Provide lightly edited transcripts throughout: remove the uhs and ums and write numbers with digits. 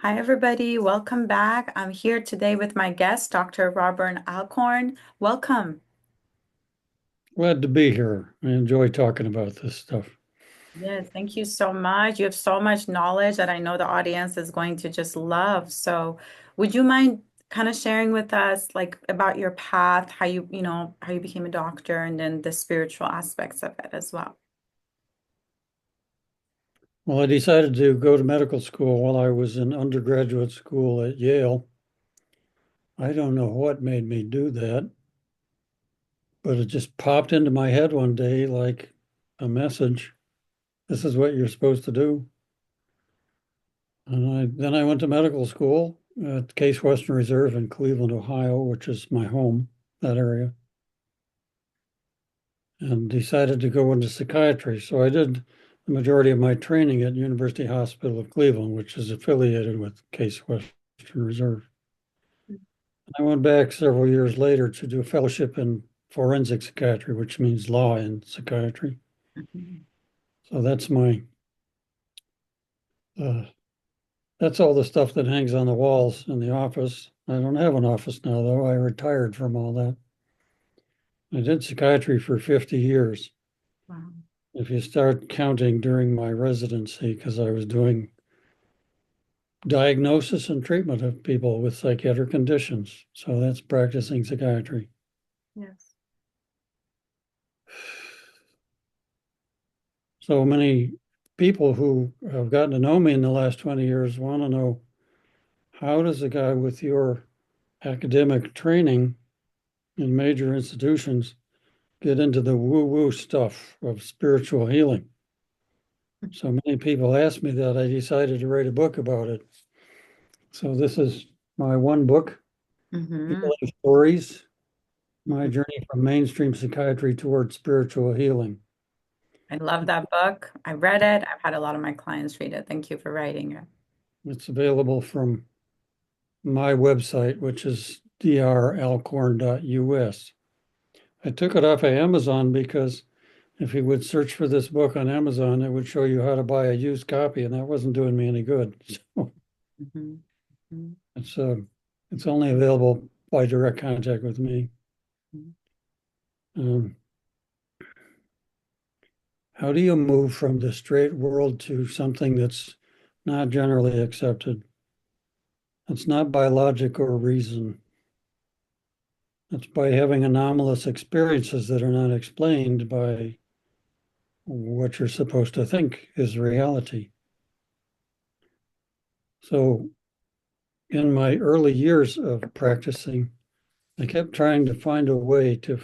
Hi, everybody. Welcome back. I'm here today with my guest, Dr. Robert Alcorn. Welcome. Glad to be here. I enjoy talking about this stuff. Yes, thank you so much. You have so much knowledge that I know the audience is going to just love. So, would you mind kind of sharing with us like about your path, how how you became a doctor and then the spiritual aspects of it as well? Well, I decided to go to medical school while I was in undergraduate school at Yale. I don't know what made me do that, but it just popped into my head one day like a message. This is what you're supposed to do. And then I went to medical school at Case Western Reserve in Cleveland, Ohio, which is my home, that area, and decided to go into psychiatry. So I did the majority of my training at University Hospital of Cleveland, which is affiliated with Case Western Reserve. I went back several years later to do a fellowship in forensic psychiatry, which means law in psychiatry. Mhm. So uh, that's all the stuff that hangs on the walls in the office. I don't have an office now, though. I retired from all that. I did psychiatry for 50 years. Wow. If you start counting during my residency, because I was doing diagnosis and treatment of people with psychiatric conditions. So that's practicing psychiatry. Yes. So many people who have gotten to know me in the last 20 years want to know, how does a guy with your academic training in major institutions get into the woo-woo stuff of spiritual healing? So many people ask me that. I decided to write a book about it. So this is my one book, Hmm. Healing Stories, My Journey from Mainstream Psychiatry Towards Spiritual Healing. I love that book. I read it. I've had a lot of my clients read it. Thank you for writing it. It's available from my website, which is dralcorn.us. I took it off of Amazon because if you would search for this book on Amazon, it would show you how to buy a used copy, and that wasn't doing me any good. So Mhm. Mhm. it's uh, it's only available by direct contact with me. Mhm. Um, how do you move from the straight world to something that's not generally accepted? It's not by logic or reason. It's by having anomalous experiences that are not explained by what you're supposed to think is reality. So, in my early years of practicing, I kept trying to find a way to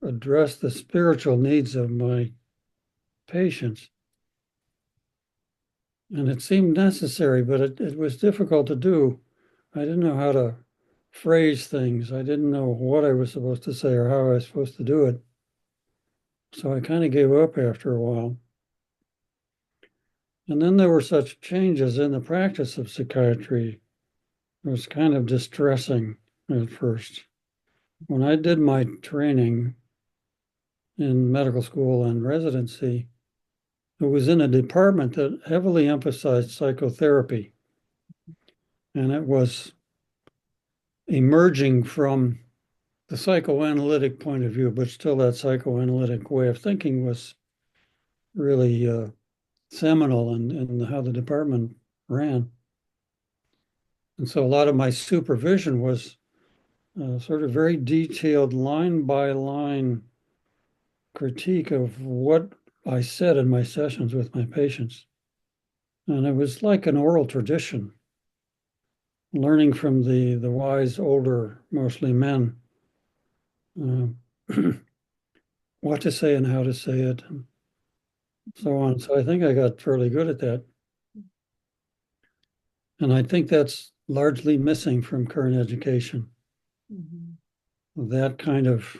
address the spiritual needs of my patients. And it seemed necessary, but it was difficult to do. I didn't know how to phrase things, I didn't know what I was supposed to say or how I was supposed to do it. So I kind of gave up after a while. And then there were such changes in the practice of psychiatry. It was kind of distressing at first. When I did my training in medical school and residency, it was in a department that heavily emphasized psychotherapy. And it was emerging from the psychoanalytic point of view, but still that psychoanalytic way of thinking was really seminal in how the department ran. And so a lot of my supervision was sort of very detailed line by line critique of what I said in my sessions with my patients. And it was like an oral tradition, learning from the wise older, mostly men, uh, what to say and how to say it, and so on. So I think I got fairly good at that. And I think that's largely missing from current education, Mhm. that kind of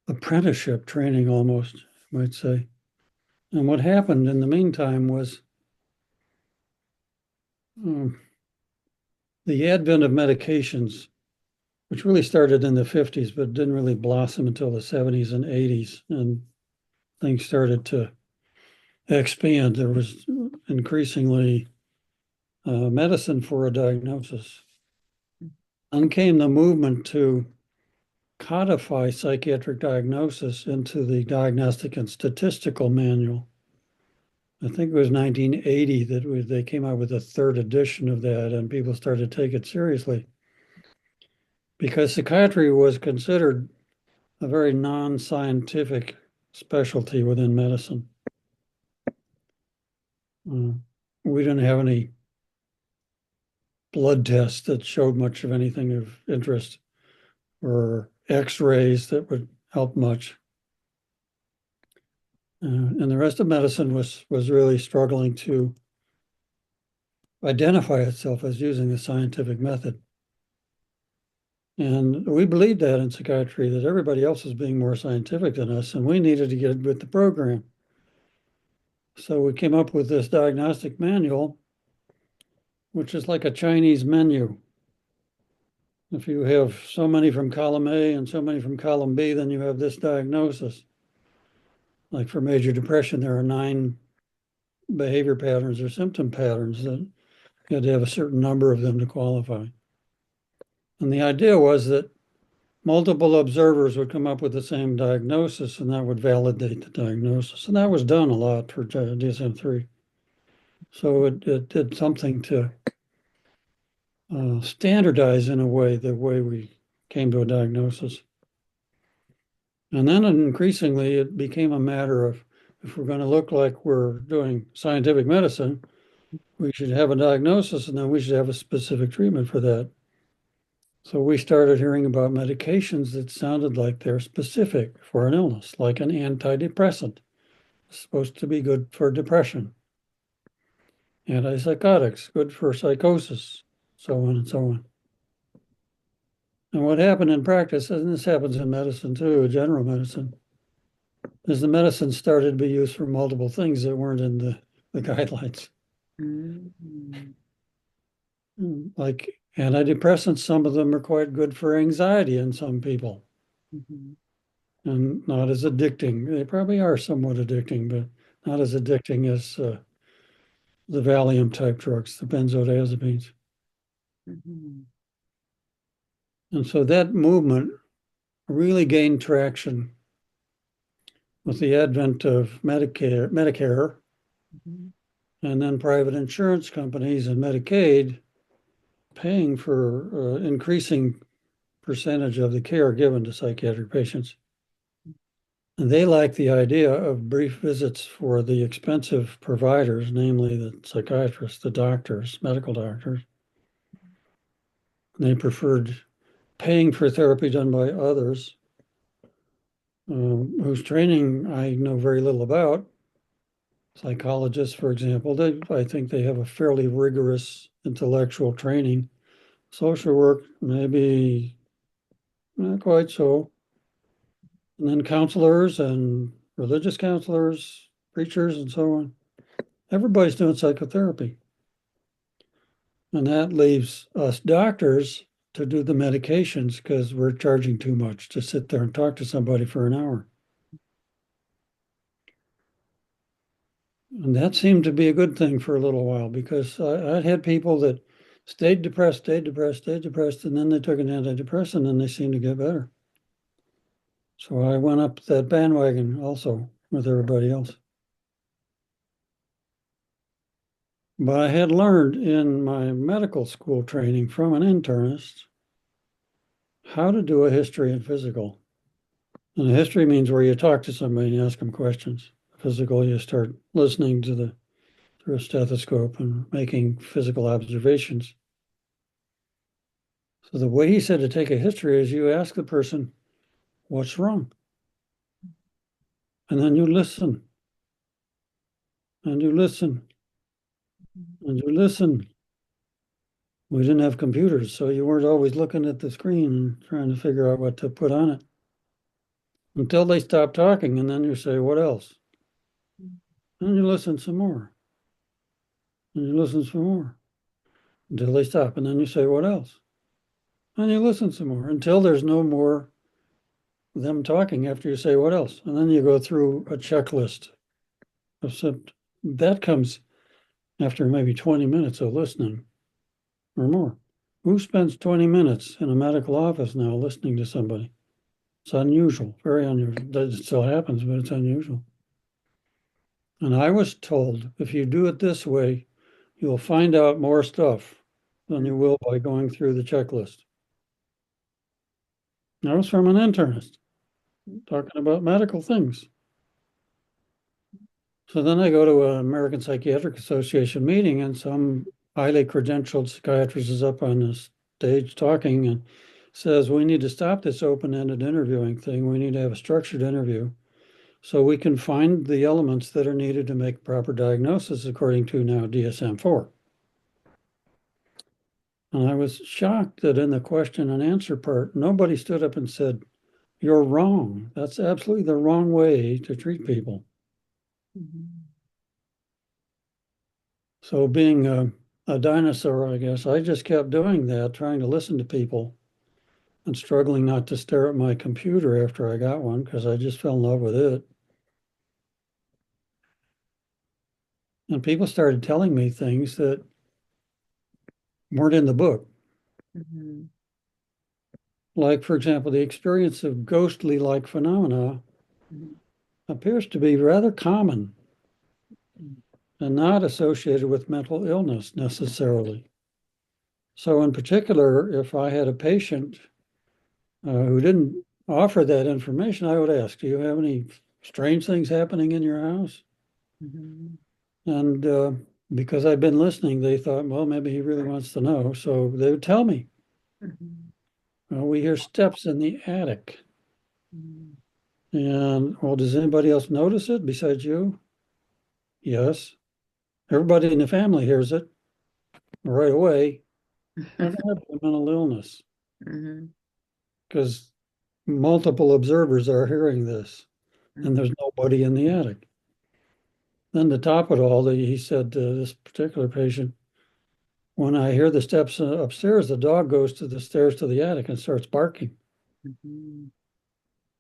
apprenticeship training almost, you might say. And what happened in the meantime was um, the advent of medications, which really started in the 50s, but didn't really blossom until the 70s and 80s. And things started to expand. There was increasingly medicine for a diagnosis. Then came the movement to codify psychiatric diagnosis into the Diagnostic and Statistical Manual. I think it was 1980 that they came out with a third edition of that, and people started to take it seriously because psychiatry was considered a very non-scientific specialty within medicine. We didn't have any blood tests that showed much of anything of interest or x-rays that would help much. And the rest of medicine was really struggling to identify itself as using the scientific method. And we believed that in psychiatry, that everybody else was being more scientific than us, and we needed to get with the program. So we came up with this diagnostic manual, which is like a Chinese menu. If you have so many from column A and so many from column B, then you have this diagnosis. Like for major depression, there are 9 behavior patterns or symptom patterns that you had to have a certain number of them to qualify. And the idea was that multiple observers would come up with the same diagnosis, and that would validate the diagnosis. And that was done a lot for DSM-3. So it did something to standardize in a way the way we came to a diagnosis. And then increasingly, it became a matter of if we're going to look like we're doing scientific medicine, we should have a diagnosis and then we should have a specific treatment for that. So we started hearing about medications that sounded like they're specific for an illness, like an antidepressant. It's supposed to be good for depression. Antipsychotics, good for psychosis, so on and so on. And what happened in practice, and this happens in medicine too, general medicine, is the medicine started to be used for multiple things that weren't in the guidelines. Mm-hmm. Like antidepressants, some of them are quite good for anxiety in some people Mm-hmm. and not as addicting. They probably are somewhat addicting, but not as addicting as the Valium type drugs, the benzodiazepines. Mm-hmm. And so that movement really gained traction with the advent of Medicare, Mm-hmm. and then private insurance companies and Medicaid paying for increasing percentage of the care given to psychiatric patients. And they like the idea of brief visits for the expensive providers, namely the psychiatrists, the doctors, medical doctors. And they preferred paying for therapy done by others whose training I know very little about. Psychologists, for example, I think they have a fairly rigorous intellectual training. Social work, maybe not quite so. And then counselors and religious counselors, preachers, and so on. Everybody's doing psychotherapy. And that leaves us doctors to do the medications because we're charging too much to sit there and talk to somebody for an hour. And that seemed to be a good thing for a little while because I had people that stayed depressed, and then they took an antidepressant and they seemed to get better. So I went up that bandwagon also with everybody else. But I had learned in my medical school training from an internist how to do a history and physical. And a history means where you talk to somebody and ask them questions. Physical, you start listening to through a stethoscope and making physical observations. So the way he said to take a history is you ask the person, what's wrong? And then you listen. And you listen. And you listen. We didn't have computers, so you weren't always looking at the screen and trying to figure out what to put on it until they stop talking. And then you say, what else? And you listen some more. And you listen some more until they stop. And then you say, what else? And you listen some more until there's no more them talking after you say, what else? And then you go through a checklist of symptoms. That comes after maybe 20 minutes of listening or more. Who spends 20 minutes in a medical office now listening to somebody? It's unusual, very unusual. It still happens, but it's unusual. And I was told if you do it this way, you'll find out more stuff than you will by going through the checklist. That was from an internist talking about medical things. So then I go to an American Psychiatric Association meeting, and some highly credentialed psychiatrist is up on the stage talking and says, we need to stop this open-ended interviewing thing. We need to have a structured interview so we can find the elements that are needed to make proper diagnosis according to now DSM-4. And I was shocked that in the question and answer part, nobody stood up and said, you're wrong. That's absolutely the wrong way to treat people. Mhm. So being a dinosaur, I guess, I just kept doing that, trying to listen to people and struggling not to stare at my computer after I got one because I just fell in love with it. And people started telling me things that weren't in the book. Mhm. Like, for example, the experience of ghostly like phenomena Mhm. appears to be rather common and not associated with mental illness necessarily. So, in particular, if I had a patient who didn't offer that information, I would ask, do you have any strange things happening in your house? Mhm. And because I'd been listening, they thought, well, maybe he really wants to know. So they would tell me, Mhm. well, we hear steps in the attic. Mhm. And, well, does anybody else notice it besides you? Yes. Everybody in the family hears it right away. Well, that might be a mental illness Mhm. because multiple observers are hearing this and Mhm. there's nobody in the attic. Then to top it all, he said to this particular patient, when I hear the steps upstairs, the dog goes to the stairs to the attic and starts barking. Mhm.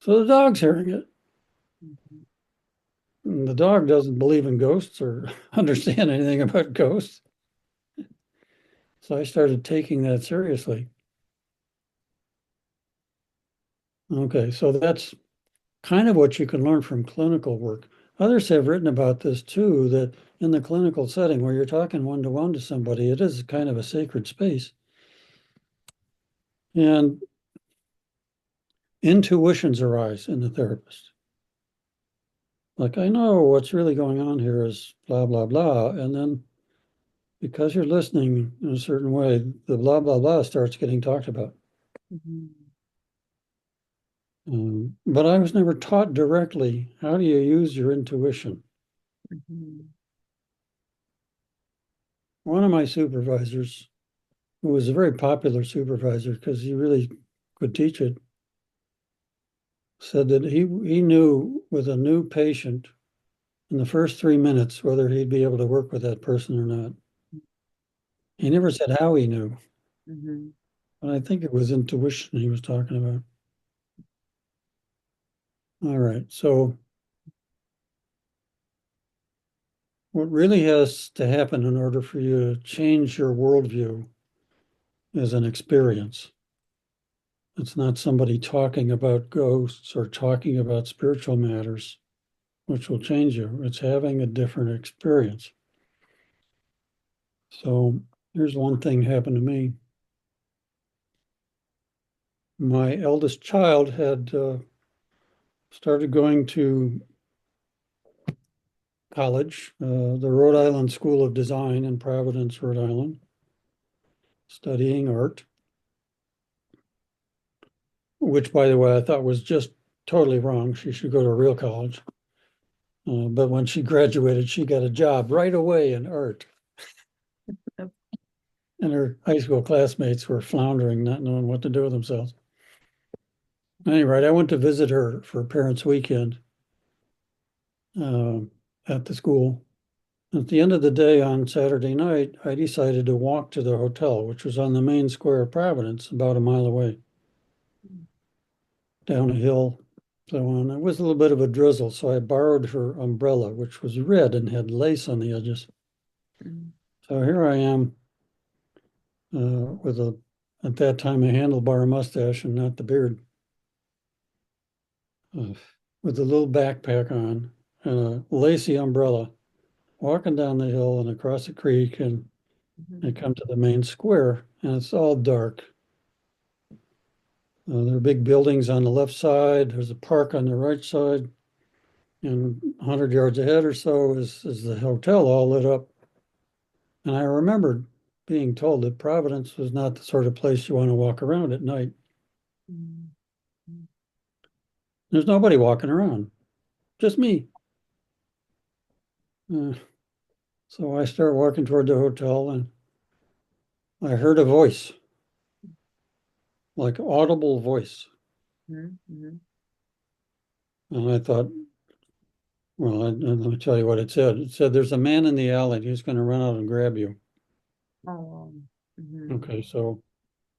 So the dog's hearing it. Mhm. And the dog doesn't believe in ghosts or understand anything about ghosts. So I started taking that seriously. Okay, so that's kind of what you can learn from clinical work. Others have written about this too, that in the clinical setting where you're talking one to somebody, it is kind of a sacred space. And intuitions arise in the therapist. Like, I know what's really going on here is blah, blah, blah. And then because you're listening in a certain way, the blah, blah, blah starts getting talked about. Mhm. But I was never taught directly how do you use your intuition. Mhm. One of my supervisors, who was a very popular supervisor because he really could teach it, said that he knew with a new patient in the first 3 minutes whether he'd be able to work with that person or not. He never said how he knew, Mhm. but I think it was intuition he was talking about. All right, so what really has to happen in order for you to change your worldview is an experience. It's not somebody talking about ghosts or talking about spiritual matters, which will change you. It's having a different experience. So here's one thing happened to me. My eldest child had started going to college, the Rhode Island School of Design in Providence, Rhode Island, studying art, which, by the way, I thought was just totally wrong. She should go to a real college. But when she graduated, she got a job right away in art. And her high school classmates were floundering, not knowing what to do with themselves. Anyway, I went to visit her for Parents' Weekend uh, at the school. At the end of the day on Saturday night, I decided to walk to the hotel, which was on the main square of Providence, about a mile away, down a hill. So on. It was a little bit of a drizzle, so I borrowed her umbrella, which was red and had lace on the edges. Mm, So here I am with at that time, a handlebar mustache and not the beard, uh, with a little backpack on and a lacy umbrella, walking down the hill and across the creek, and I mhm, come to the main square, and it's all dark. There are big buildings on the left side. There's a park on the right side, and 100 yards ahead or so is the hotel all lit up. And I remembered being told that Providence was not the sort of place you want to walk around at night. mm, There's nobody walking around, just me. Uh, so I start walking toward the hotel, and I heard a voice, like audible voice. mm, mm. And I thought, well, let me tell you what it said. It said, "There's a man in the alley. He's going to run out and grab you." Oh, mhm, Okay, so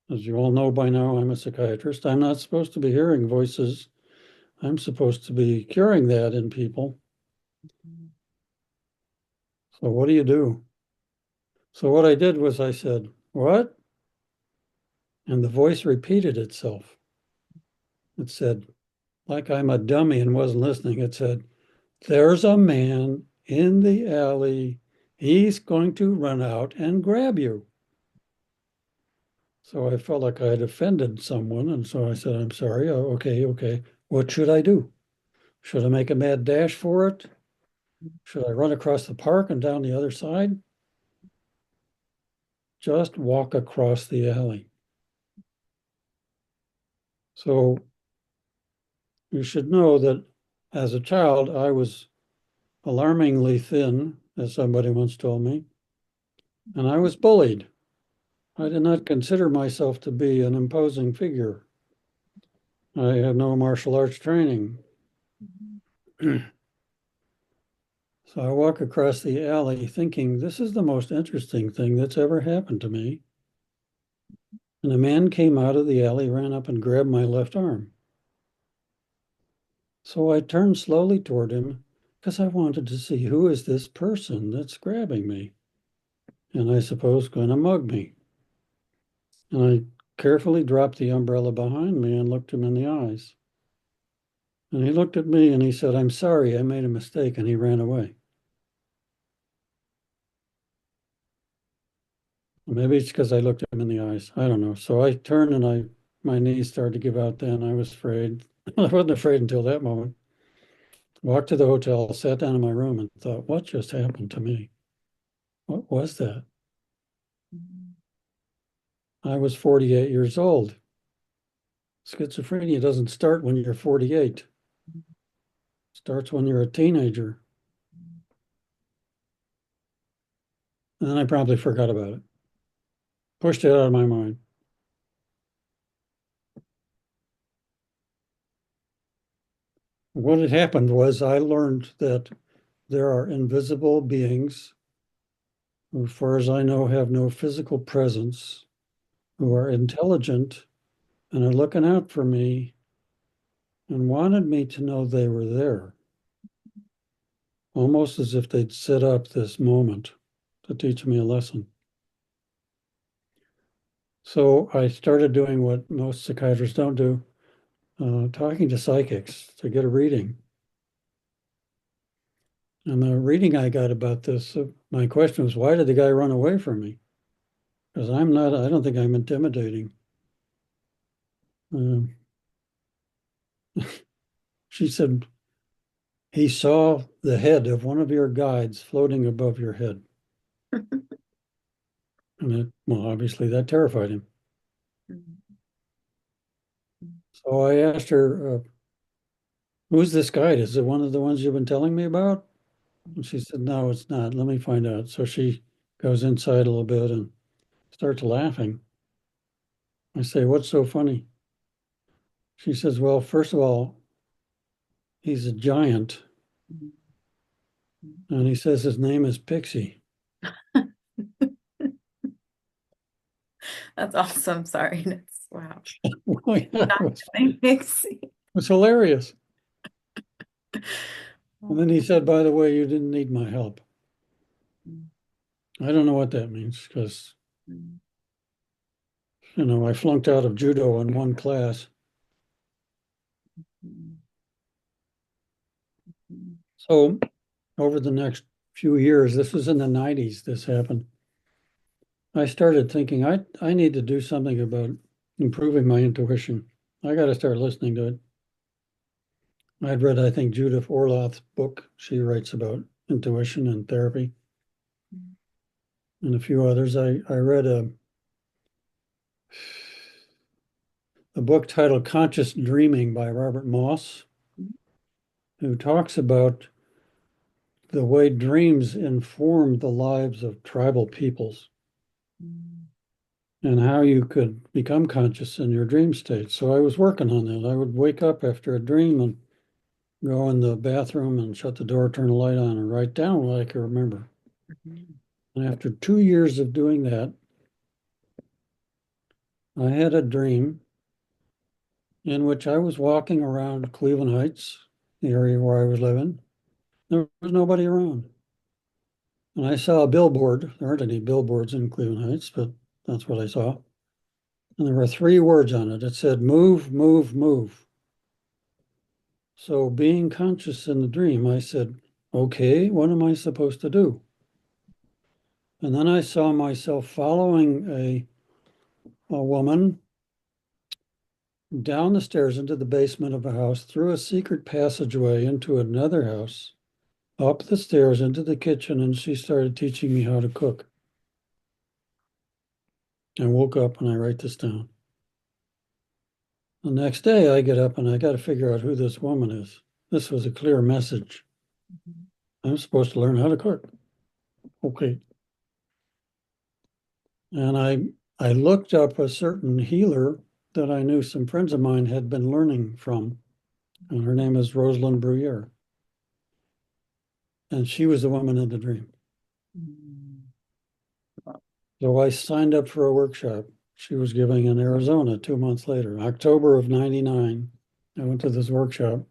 as you all know by now, I'm a psychiatrist. I'm not supposed to be hearing voices. I'm supposed to be curing that in people. mhm, So what do you do? So what I did was I said, "What?" And the voice repeated itself. It said, like I'm a dummy and wasn't listening, it said, "There's a man in the alley. He's going to run out and grab you." So I felt like I had offended someone. And so I said, "I'm sorry. Oh, okay, okay. What should I do? Should I make a mad dash for it? Should I run across the park and down the other side?" Just walk across the alley. So you should know that as a child, I was alarmingly thin, as somebody once told me, and I was bullied. I did not consider myself to be an imposing figure. I had no martial arts training. mhm, So I walk across the alley thinking, this is the most interesting thing that's ever happened to me. And a man came out of the alley, ran up and grabbed my left arm. So I turned slowly toward him because I wanted to see who is this person that's grabbing me and I suppose going to mug me. And I carefully dropped the umbrella behind me and looked him in the eyes. And he looked at me and he said, "I'm sorry, I made a mistake," and he ran away. Maybe it's because I looked him in the eyes. I don't know. So I turned and my knees started to give out then. I was afraid. I wasn't afraid until that moment. Walked to the hotel, sat down in my room and thought, what just happened to me? What was that? mhm, I was 48 years old. Schizophrenia doesn't start when you're 48. It starts when you're a teenager. And then I promptly forgot about it. Pushed it out of my mind. What had happened was I learned that there are invisible beings who, as far as I know, have no physical presence, who are intelligent and are looking out for me and wanted me to know they were there, almost as if they'd set up this moment to teach me a lesson. So I started doing what most psychiatrists don't do, talking to psychics to get a reading. And the reading I got about this, my question was, why did the guy run away from me? Because I don't think I'm intimidating. Uh, she said, he saw the head of one of your guides floating above your head. Well, obviously that terrified him. mhm, So I asked her, who's this guide? Is it one of the ones you've been telling me about? And she said, no, it's not. Let me find out. So she goes inside a little bit and starts laughing. I say, what's so funny? She says, well, first of all, he's a giant. mhm, mhm. And he says his name is Pixie. That's awesome. Sorry. That's wow. Well, yeah, it was, That makes it was hilarious. And oh, then he said, by the way, you didn't need my help. I don't know what that means because, Mhm. I flunked out of judo in one class. So over the next few years, this was in the 90s, this happened. I started thinking I need to do something about improving my intuition. I got to start listening to it. I'd read, I think, Judith Orloff's book. She writes about intuition and therapy and a few others. I read a book titled Conscious Dreaming by Robert Moss, who talks about the way dreams inform the lives of tribal peoples and how you could become conscious in your dream state. So I was working on that. I would wake up after a dream and go in the bathroom and shut the door, turn the light on, and write down what I could remember. And after 2 years of doing that, I had a dream in which I was walking around Cleveland Heights, the area where I was living. There was nobody around. And I saw a billboard. There aren't any billboards in Cleveland Heights, but that's what I saw. And there were 3 words on it. It said, move, move, move. So being conscious in the dream, I said, okay, what am I supposed to do? And then I saw myself following a woman down the stairs into the basement of a house, through a secret passageway into another house, up the stairs into the kitchen, and she started teaching me how to cook. I woke up and I write this down. The next day I get up and I got to figure out who this woman is. This was a clear message. I'm supposed to learn how to cook. Okay. And I looked up a certain healer that I knew some friends of mine had been learning from, and her name is Rosalind Bruyere. And she was the woman in the dream. So I signed up for a workshop she was giving in Arizona 2 months later, October of 99. I went to this workshop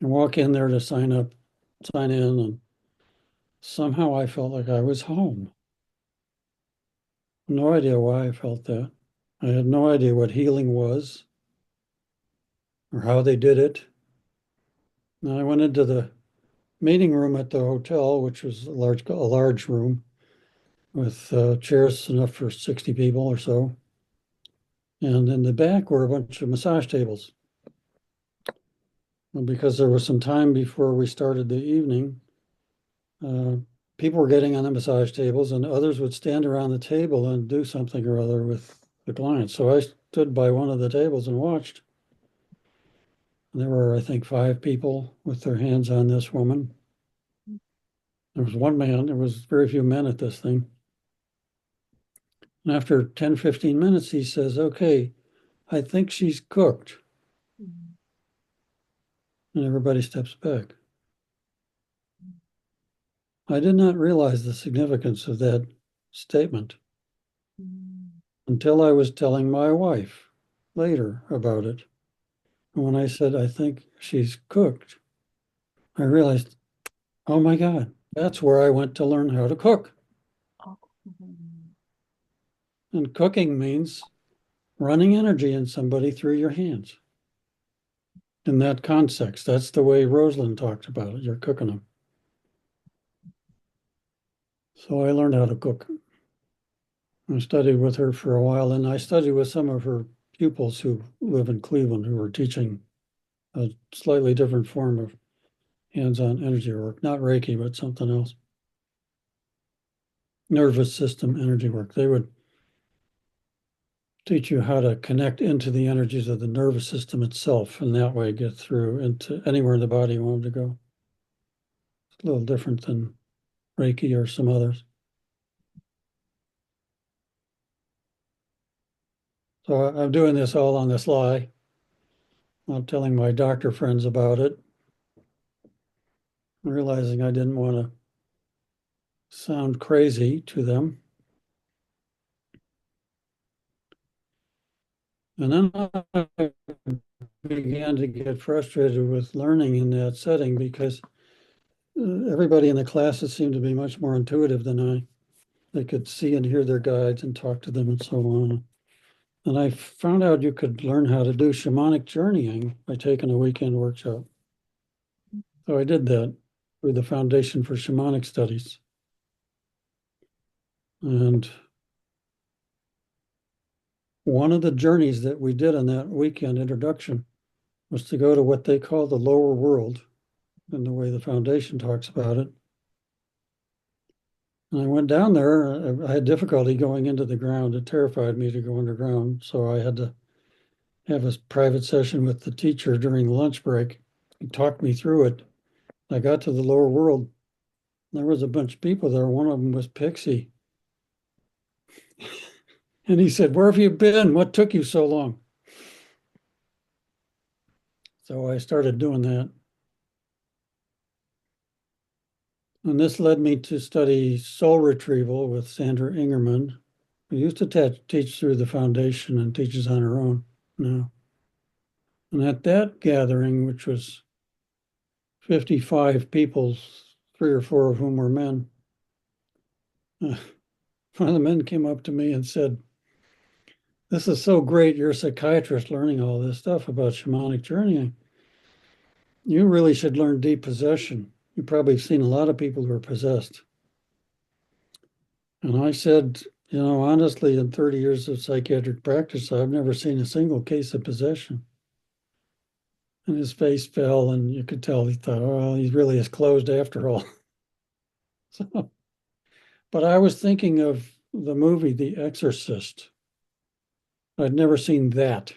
and walk in there to sign in, and somehow I felt like I was home. No idea why I felt that. I had no idea what healing was or how they did it. And I went into the meeting room at the hotel, which was a large room with chairs enough for 60 people or so. And in the back were a bunch of massage tables. And because there was some time before we started the evening, uh, people were getting on the massage tables, and others would stand around the table and do something or other with the clients. So I stood by one of the tables and watched. And there were, I think, 5 people with their hands on this woman. There was one man. There was very few men at this thing. And after 10, 15 minutes, he says, okay, I think she's cooked. And everybody steps back. I did not realize the significance of that statement until I was telling my wife later about it. And when I said, I think she's cooked, I realized, oh my God, that's where I went to learn how to cook. And cooking means running energy in somebody through your hands. In that context, that's the way Rosalind talked about it. You're cooking them. So I learned how to cook. I studied with her for a while, and I studied with some of her pupils who live in Cleveland who were teaching a slightly different form of hands-on energy work, not Reiki, but something else. Nervous system energy work. They would teach you how to connect into the energies of the nervous system itself, and that way get through into anywhere in the body you want to go. It's a little different than Reiki or some others. So I'm doing this all on the sly. I'm telling my doctor friends about it, realizing I didn't want to sound crazy to them. And then I began to get frustrated with learning in that setting because everybody in the classes seemed to be much more intuitive than I. they could see and hear their guides and talk to them and so on. And I found out you could learn how to do shamanic journeying by taking a weekend workshop. So I did that through the Foundation for Shamanic Studies. And one of the journeys that we did on that weekend introduction was to go to what they call the lower world, in the way the foundation talks about it. And I went down there. I had difficulty going into the ground. It terrified me to go underground. So I had to have a private session with the teacher during the lunch break. He talked me through it. I got to the lower world. There was a bunch of people there. One of them was Pixie. And he said, "Where have you been? What took you so long?" So I started doing that. And this led me to study soul retrieval with Sandra Ingerman, who used to teach through the foundation and teaches on her own now. And at that gathering, which was 55 people, 3 or 4 of whom were men, one of the men came up to me and said, "This is so great. You're a psychiatrist learning all this stuff about shamanic journeying. You really should learn depossession. You've probably seen a lot of people who are possessed." And I said, honestly, in 30 years of psychiatric practice, I've never seen a single case of possession. And his face fell, and you could tell he thought, "Oh, he really is closed after all." So, but I was thinking of the movie The Exorcist. I'd never seen that.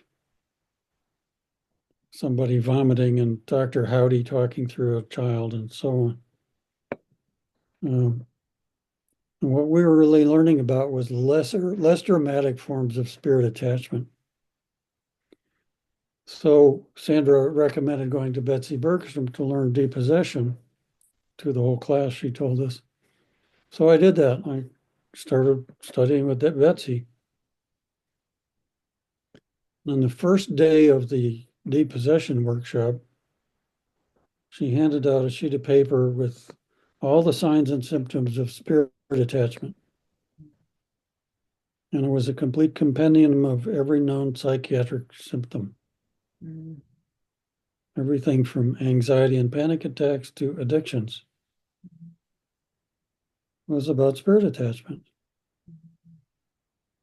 Somebody vomiting and Dr. Howdy talking through a child and so on. And what we were really learning about was less dramatic forms of spirit attachment. So Sandra recommended going to Betsy Bergstrom to learn depossession to the whole class, she told us. So I did that. I started studying with Betsy. On the first day of the depossession workshop, she handed out a sheet of paper with all the signs and symptoms of spirit attachment. And it was a complete compendium of every known psychiatric symptom. Mm. Everything from anxiety and panic attacks to addictions was about spirit attachment.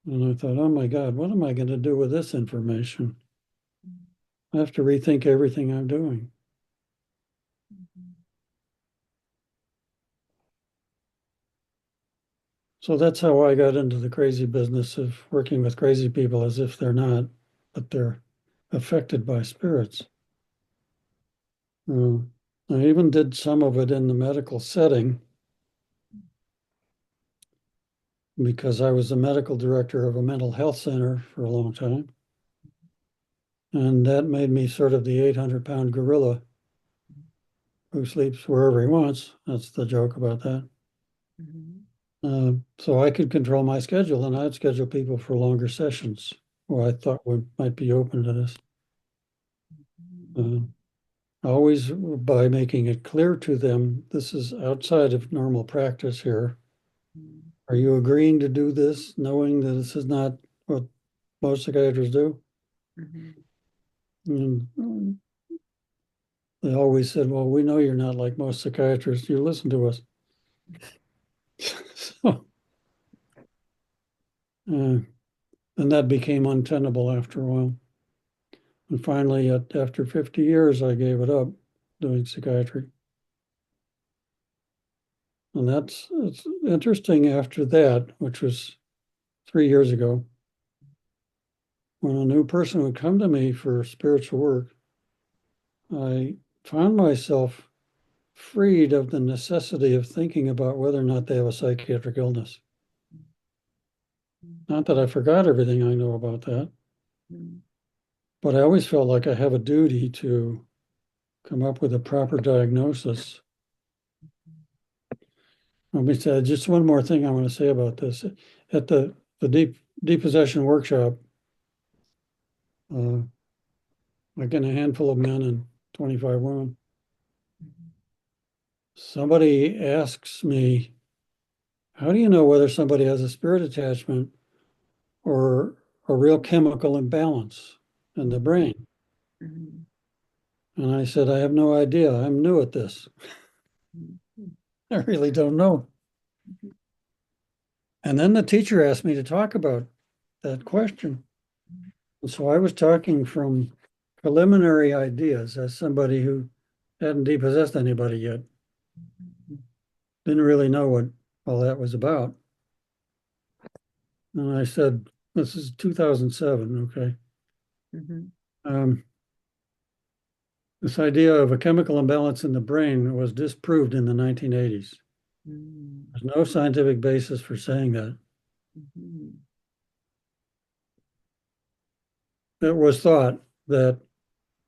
And I thought, oh my God, what am I going to do with this information? I have to rethink everything I'm doing. So that's how I got into the crazy business of working with crazy people as if they're not, but they're affected by spirits. Uh, I even did some of it in the medical setting because I was the medical director of a mental health center for a long time. And that made me sort of the 800-pound gorilla who sleeps wherever he wants. That's the joke about that. Mhm. So I could control my schedule, and I'd schedule people for longer sessions who I thought might be open to this. Uh, Always by making it clear to them, this is outside of normal practice here. Are you agreeing to do this, knowing that this is not what most psychiatrists do? Mhm. And they always said, "Well, we know you're not like most psychiatrists. You listen to us." So, and that became untenable after a while. And finally, after 50 years, I gave it up doing psychiatry. And it's interesting after that, which was 3 years ago, when a new person would come to me for spiritual work, I found myself freed of the necessity of thinking about whether or not they have a psychiatric illness. Not that I forgot everything I know about that, Mhm. but I always felt like I have a duty to come up with a proper diagnosis. Let me say just one more thing I want to say about this. At the depossession workshop, uh, like in a handful of men and 25 women, somebody asks me, how do you know whether somebody has a spirit attachment or a real chemical imbalance in the brain? Mhm. And I said, I have no idea. I'm new at this. Mhm. I really don't know. Mhm. And then the teacher asked me to talk about that question. And so I was talking from preliminary ideas as somebody who hadn't depossessed anybody yet, didn't really know what all that was about. And I said, this is 2007, okay? Mhm. Um, this idea of a chemical imbalance in the brain was disproved in the 1980s. Mhm. There's no scientific basis for saying that. Mhm. It was thought that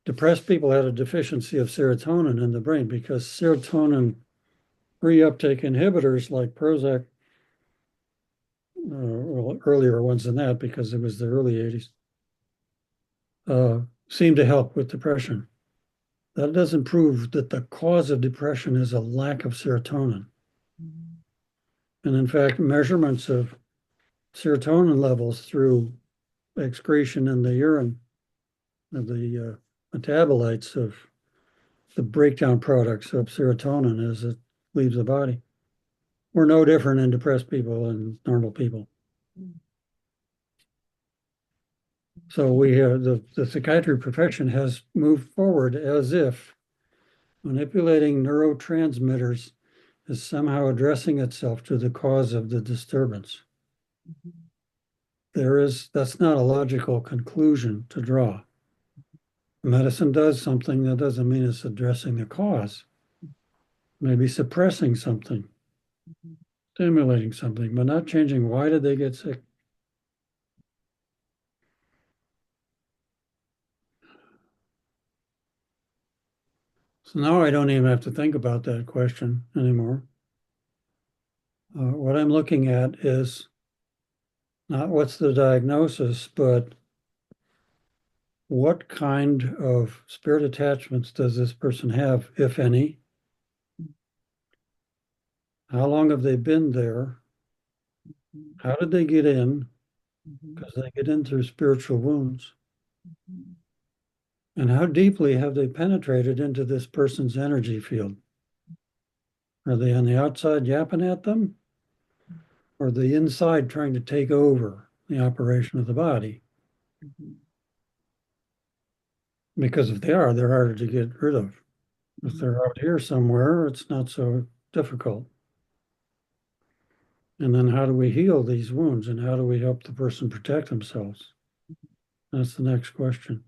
depressed people had a deficiency of serotonin in the brain because serotonin reuptake inhibitors like Prozac, well, earlier ones than that because it was the early 80s, seem to help with depression. That doesn't prove that the cause of depression is a lack of serotonin. Mhm. And in fact, measurements of serotonin levels through excretion in the urine of the metabolites of the breakdown products of serotonin as it leaves the body were no different in depressed people and normal people. So we have the psychiatry profession has moved forward as if manipulating neurotransmitters is somehow addressing itself to the cause of the disturbance. That's not a logical conclusion to draw. Medicine does something, that doesn't mean it's addressing the cause. Maybe suppressing something, stimulating something, but not changing why did they get sick. So now I don't even have to think about that question anymore. What I'm looking at is not what's the diagnosis, but what kind of spirit attachments does this person have, if any? How long have they been there? How did they get in? Mhm. Because they get in through spiritual wounds. Mhm. And how deeply have they penetrated into this person's energy field? Are they on the outside yapping at them? Or are they inside trying to take over the operation of the body? Mhm. Because if they are, they're harder to get rid of. If Mhm. they're out here somewhere, it's not so difficult. And then how do we heal these wounds and how do we help the person protect themselves? That's the next question.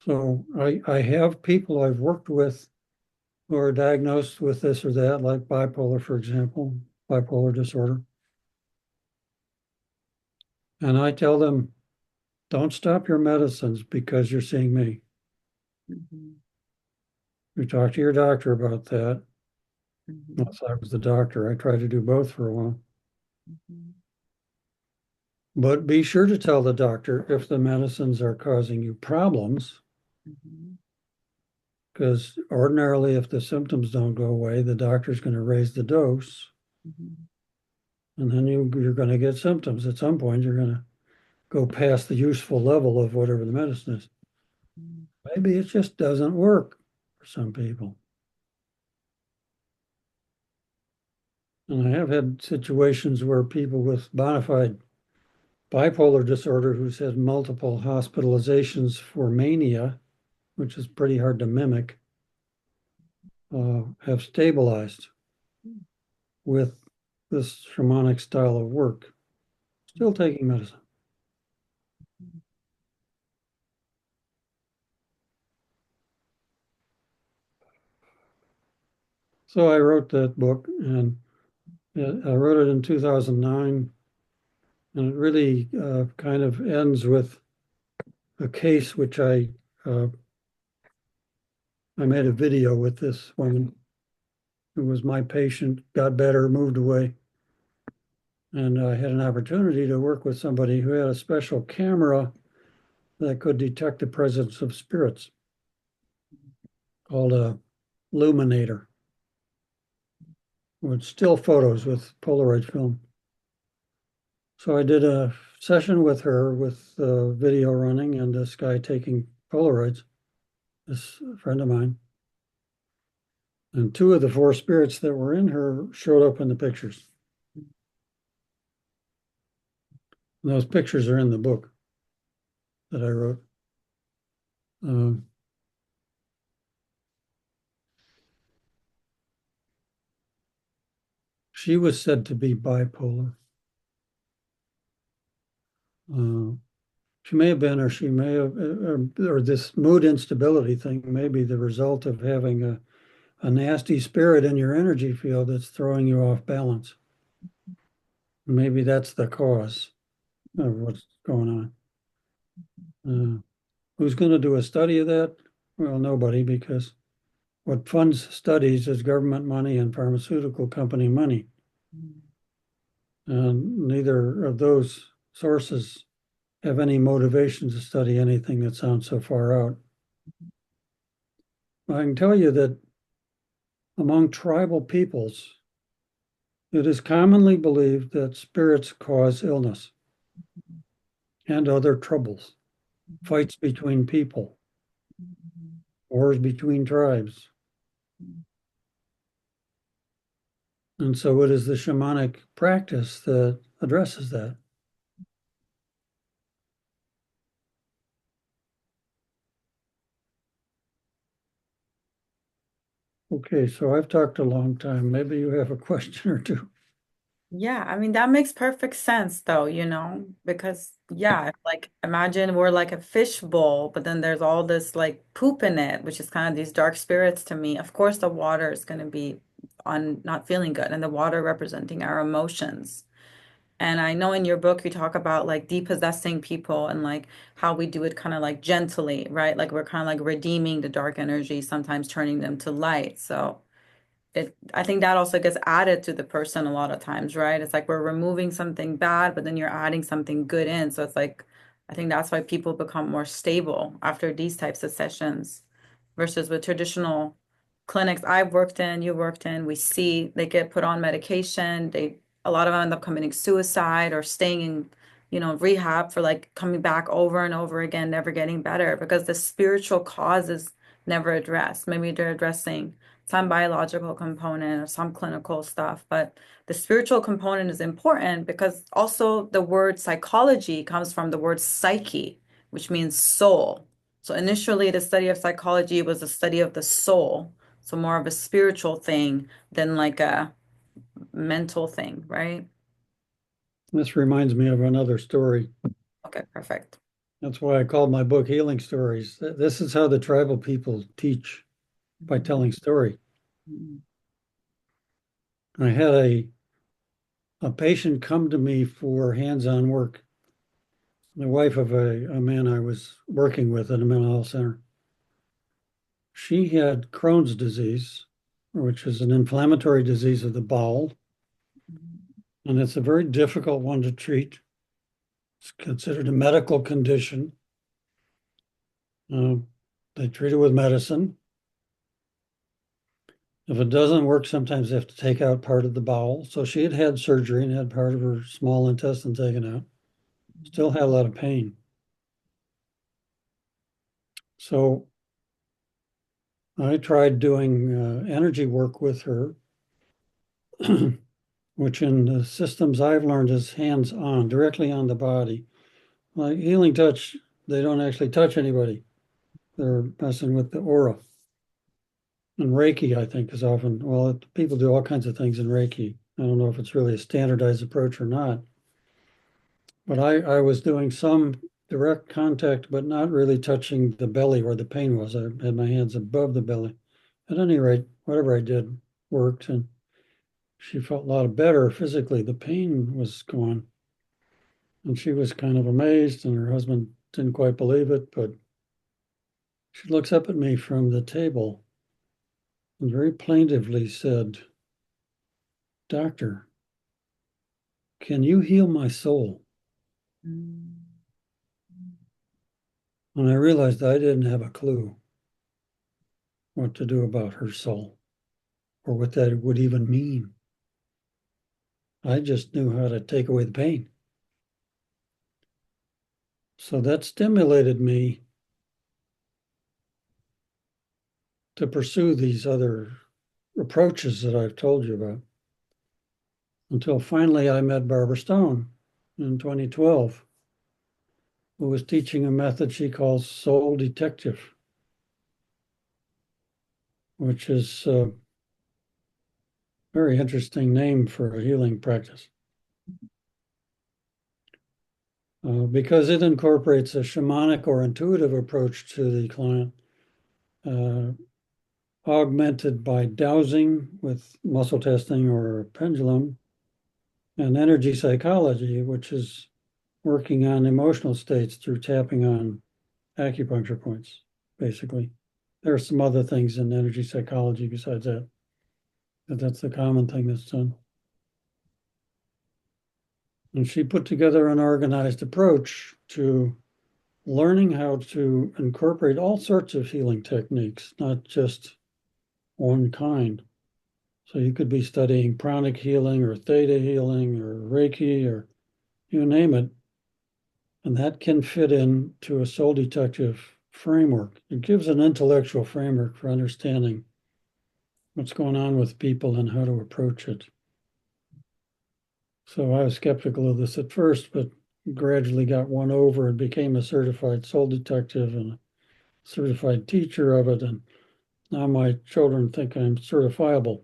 So I have people I've worked with who are diagnosed with this or that, like bipolar, for example, bipolar disorder. And I tell them, don't stop your medicines because you're seeing me. Mhm. You talk to your doctor about that. Mhm. Unless I was the doctor, I tried to do both for a while. Mhm. But be sure to tell the doctor if the medicines are causing you problems, Mhm. because ordinarily, if the symptoms don't go away, the doctor's going to raise the dose, Mhm. and then you're going to get symptoms. At some point, you're going to go past the useful level of whatever the medicine is. Mhm. Maybe it just doesn't work for some people. And I have had situations where people with bona fide bipolar disorder who's had multiple hospitalizations for mania, which is pretty hard to mimic, have stabilized with this shamanic style of work, still taking medicine. So I wrote that book and I wrote it in 2009. And it really kind of ends with a case which I made a video with this woman who was my patient, got better, moved away. And I had an opportunity to work with somebody who had a special camera that could detect the presence of spirits called a luminator. with still photos with Polaroid film. So I did a session with her with video running and this guy taking Polaroids, this friend of mine. And two of the four spirits that were in her showed up in the pictures. And those pictures are in the book that I wrote. Um, she was said to be bipolar. Uh, she may have been, or she may have, or this mood instability thing may be the result of having a nasty spirit in your energy field that's throwing you off balance. Maybe that's the cause of what's going on. Who's going to do a study of that? Well, nobody, because what funds studies is government money and pharmaceutical company money. And neither of those sources have any motivation to study anything that sounds so far out. I can tell you that among tribal peoples, it is commonly believed that spirits cause illness and other troubles, fights between people, wars between tribes. And so it is the shamanic practice that addresses that. Okay, so I've talked a long time. Maybe you have a question or two. Yeah, I mean that makes perfect sense though, because yeah, like imagine we're like a fish bowl, but then there's all this like poop in it, which is kind of these dark spirits to me. Of course, the water is going to be on not feeling good, and the water representing our emotions. And I know in your book you talk about like depossessing people and like how we do it kind of like gently, right? Like we're kind of like redeeming the dark energy, sometimes turning them to light. So I think that also gets added to the person a lot of times, right? It's like we're removing something bad, but then you're adding something good in. So it's like I think that's why people become more stable after these types of sessions versus with traditional clinics I've worked in, you worked in, we see they get put on medication. A lot of them end up committing suicide or staying in, rehab for like coming back over and over again, never getting better because the spiritual cause is never addressed. Maybe they're addressing some biological component or some clinical stuff, but the spiritual component is important because also the word psychology comes from the word psyche, which means soul. So initially, the study of psychology was a study of the soul, so more of a spiritual thing than like a mental thing, right? This reminds me of another story. Okay, perfect. That's why I called my book Healing Stories. This is how the tribal people teach by telling story. I had a patient come to me for hands-on work, the wife of a man I was working with at a mental health center. She had Crohn's disease, which is an inflammatory disease of the bowel, and it's a very difficult one to treat. It's considered a medical condition. Uh, they treat it with medicine. If it doesn't work, sometimes they have to take out part of the bowel. So she had had surgery and had part of her small intestine taken out. Still had a lot of pain. So I tried doing energy work with her, which in the systems I've learned is hands-on, directly on the body. Like healing touch, they don't actually touch anybody. They're messing with the aura. And Reiki, I think, is often, well, people do all kinds of things in Reiki. I don't know if it's really a standardized approach or not. But I was doing some direct contact, but not really touching the belly where the pain was. I had my hands above the belly. At any rate, whatever I did worked, and she felt a lot better physically. The pain was gone. And she was kind of amazed, and her husband didn't quite believe it, but she looks up at me from the table and very plaintively said, "Doctor, can you heal my soul?" And I realized I didn't have a clue what to do about her soul or what that would even mean. I just knew how to take away the pain. So that stimulated me to pursue these other approaches that I've told you about until finally I met Barbara Stone in 2012, who was teaching a method she calls Soul Detective, which is a very interesting name for a healing practice because it incorporates a shamanic or intuitive approach to the client, uh, augmented by dowsing with muscle testing or a pendulum, and energy psychology, which is working on emotional states through tapping on acupuncture points, basically. There are some other things in energy psychology besides that, but that's the common thing that's done. And she put together an organized approach to learning how to incorporate all sorts of healing techniques, not just one kind. So you could be studying pranic healing or theta healing or Reiki or you name it. And that can fit into a soul detective framework. It gives an intellectual framework for understanding what's going on with people and how to approach it. So I was skeptical of this at first, but gradually got won over and became a certified soul detective and a certified teacher of it. And now my children think I'm certifiable.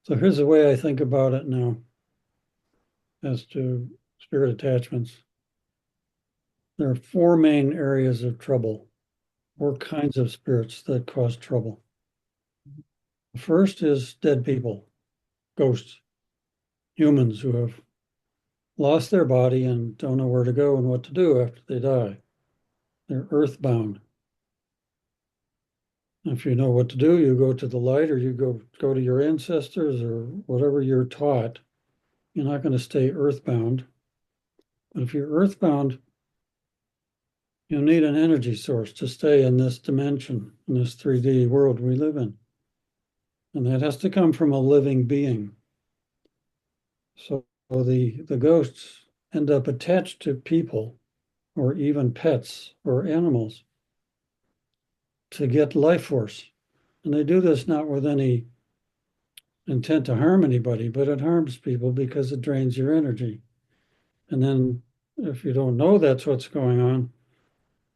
So here's the way I think about it now as to spirit attachments. There are four main areas of trouble, four kinds of spirits that cause trouble. The first is dead people, ghosts, humans who have lost their body and don't know where to go and what to do after they die. They're earthbound. If you know what to do, you go to the light or you go to your ancestors or whatever you're taught. You're not going to stay earthbound. But if you're earthbound, you need an energy source to stay in this dimension, in this 3D world we live in. And that has to come from a living being. So the ghosts end up attached to people or even pets or animals to get life force. And they do this not with any intent to harm anybody, but it harms people because it drains your energy. And then if you don't know that's what's going on,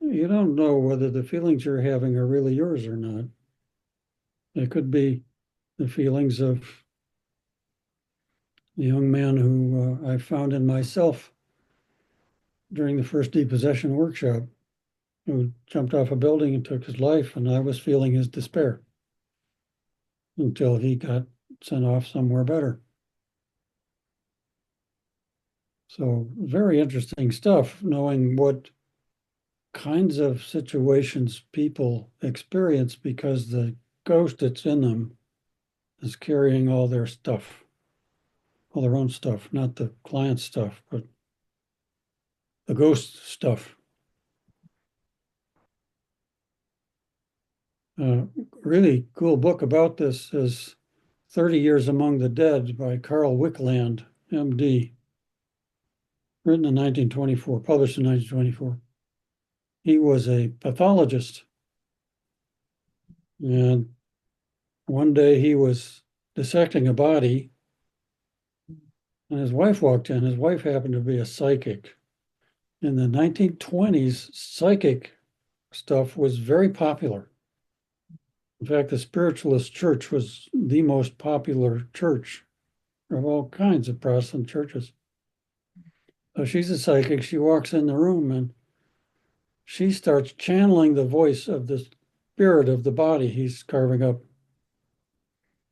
you don't know whether the feelings you're having are really yours or not. It could be the feelings of the young man who I found in myself during the first depossession workshop, who jumped off a building and took his life, and I was feeling his despair until he got sent off somewhere better. So very interesting stuff, knowing what kinds of situations people experience because the ghost that's in them is carrying all their stuff, all their own stuff, not the client's stuff, but the ghost stuff. Uh, Really cool book about this is 30 Years Among the Dead by Carl Wickland, MD, written in 1924, published in 1924. He was a pathologist, and one day he was dissecting a body, and his wife walked in. His wife happened to be a psychic. In the 1920s, psychic stuff was very popular. In fact, the spiritualist church was the most popular church of all kinds of Protestant churches. So she's a psychic. She walks in the room and she starts channeling the voice of the spirit of the body he's carving up.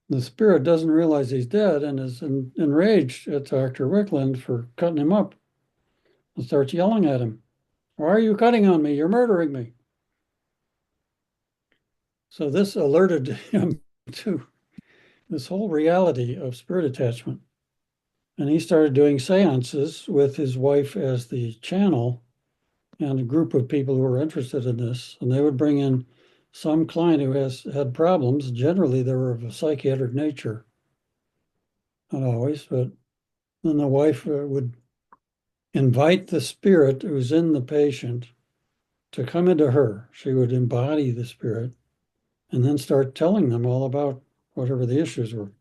The spirit doesn't realize he's dead and is enraged at Dr. Wickland for cutting him up and starts yelling at him. Why are you cutting on me? You're murdering me. So this alerted him to this whole reality of spirit attachment. And he started doing seances with his wife as the channel and a group of people who were interested in this. And they would bring in some client who has had problems, generally they were of a psychiatric nature, not always, but then the wife would invite the spirit who's in the patient to come into her. She would embody the spirit and then start telling them all about whatever the issues were.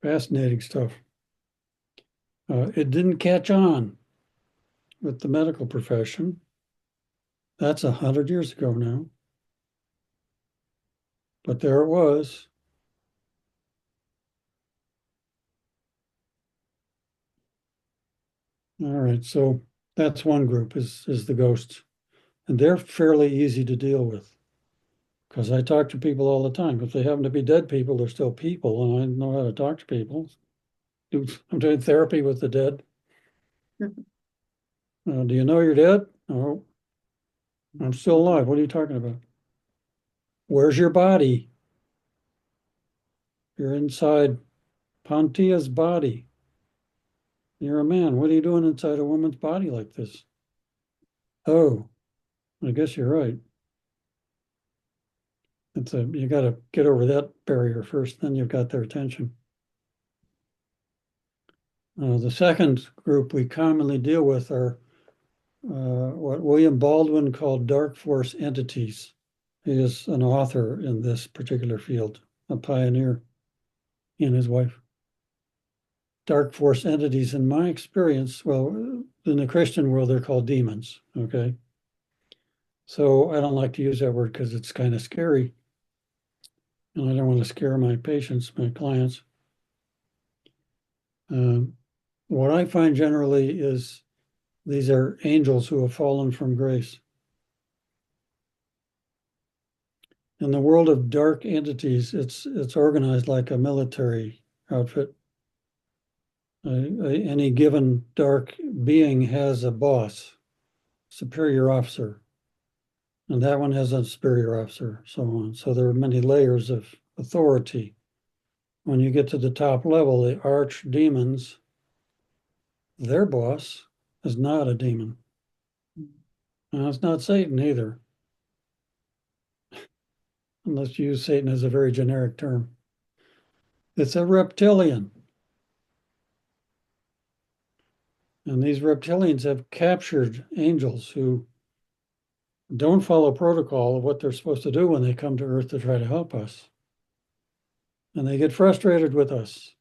Fascinating stuff. It didn't catch on with the medical profession. That's 100 years ago now. But there it was. All right, so that's one group is the ghosts. And they're fairly easy to deal with because I talk to people all the time. If they happen to be dead people, they're still people, and I know how to talk to people. I'm doing therapy with the dead. Do you know you're dead? No, I'm still alive. What are you talking about? Where's your body? You're inside Pantia's body. You're a man. What are you doing inside a woman's body like this? Oh, I guess you're right. You got to get over that barrier first, then you've got their attention. The second group we commonly deal with are what William Baldwin called dark force entities. He is an author in this particular field, a pioneer, he and his wife. Dark force entities, in my experience, well, in the Christian world, they're called demons, okay? So I don't like to use that word because it's kind of scary. And I don't want to scare my patients, my clients. What I find generally is these are angels who have fallen from grace. In the world of dark entities, it's organized like a military outfit. Any given dark being has a boss, superior officer, and that one has a superior officer, so on. So there are many layers of authority. When you get to the top level, the archdemons, their boss is not a demon. And it's not Satan either, unless you use Satan as a very generic term. It's a reptilian. And these reptilians have captured angels who don't follow protocol of what they're supposed to do when they come to Earth to try to help us. And they get frustrated with us.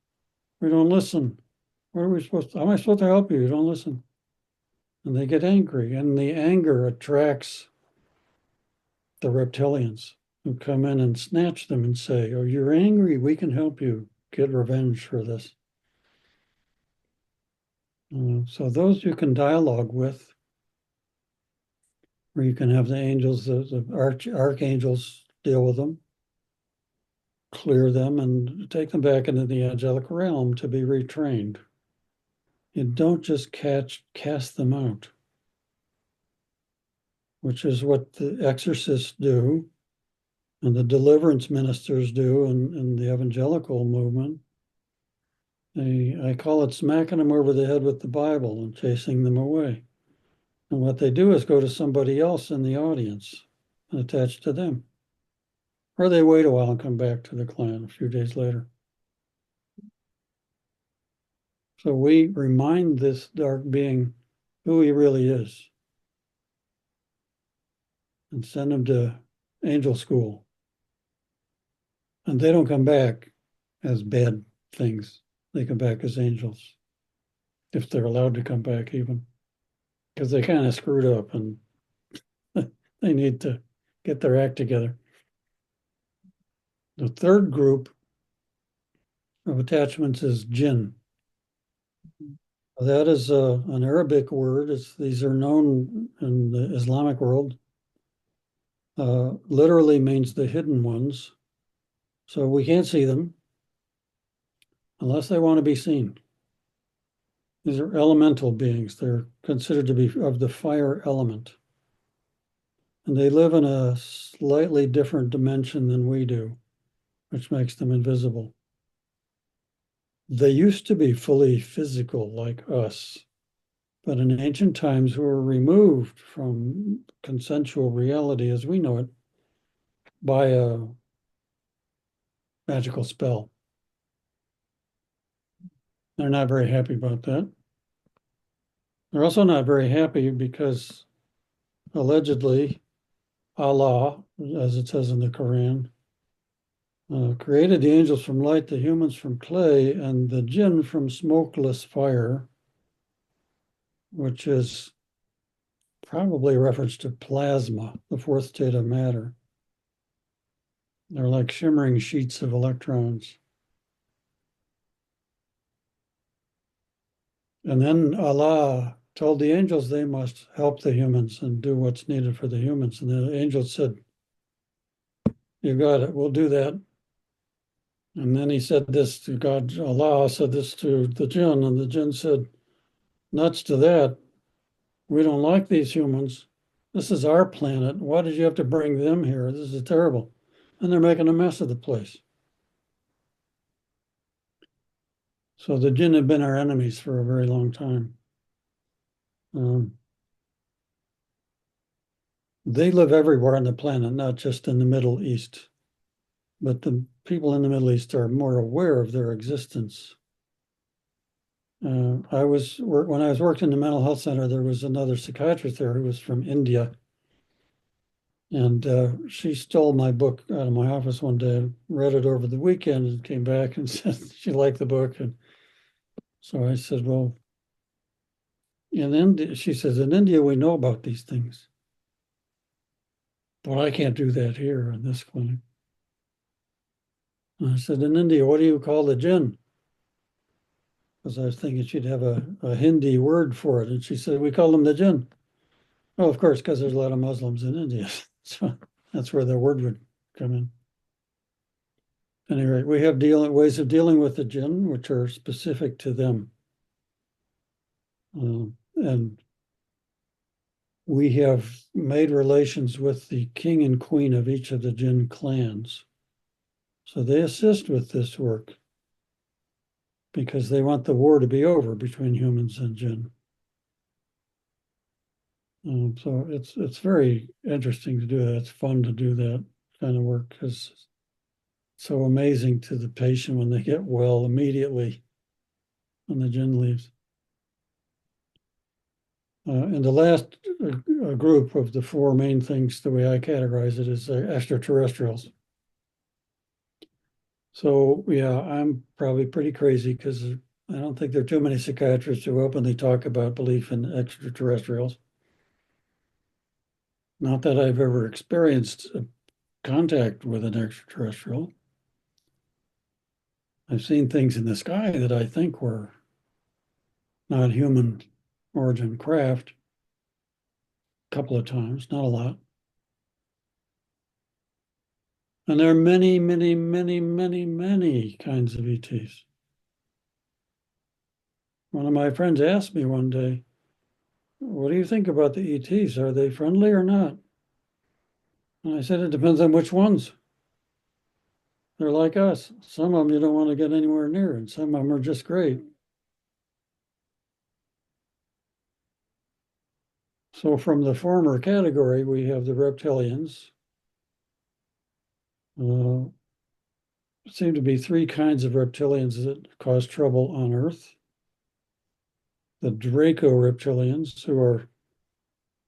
We don't listen. What are we supposed to? How am I supposed to help you? You don't listen. And they get angry. And the anger attracts the reptilians who come in and snatch them and say, oh, you're angry. We can help you get revenge for this. So those you can dialogue with, or you can have the angels, the archangels deal with them, clear them, and take them back into the angelic realm to be retrained. You don't just cast them out, which is what the exorcists do and the deliverance ministers do in the evangelical movement. I call it smacking them over the head with the Bible and chasing them away. And what they do is go to somebody else in the audience and attach to them. Or they wait a while and come back to the client a few days later. So we remind this dark being who he really is and send him to angel school. And they don't come back as bad things. They come back as angels, if they're allowed to come back even, because they kind of screwed up and they need to get their act together. The third group of attachments is jinn. That is an Arabic word. These are known in the Islamic world. Literally means the hidden ones. So we can't see them unless they want to be seen. These are elemental beings. They're considered to be of the fire element. And they live in a slightly different dimension than we do, which makes them invisible. They used to be fully physical like us, but in ancient times were removed from consensual reality as we know it by a magical spell. They're not very happy about that. They're also not very happy because allegedly Allah, as it says in the Quran, created the angels from light, the humans from clay, and the jinn from smokeless fire, which is probably a reference to plasma, the fourth state of matter. They're like shimmering sheets of electrons. And then Allah told the angels they must help the humans and do what's needed for the humans. And the angels said, "You got it, we'll do that." And then he said this to God, Allah said this to the jinn, and the jinn said, "Nuts to that. We don't like these humans. This is our planet. Why did you have to bring them here? This is terrible." And they're making a mess of the place. So the jinn have been our enemies for a very long time. Um, they live everywhere on the planet, not just in the Middle East. But the people in the Middle East are more aware of their existence. When I was working in the mental health center, there was another psychiatrist there who was from India. And she stole my book out of my office one day, read it over the weekend, and came back and said she liked the book. And so I said, "Well," and then she says, "In India, we know about these things, but I can't do that here in this clinic." And I said, "In India, what do you call the jinn?" Because I was thinking she'd have a Hindi word for it. And she said, "We call them the jinn." Well, of course, because there's a lot of Muslims in India. So that's where the word would come in. At any rate, we have ways of dealing with the jinn, which are specific to them. And we have made relations with the king and queen of each of the jinn clans. So they assist with this work because they want the war to be over between humans and jinn. So it's very interesting to do that. It's fun to do that kind of work because it's so amazing to the patient when they get well immediately when the jinn leaves. And the last group of the four main things, the way I categorize it, is extraterrestrials. So yeah, I'm probably pretty crazy because I don't think there are too many psychiatrists who openly talk about belief in extraterrestrials. Not that I've ever experienced contact with an extraterrestrial. I've seen things in the sky that I think were not human origin craft a couple of times, not a lot. And there are many, many, many, many, many kinds of ETs. One of my friends asked me one day, "What do you think about the ETs? Are they friendly or not?" And I said, "It depends on which ones. They're like us. Some of them you don't want to get anywhere near, and some of them are just great." So from the former category, we have the reptilians. Seem to be three kinds of reptilians that cause trouble on Earth. The Draco reptilians,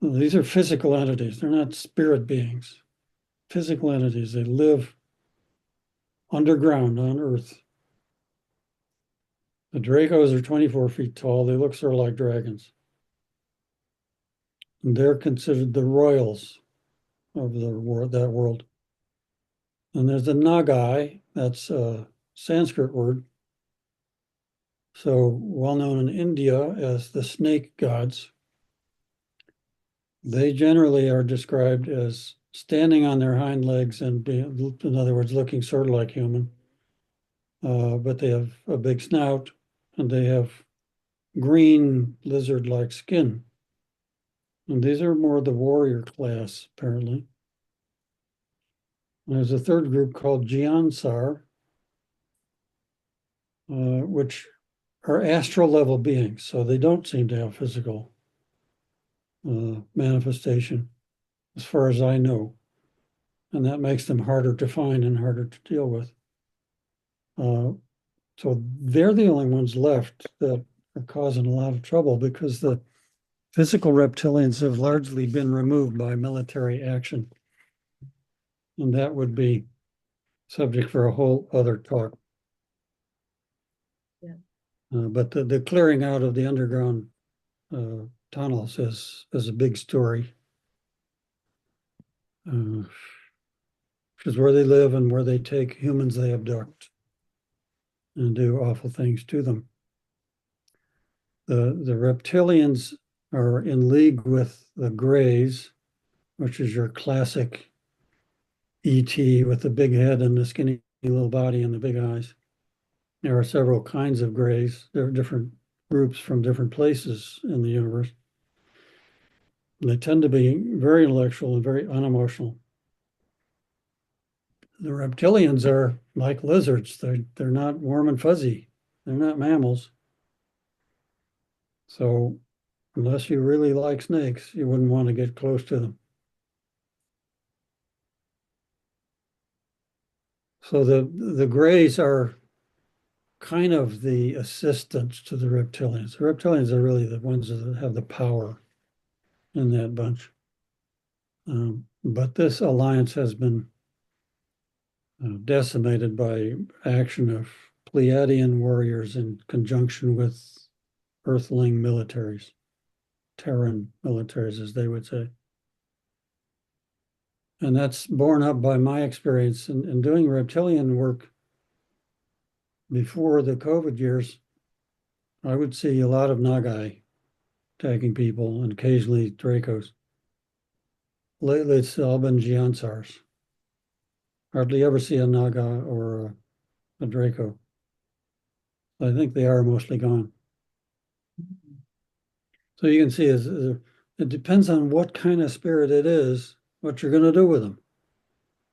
these are physical entities. They're not spirit beings. Physical entities. They live underground on Earth. The Dracos are 24 feet tall. They look sort of like dragons. And they're considered the royals of that world. And there's the Nagai, that's a Sanskrit word. So well known in India as the snake gods. They generally are described as standing on their hind legs and being, in other words, looking sort of like human. But they have a big snout and they have green lizard-like skin. And these are more the warrior class, apparently. There's a third group called Giansar, which are astral level beings. So they don't seem to have physical manifestation, as far as I know. and that makes them harder to find and harder to deal with. Uh, so they're the only ones left that are causing a lot of trouble because the physical reptilians have largely been removed by military action. And that would be subject for a whole other talk. Yeah. But the clearing out of the underground tunnels is a big story. Which is where they live and where they take humans they abduct and do awful things to them. The reptilians are in league with the Greys, which is your classic ET with the big head and the skinny little body and the big eyes. There are several kinds of Greys. There are different groups from different places in the universe. They tend to be very intellectual and very unemotional. The reptilians are like lizards. They're not warm and fuzzy. They're not mammals. So unless you really like snakes, you wouldn't want to get close to them. So the Greys are kind of the assistants to the reptilians. The reptilians are really the ones that have the power in that bunch. But this alliance has been decimated by action of Pleiadian warriors in conjunction with Earthling militaries, Terran militaries, as they would say. And that's borne up by my experience in doing reptilian work before the COVID years. I would see a lot of Nagai attacking people and occasionally Dracos. Lately, it's all been Giansars. Hardly ever see a Naga or a Draco. I think they are mostly gone. So you can see it depends on what kind of spirit it is, what you're going to do with them.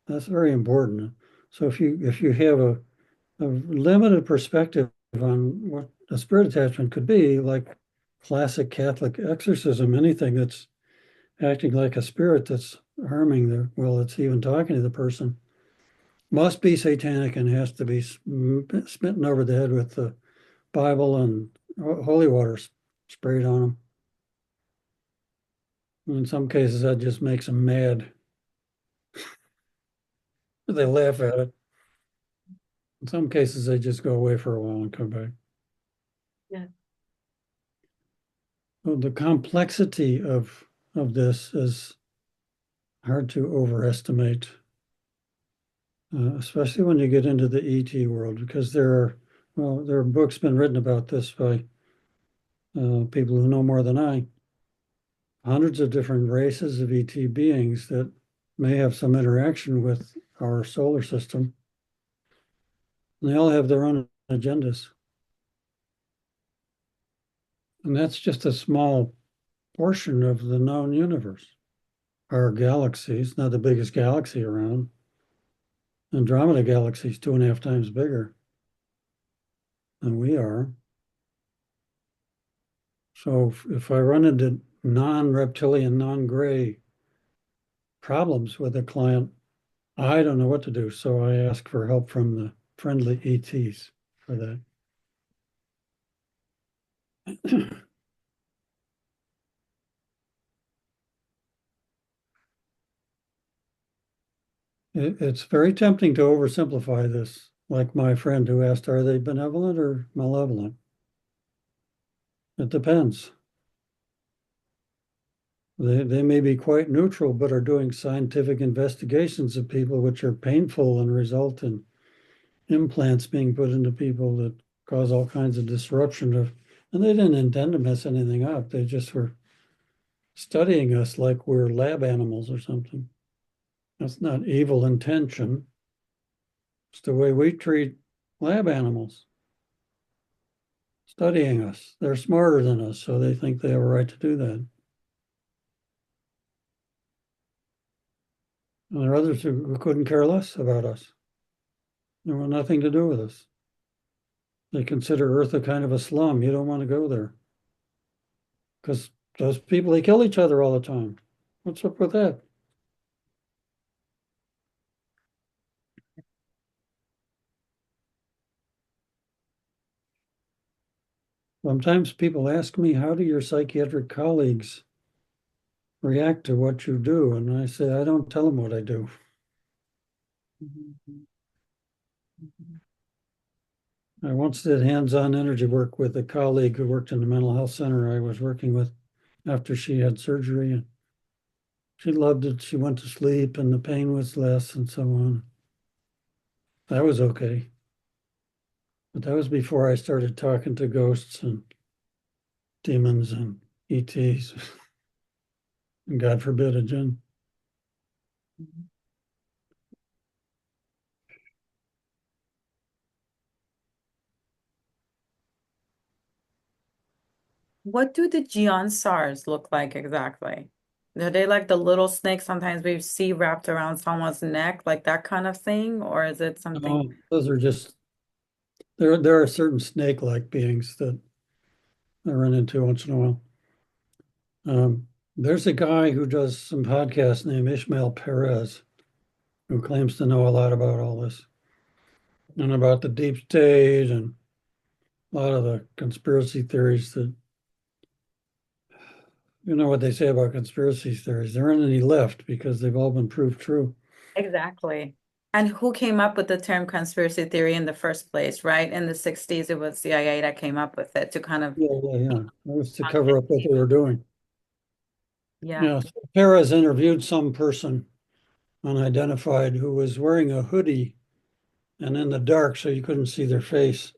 That's very important. So if you have a limited perspective on what a spirit attachment could be, like classic Catholic exorcism, anything that's acting like a spirit that's harming it's even talking to the person, must be satanic and has to be smitten over the head with the Bible and holy water sprayed on them. In some cases, that just makes them mad. They laugh at it. In some cases, they just go away for a while and come back. Yeah. Well, the complexity of this is hard to overestimate, especially when you get into the ET world, because there are books been written about this by people who know more than I. Hundreds of different races of ET beings that may have some interaction with our solar system. And they all have their own agendas. And that's just a small portion of the known universe. Our galaxy is not the biggest galaxy around. Andromeda galaxy is 2.5 times bigger than we are. So if I run into non-reptilian, non-gray problems with a client, I don't know what to do. So I ask for help from the friendly ETs for that. It's very tempting to oversimplify this, like my friend who asked, are they benevolent or malevolent? It depends. They may be quite neutral, but are doing scientific investigations of people which are painful and result in implants being put into people that cause all kinds of disruption and they didn't intend to mess anything up. They just were studying us like we're lab animals or something. That's not evil intention. It's the way we treat lab animals, studying us. They're smarter than us, so they think they have a right to do that. And there are others who couldn't care less about us. They want nothing to do with us. They consider Earth a kind of a slum. You don't want to go there because those people, they kill each other all the time. What's up with that? Sometimes people ask me, how do your psychiatric colleagues react to what you do? And I say, I don't tell them what I do. Mhm. Mhm. I once did hands-on energy work with a colleague who worked in the mental health center I was working with after she had surgery. And she loved it. She went to sleep and the pain was less and so on. That was okay. But that was before I started talking to ghosts and demons and ETs, and God forbid a jinn. Mhm. What do the Geonsars look like exactly? Are they like the little snakes sometimes we see wrapped around someone's neck, like that kind of thing? Or is it something? No, those are just there are certain snake-like beings that I run into once in a while. There's a guy who does some podcasts named Ishmael Perez who claims to know a lot about all this and about the deep state and a lot of the conspiracy theories that you know what they say about conspiracy theories. There aren't any left because they've all been proved true. Exactly. And who came up with the term conspiracy theory in the first place, right? In the 60s, it was CIA that came up with it to kind of, Yeah, yeah, yeah. That was to cover up what they were doing. yeah, Yeah, so Perez interviewed some person unidentified who was wearing a hoodie and in the dark so you couldn't see their face.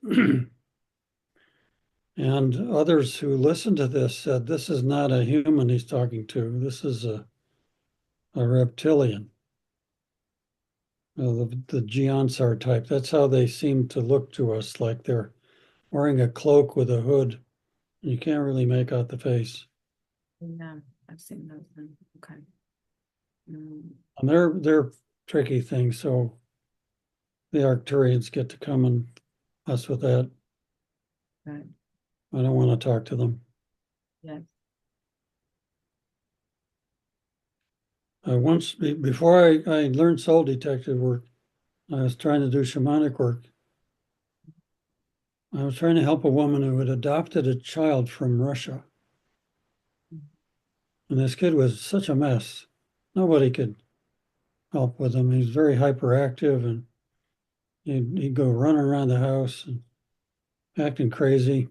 And others who listened to this said, this is not a human he's talking to. This is a reptilian, the Giansar type. That's how they seem to look to us, like they're wearing a cloak with a hood. You can't really make out the face. yeah, I've seen those things. Okay. Mm, And they're tricky things. So the Arcturians get to come and mess with that. right. I don't want to talk to them. Yes. Once before I learned soul detective work, I was trying to do shamanic work. I was trying to help a woman who had adopted a child from Russia. And this kid was such a mess. Nobody could help with him. He was very hyperactive and he'd go running around the house and acting crazy.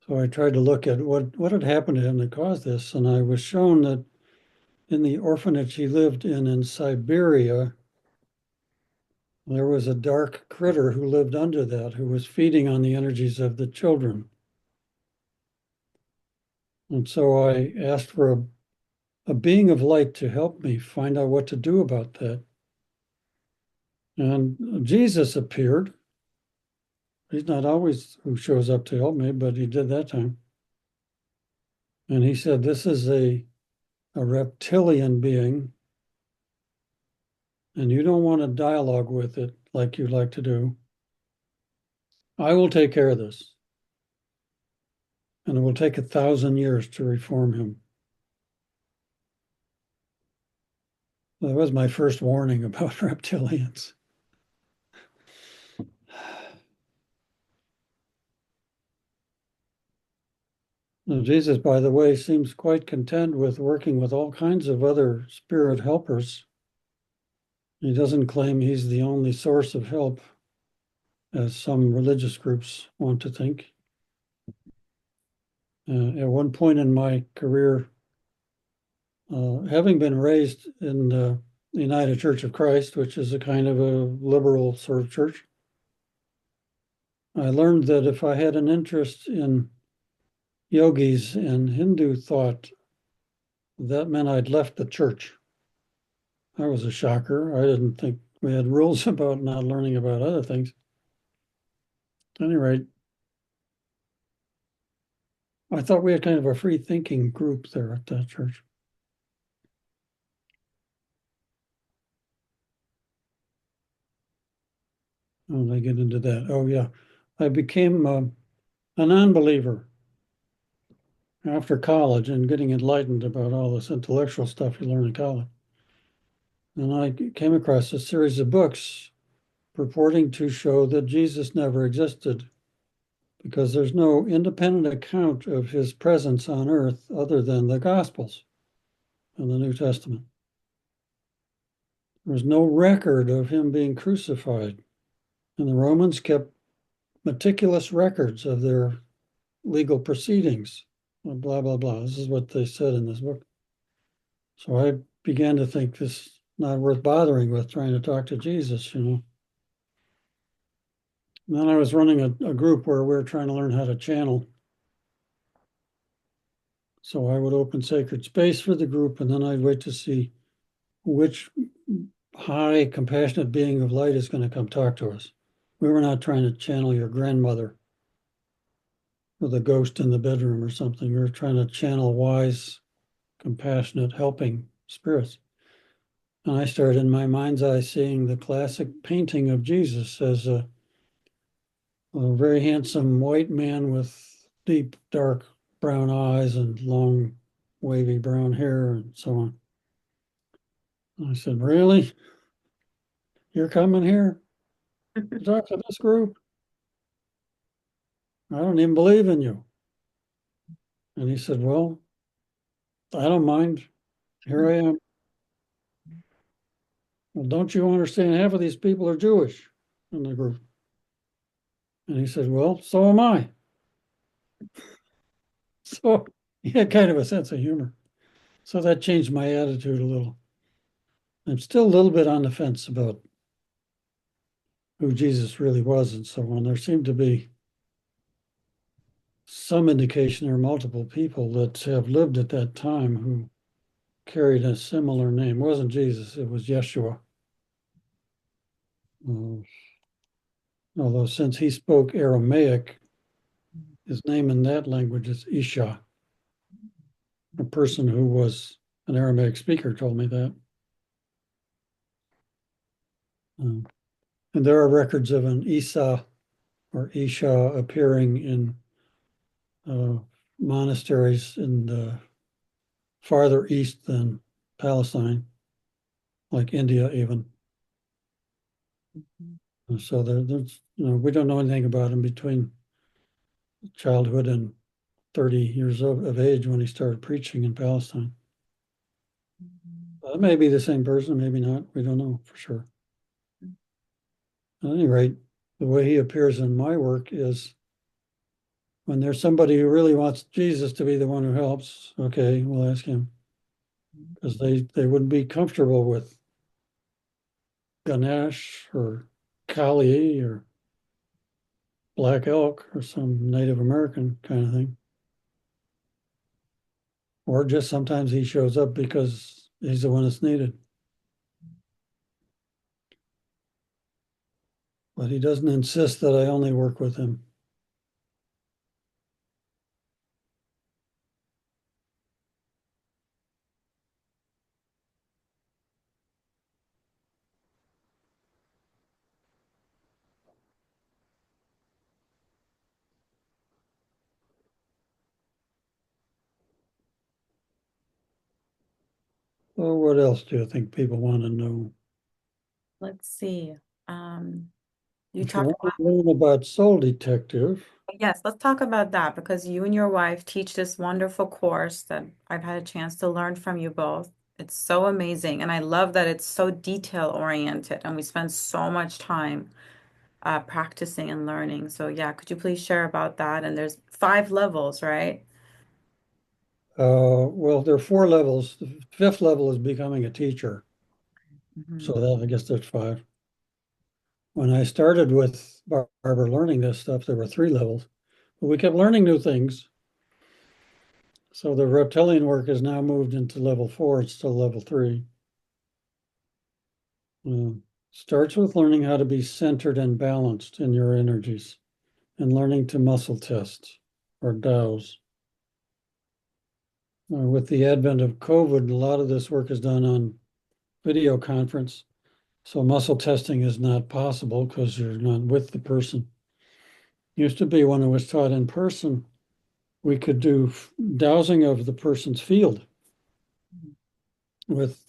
So I tried to look at what had happened to him that caused this. And I was shown that in the orphanage he lived in Siberia, there was a dark critter who lived under that, who was feeding on the energies of the children. And so I asked for a being of light to help me find out what to do about that. And Jesus appeared. He's not always who shows up to help me, but he did that time. And he said, this is a reptilian being, and you don't want to dialogue with it like you like to do. I will take care of this. And it will take 1,000 years to reform him. That was my first warning about reptilians. Now, Jesus, by the way, seems quite content with working with all kinds of other spirit helpers. He doesn't claim he's the only source of help, as some religious groups want to think. At one point in my career, having been raised in the United Church of Christ, which is a kind of a liberal sort of church, I learned that if I had an interest in yogis and Hindu thought, that meant I'd left the church. That was a shocker. I didn't think we had rules about not learning about other things. At any rate, I thought we had kind of a free thinking group there at that church. How did I get into that? Oh, yeah. I became a non-believer after college and getting enlightened about all this intellectual stuff you learn in college. And I came across a series of books purporting to show that Jesus never existed. because there's no independent account of his presence on earth other than the Gospels and the New Testament. There's no record of him being crucified. And the Romans kept meticulous records of their legal proceedings, blah, blah, blah. This is what they said in this book. So I began to think this is not worth bothering with trying to talk to Jesus, you know. And then I was running a group where we were trying to learn how to channel. So I would open sacred space for the group, and then I'd wait to see which high, compassionate being of light is going to come talk to us. We were not trying to channel your grandmother with a ghost in the bedroom or something. We were trying to channel wise, compassionate, helping spirits. And I started in my mind's eye seeing the classic painting of Jesus as a very handsome white man with deep, dark brown eyes and long, wavy brown hair and so on. And I said, really? You're coming here to talk to this group? I don't even believe in you. And he said, well, I don't mind. Here I am. Well, don't you understand? Half of these people are Jewish in the group. And he said, well, so am I. So he had kind of a sense of humor. So that changed my attitude a little. I'm still a little bit on the fence about who Jesus really was and so on. There seemed to be some indication there are multiple people that have lived at that time who carried a similar name. It wasn't Jesus, it was Yeshua. Uh, Although since he spoke Aramaic, his name in that language is Isha. A person who was an Aramaic speaker told me that. Um, and there are records of an Isa or Isha appearing in uh, monasteries in the farther east than Palestine, like India even. So there's, we don't know anything about him between childhood and 30 years of age when he started preaching in Palestine. It may be the same person, maybe not. We don't know for sure. At any rate, the way he appears in my work is when there's somebody who really wants Jesus to be the one who helps, okay, we'll ask him. Because they wouldn't be comfortable with Ganesh or Kali or Black Elk or some Native American kind of thing. Or just sometimes he shows up because he's the one that's needed. But he doesn't insist that I only work with him. Well, what else do you think people want to know? Let's see. Um, you If you talked want to learn about Soul Detective, Yes, let's talk about that because you and your wife teach this wonderful course that I've had a chance to learn from you both. It's so amazing. And I love that it's so detail oriented and we spend so much time practicing and learning. So, yeah, could you please share about that? And there's 5 levels, right? well, there are 4 levels. The 5th level is becoming a teacher. So Mhm. that I guess there's 5. When I started with Barbara learning this stuff, there were 3 levels, but we kept learning new things. So the reptilian work has now moved into level 4. It's still level 3. Uh, Starts with learning how to be centered and balanced in your energies and learning to muscle test or douse. With the advent of COVID, a lot of this work is done on video conference. So muscle testing is not possible because you're not with the person. Used to be when it was taught in person, we could do dowsing of the person's field with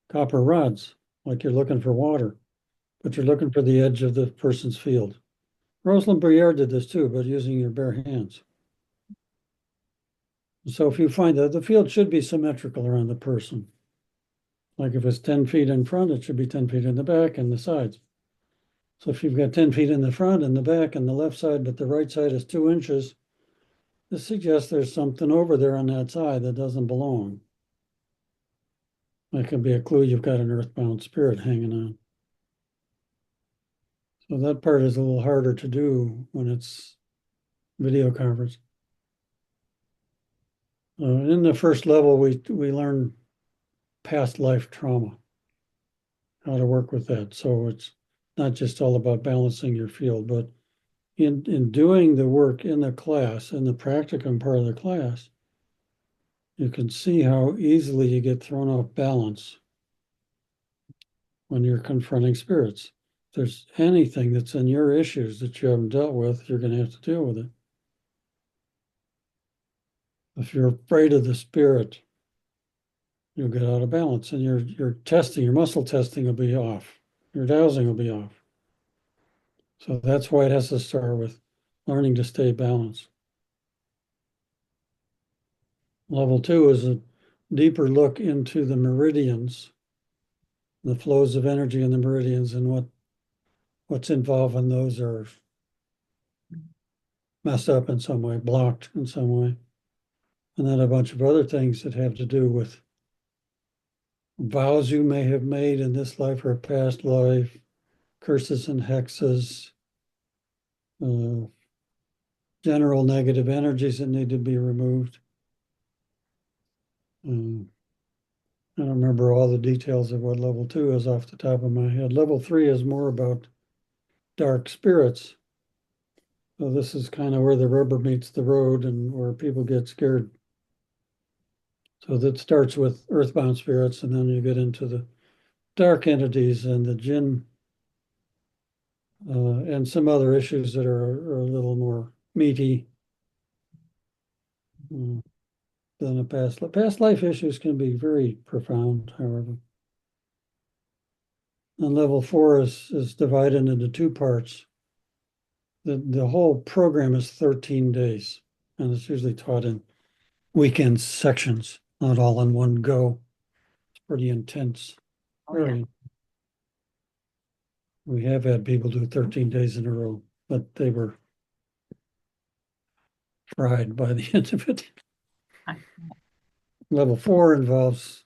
copper rods, like you're looking for water, but you're looking for the edge of the person's field Rosalind Briere did this too, but using your bare hands. So if you find that the field should be symmetrical around the person. Like if it's 10 feet in front, it should be 10 feet in the back and the sides. So if you've got 10 feet in the front and the back and the left side, but the right side is 2 inches, this suggests there's something over there on that side that doesn't belong. That could be a clue you've got an earthbound spirit hanging on. So that part is a little harder to do when it's video conference. In the first level, we learn past life trauma, how to work with that. So it's not just all about balancing your field, but in doing the work in the class, in the practicum part of the class, you can see how easily you get thrown off balance when you're confronting spirits. If there's anything that's in your issues that you haven't dealt with, you're going to have to deal with it. If you're afraid of the spirit, you'll get out of balance, and your testing, your muscle testing will be off. Your dowsing will be off. So that's why it has to start with learning to stay balanced. Level 2 is a deeper look into the meridians, the flows of energy in the meridians, and what's involved when those are messed up in some way, blocked in some way. And then a bunch of other things that have to do with vows you may have made in this life or a past life, curses and hexes, uh, general negative energies that need to be removed. I don't remember all the details of what level 2 is off the top of my head. Level 3 is more about dark spirits. So this is kind of where the rubber meets the road and where people get scared. So that starts with earthbound spirits, and then you get into the dark entities and the jinn, and some other issues that are a little more meaty uh, than a past life. Past life issues can be very profound, however. And level 4 is divided into 2 parts. The whole program is 13 days, and it's usually taught in weekend sections, not all in one go. It's pretty intense. Oh, yeah. Very. We have had people do 13 days in a row, but they were fried by the end of it. Level 4 involves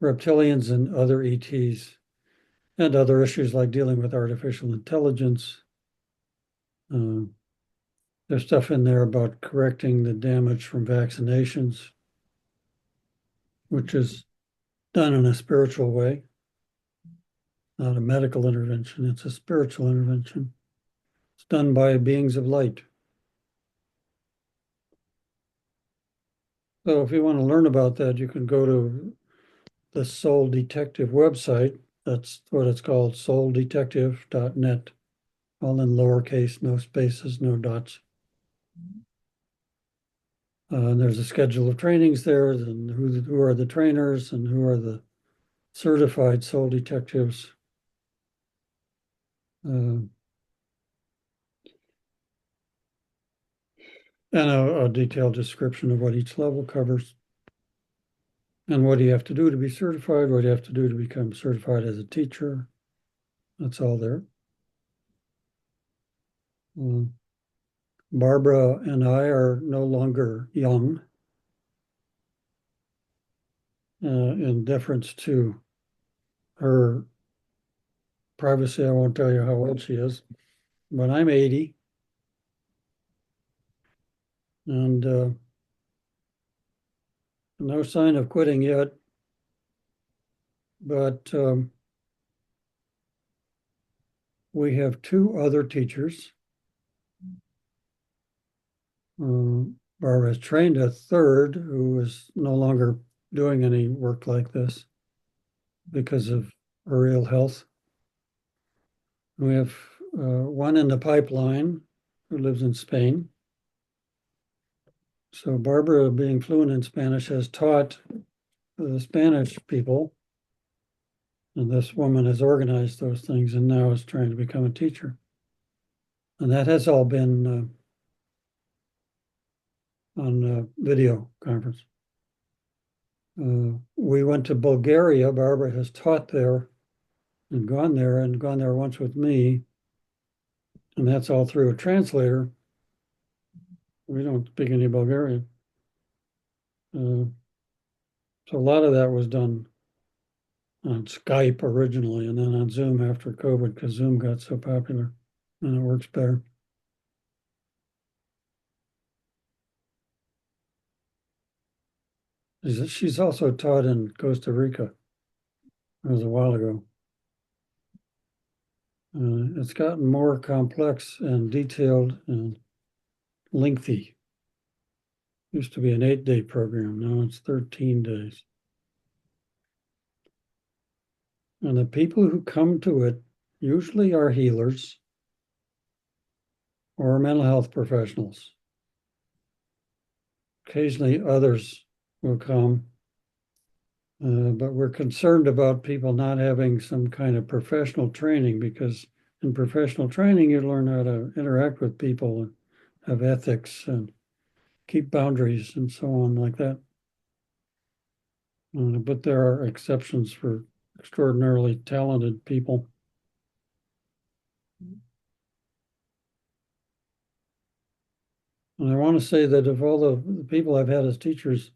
reptilians and other ETs and other issues like dealing with artificial intelligence. Uh, there's stuff in there about correcting the damage from vaccinations, which is done in a spiritual way, not a medical intervention. It's a spiritual intervention. It's done by beings of light. So if you want to learn about that, you can go to the Soul Detective website. That's what it's called, souldetective.net, all in lowercase, no spaces, no dots. And there's a schedule of trainings there, and who are the trainers and who are the certified soul detectives. And a detailed description of what each level covers. And what do you have to do to be certified? What do you have to do to become certified as a teacher? That's all there. Barbara and I are no longer young. In deference to her privacy, I won't tell you how old she is, but I'm 80. And no sign of quitting yet. But we have 2 other teachers. Barbara has trained a third who is no longer doing any work like this because of her ill health. We have one in the pipeline who lives in Spain. So Barbara, being fluent in Spanish, has taught the Spanish people, and this woman has organized those things and now is trying to become a teacher. And that has all been on video conference. We went to Bulgaria. Barbara has taught there and gone there once with me. And that's all through a translator. We don't speak any Bulgarian. Uh, so a lot of that was done on Skype originally and then on Zoom after COVID because Zoom got so popular and it works better. She's also taught in Costa Rica. It was a while ago. It's gotten more complex and detailed and lengthy. Used to be an 8-day program. Now it's 13 days. And the people who come to it usually are healers or mental health professionals. Occasionally others will come, but we're concerned about people not having some kind of professional training because in professional training, you learn how to interact with people and have ethics and keep boundaries and so on like that. But there are exceptions for extraordinarily talented people. And I want to say that of all the people I've had as teachers,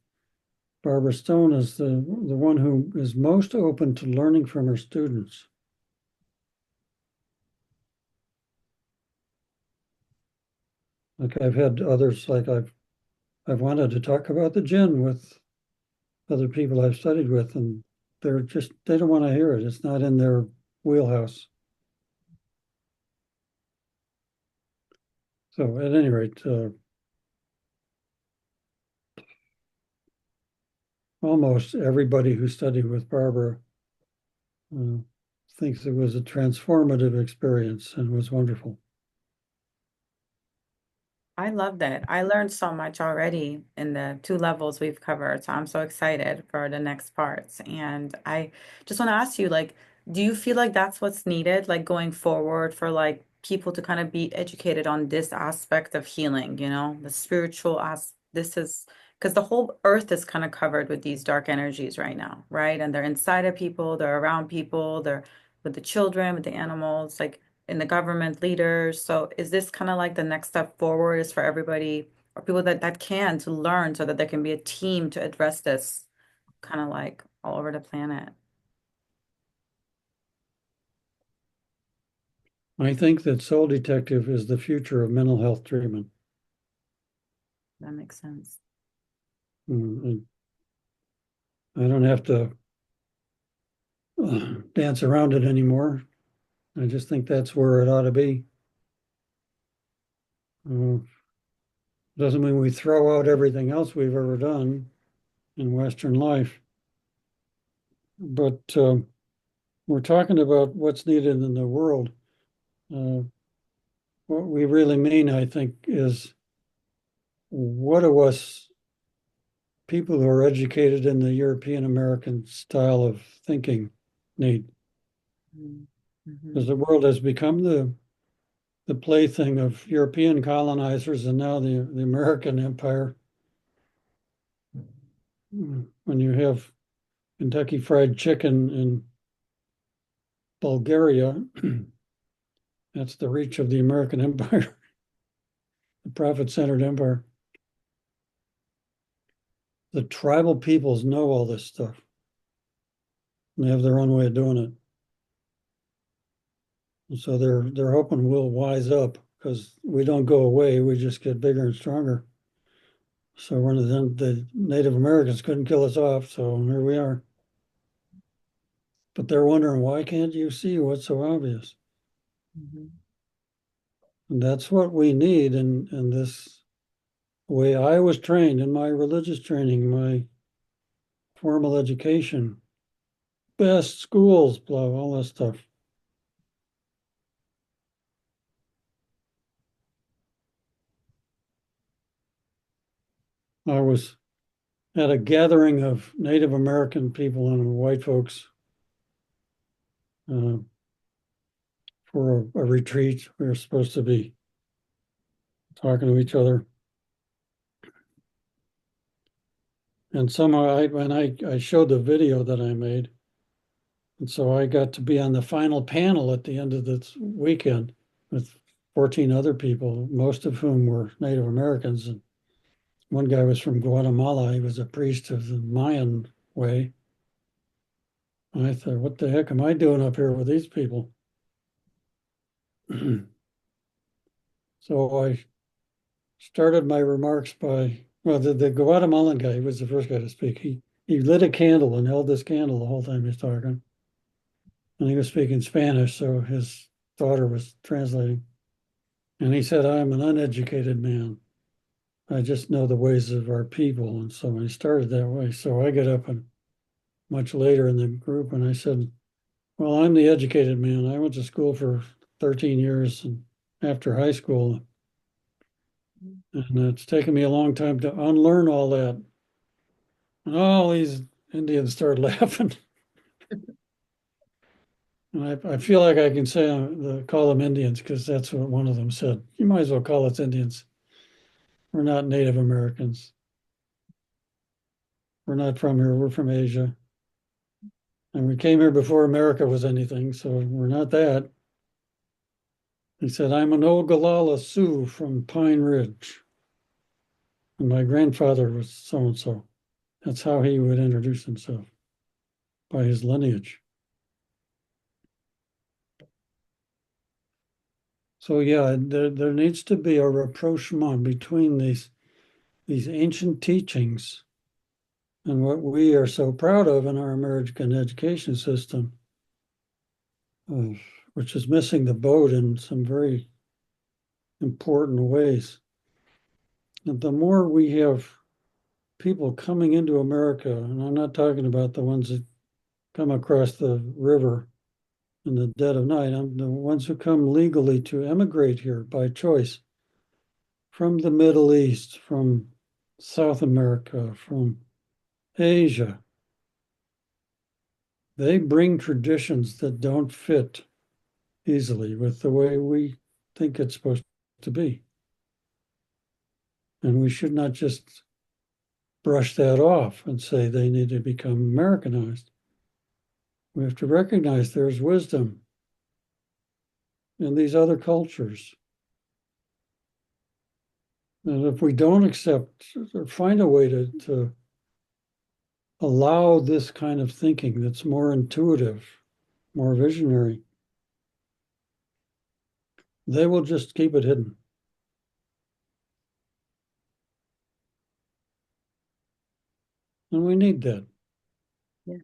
Barbara Stone is the one who is most open to learning from her students. Like I've had others, like I've wanted to talk about the jinn with other people I've studied with, and they don't want to hear it. It's not in their wheelhouse. So at any rate, almost everybody who studied with Barbara uh, thinks it was a transformative experience and was wonderful. I loved it. I learned so much already in the 2 levels we've covered. So I'm so excited for the next parts. And I just want to ask you, like, do you feel like that's what's needed, like going forward for like people to kind of be educated on this aspect of healing, the spiritual as this is because the whole earth is kind of covered with these dark energies right now, right? And they're inside of people, they're around people, they're with the children, with the animals, like in the government leaders. So is this kind of like the next step forward is for everybody or people that can to learn so that there can be a team to address this kind of like all over the planet? I think that Soul Detective is the future of mental health treatment. That makes sense. Mm, I don't have to dance around it anymore. I just think that's where it ought to be. Uh, doesn't mean we throw out everything else we've ever done in Western life, but we're talking about what's needed in the world. Uh, what we really mean, I think, is what do us people who are educated in the European American style of thinking need? Mm-hmm. Because the world has become the plaything of European colonizers and now the American empire. When you have Kentucky Fried Chicken in Bulgaria, that's the reach of the American empire, the profit-centered empire. The tribal peoples know all this stuff. And they have their own way of doing it. And so they're hoping we'll wise up because we don't go away, we just get bigger and stronger. So one of them, the Native Americans couldn't kill us off, so here we are. But they're wondering, why can't you see what's so obvious? Mm-hmm. And that's what we need in this way I was trained in my religious training, my formal education, best schools, blah, all that stuff. I was at a gathering of Native American people and white folks uh, for a retreat we were supposed to be talking to each other. And somehow I showed the video that I made. And so I got to be on the final panel at the end of this weekend with 14 other people, most of whom were Native Americans. And one guy was from Guatemala. He was a priest of the Mayan way. And I thought, what the heck am I doing up here with these people? So I started my remarks by, well, the Guatemalan guy, he was the first guy to speak. He lit a candle and held this candle the whole time he was talking. And he was speaking Spanish, so his daughter was translating. And he said, I'm an uneducated man. I just know the ways of our people. And so I started that way. So I got up and much later in the group and I said, well, I'm the educated man. I went to school for 13 years and after high school. And it's taken me a long time to unlearn all that. And all these Indians started laughing. And I feel like I can say call them Indians because that's what one of them said. You might as well call us Indians. We're not Native Americans. We're not from here. We're from Asia. And we came here before America was anything, so we're not that. He said, I'm an Ogallala Sioux from Pine Ridge. And my grandfather was so and so. That's how he would introduce himself, by his lineage. So yeah, there needs to be a rapprochement between these ancient teachings and what we are so proud of in our American education system, uh, which is missing the boat in some very important ways. And the more we have people coming into America, and I'm not talking about the ones that come across the river in the dead of night, I'm the ones who come legally to emigrate here by choice from the Middle East, from South America, from Asia. They bring traditions that don't fit easily with the way we think it's supposed to be. And we should not just brush that off and say they need to become Americanized. We have to recognize there's wisdom in these other cultures. And if we don't accept or find a way to allow this kind of thinking that's more intuitive, more visionary, they will just keep it hidden. And we need that. Yeah.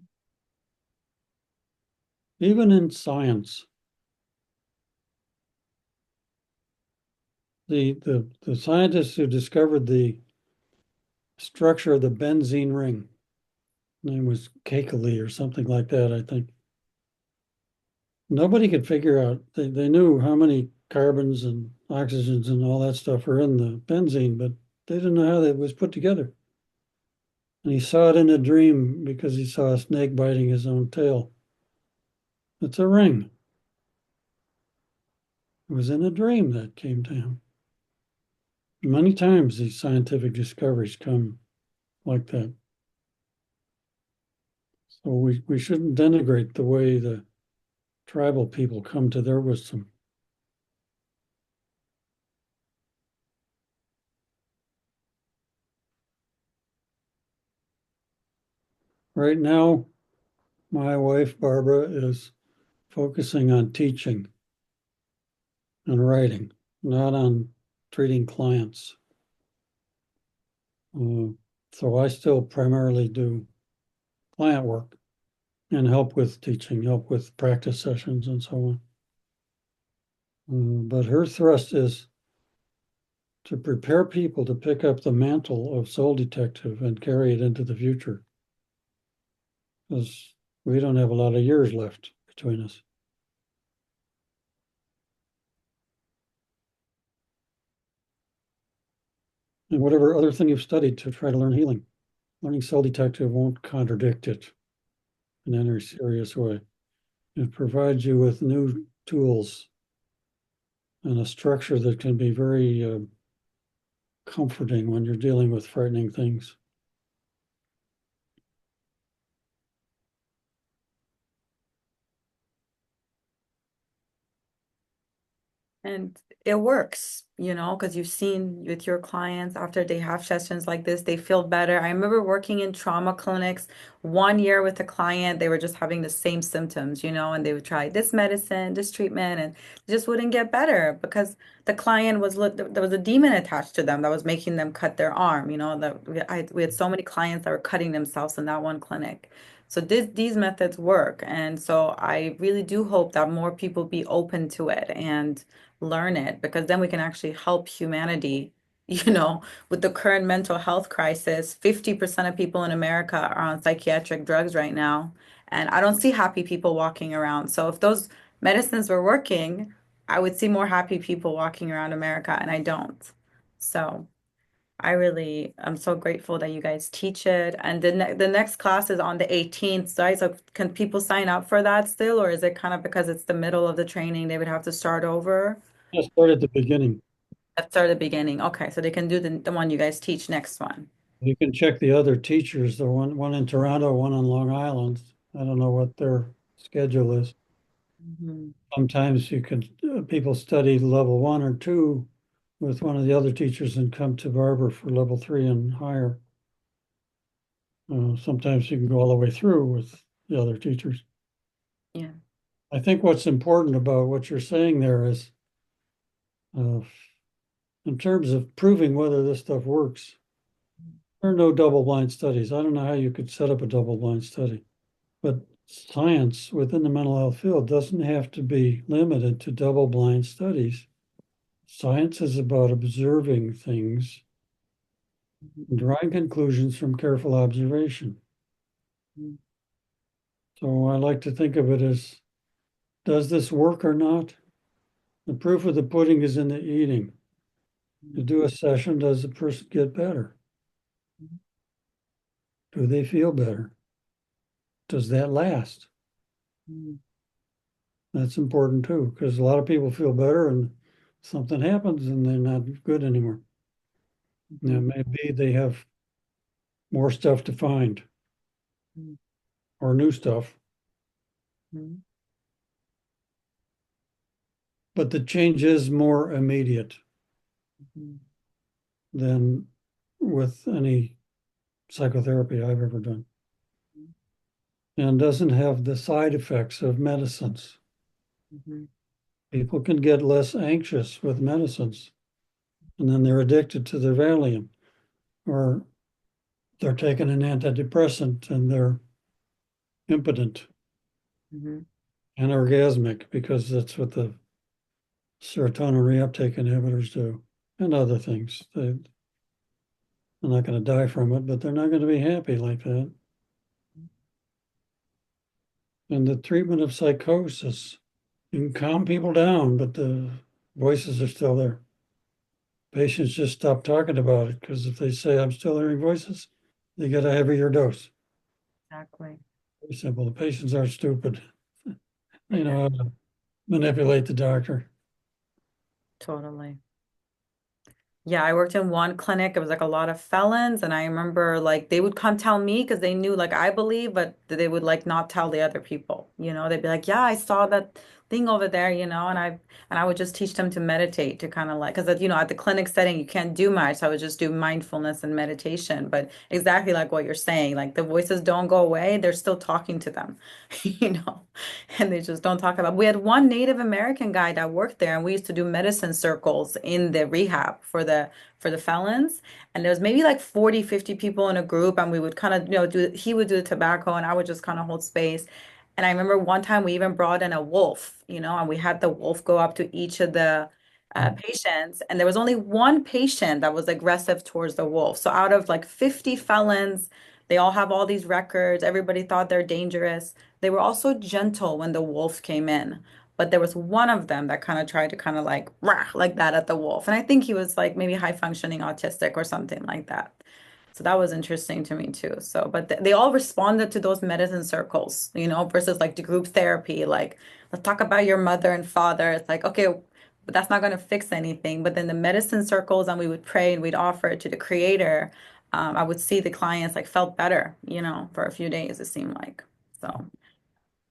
Even in science, the scientists who discovered the structure of the benzene ring, name was Kekulé or something like that, I think. Nobody could figure out, they knew how many carbons and oxygens and all that stuff are in the benzene, but they didn't know how that was put together. And he saw it in a dream because he saw a snake biting his own tail. It's a ring. It was in a dream that came to him. Many times these scientific discoveries come like that. So we shouldn't denigrate the way the tribal people come to their wisdom. Right now, my wife, Barbara, is focusing on teaching and writing, not on treating clients. So I still primarily do client work and help with teaching, help with practice sessions and so on. But her thrust is to prepare people to pick up the mantle of soul detective and carry it into the future. Because we don't have a lot of years left between us. And whatever other thing you've studied to try to learn healing, learning soul detective won't contradict it in any serious way. It provides you with new tools and a structure that can be very comforting when you're dealing with frightening things. And it works, because you've seen with your clients after they have sessions like this, they feel better. I remember working in trauma clinics 1 year with a client. They were just having the same symptoms, and they would try this medicine, this treatment, and it just wouldn't get better because the client there was a demon attached to them that was making them cut their arm. We had so many clients that were cutting themselves in that one clinic. So these methods work. And so I really do hope that more people be open to it and learn it because then we can actually help humanity. With the current mental health crisis, 50% of people in America are on psychiatric drugs right now. And I don't see happy people walking around. So if those medicines were working, I would see more happy people walking around America, and I don't. So I'm so grateful that you guys teach it. And the next class is on the 18th, right? So can people sign up for that still, or is it kind of because it's the middle of the training, they would have to start over? Let's start at the beginning. Let's start at the beginning. Okay, so they can do the one you guys teach next one. You can check the other teachers, the one in Toronto, one on Long Island. I don't know what their schedule is. Mhm. Sometimes you can people study level 1 or 2 with one of the other teachers and come to Barber for level 3 and higher. Sometimes you can go all the way through with the other teachers. Yeah. I think what's important about what you're saying there is, uh, in terms of proving whether this stuff works, there are no double-blind studies. I don't know how you could set up a double-blind study, but science within the mental health field doesn't have to be limited to double-blind studies. Science is about observing things and drawing conclusions from careful observation. Mhm. So I like to think of it as, does this work or not? The proof of the pudding is in the eating. To do a session, does the person get better? Do they feel better? Does that last? Mhm. That's important too, because a lot of people feel better and something happens and they're not good anymore. Now, Mhm. maybe they have more stuff to find Mhm. or new stuff, Mhm. but the change is more immediate Mhm. than with any psychotherapy I've ever done and doesn't have the side effects of medicines. Mhm. People can get less anxious with medicines and then they're addicted to their Valium or they're taking an antidepressant and they're impotent Mhm. and orgasmic because that's what the serotonin reuptake inhibitors do and other things. They're not going to die from it, but they're not going to be happy like that. And the treatment of psychosis, you can calm people down, but the voices are still there. Patients just stop talking about it because if they say, I'm still hearing voices, they get a heavier dose. Exactly. Very simple. The patients aren't stupid. They know Exactly. how to manipulate the doctor. Totally. Yeah, I worked in one clinic. It was like a lot of felons, and I remember like they would come tell me because they knew like I believe, but they would like not tell the other people. They'd be like, "Yeah, I saw that thing over there," and I would just teach them to meditate to kind of like because at the clinic setting you can't do much. So I would just do mindfulness and meditation, but exactly like what you're saying, like the voices don't go away; they're still talking to them, you know, and they just don't talk about. We had one Native American guy that worked there, and we used to do medicine circles in the rehab for the felons. And there was maybe like 40, 50 people in a group, and we would kind of, he would do the tobacco, and I would just kind of hold space. And I remember one time we even brought in a wolf, and we had the wolf go up to each of the patients, and there was only one patient that was aggressive towards the wolf. So out of like 50 felons, they all have all these records. Everybody thought they're dangerous. They were also gentle when the wolf came in. But there was one of them that kind of tried to kind of like rah, like that at the wolf. And I think he was like maybe high functioning autistic or something like that. So that was interesting to me too. So, but they all responded to those medicine circles, versus like the group therapy. Like, let's talk about your mother and father. It's like, okay, but that's not going to fix anything. But then the medicine circles, and we would pray and we'd offer it to the creator. I would see the clients like felt better, for a few days, it seemed like. So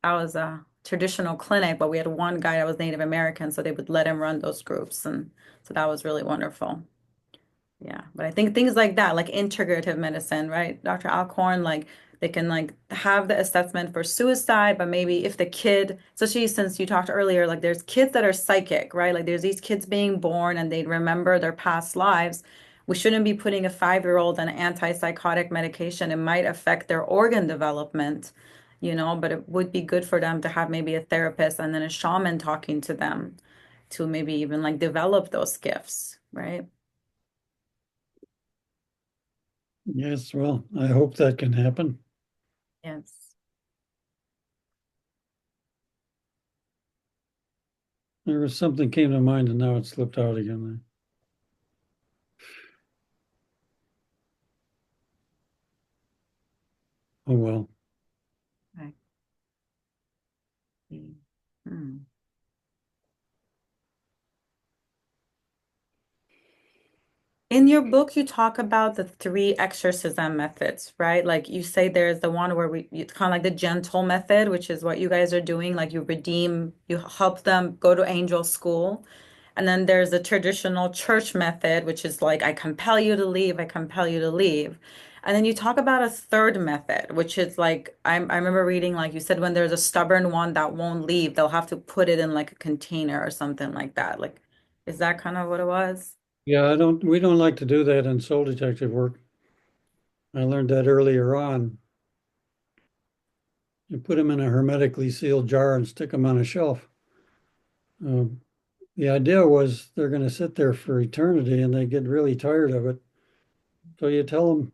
that was a traditional clinic, but we had one guy that was Native American, so they would let him run those groups. And so that was really wonderful. Yeah, but I think things like that, like integrative medicine, right? Dr. Alcorn, like they can like have the assessment for suicide, but maybe if the kid, especially since you talked earlier, like there's kids that are psychic, right? Like there's these kids being born and they remember their past lives. We shouldn't be putting a 5-year-old on antipsychotic medication. It might affect their organ development, but it would be good for them to have maybe a therapist and then a shaman talking to them to maybe even like develop those gifts, right? Yes, well, I hope that can happen. Yes. There was something came to mind and now it slipped out again. Oh well. I see. Hmm. In your book, you talk about the three exorcism methods, right? Like you say there's the one where it's kind of like the gentle method, which is what you guys are doing. Like you redeem, you help them go to angel school. And then there's the traditional church method, which is like, I compel you to leave, I compel you to leave. And then you talk about a third method, which is like, I remember reading, like you said, when there's a stubborn one that won't leave, they'll have to put it in like a container or something like that. Like, is that kind of what it was? Yeah, we don't like to do that in soul detective work. I learned that earlier on. You put them in a hermetically sealed jar and stick them on a shelf. Um, the idea was they're going to sit there for eternity and they get really tired of it. So you tell them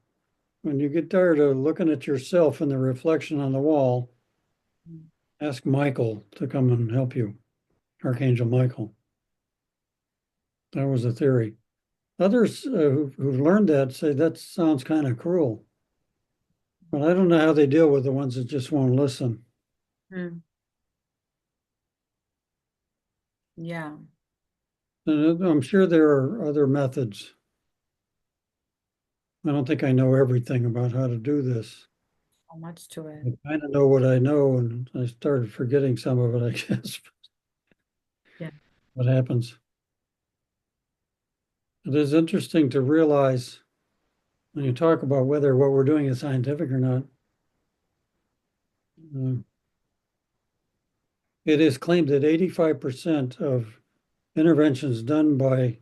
when you get tired of looking at yourself in the reflection on the wall, ask Michael to come and help you, Archangel Michael. That was a theory. Others who've learned that say that sounds kind of cruel, but I don't know how they deal with the ones that just won't listen. Hmm. Yeah, And I'm sure there are other methods. I don't think I know everything about how to do this. so much to it. I kind of know what I know, and I started forgetting some of it, I guess. Yeah. What happens? It is interesting to realize when you talk about whether what we're doing is scientific or not. Uh, it is claimed that 85% of interventions done by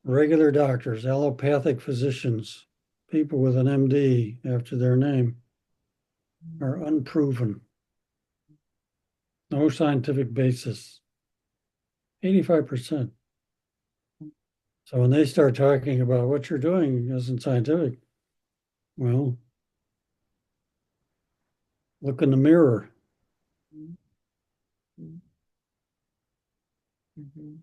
regular doctors, allopathic physicians, people with an MD after their name, are unproven. No scientific basis. 85%. So when they start talking about what you're doing isn't scientific, well, look in the mirror. Mhm.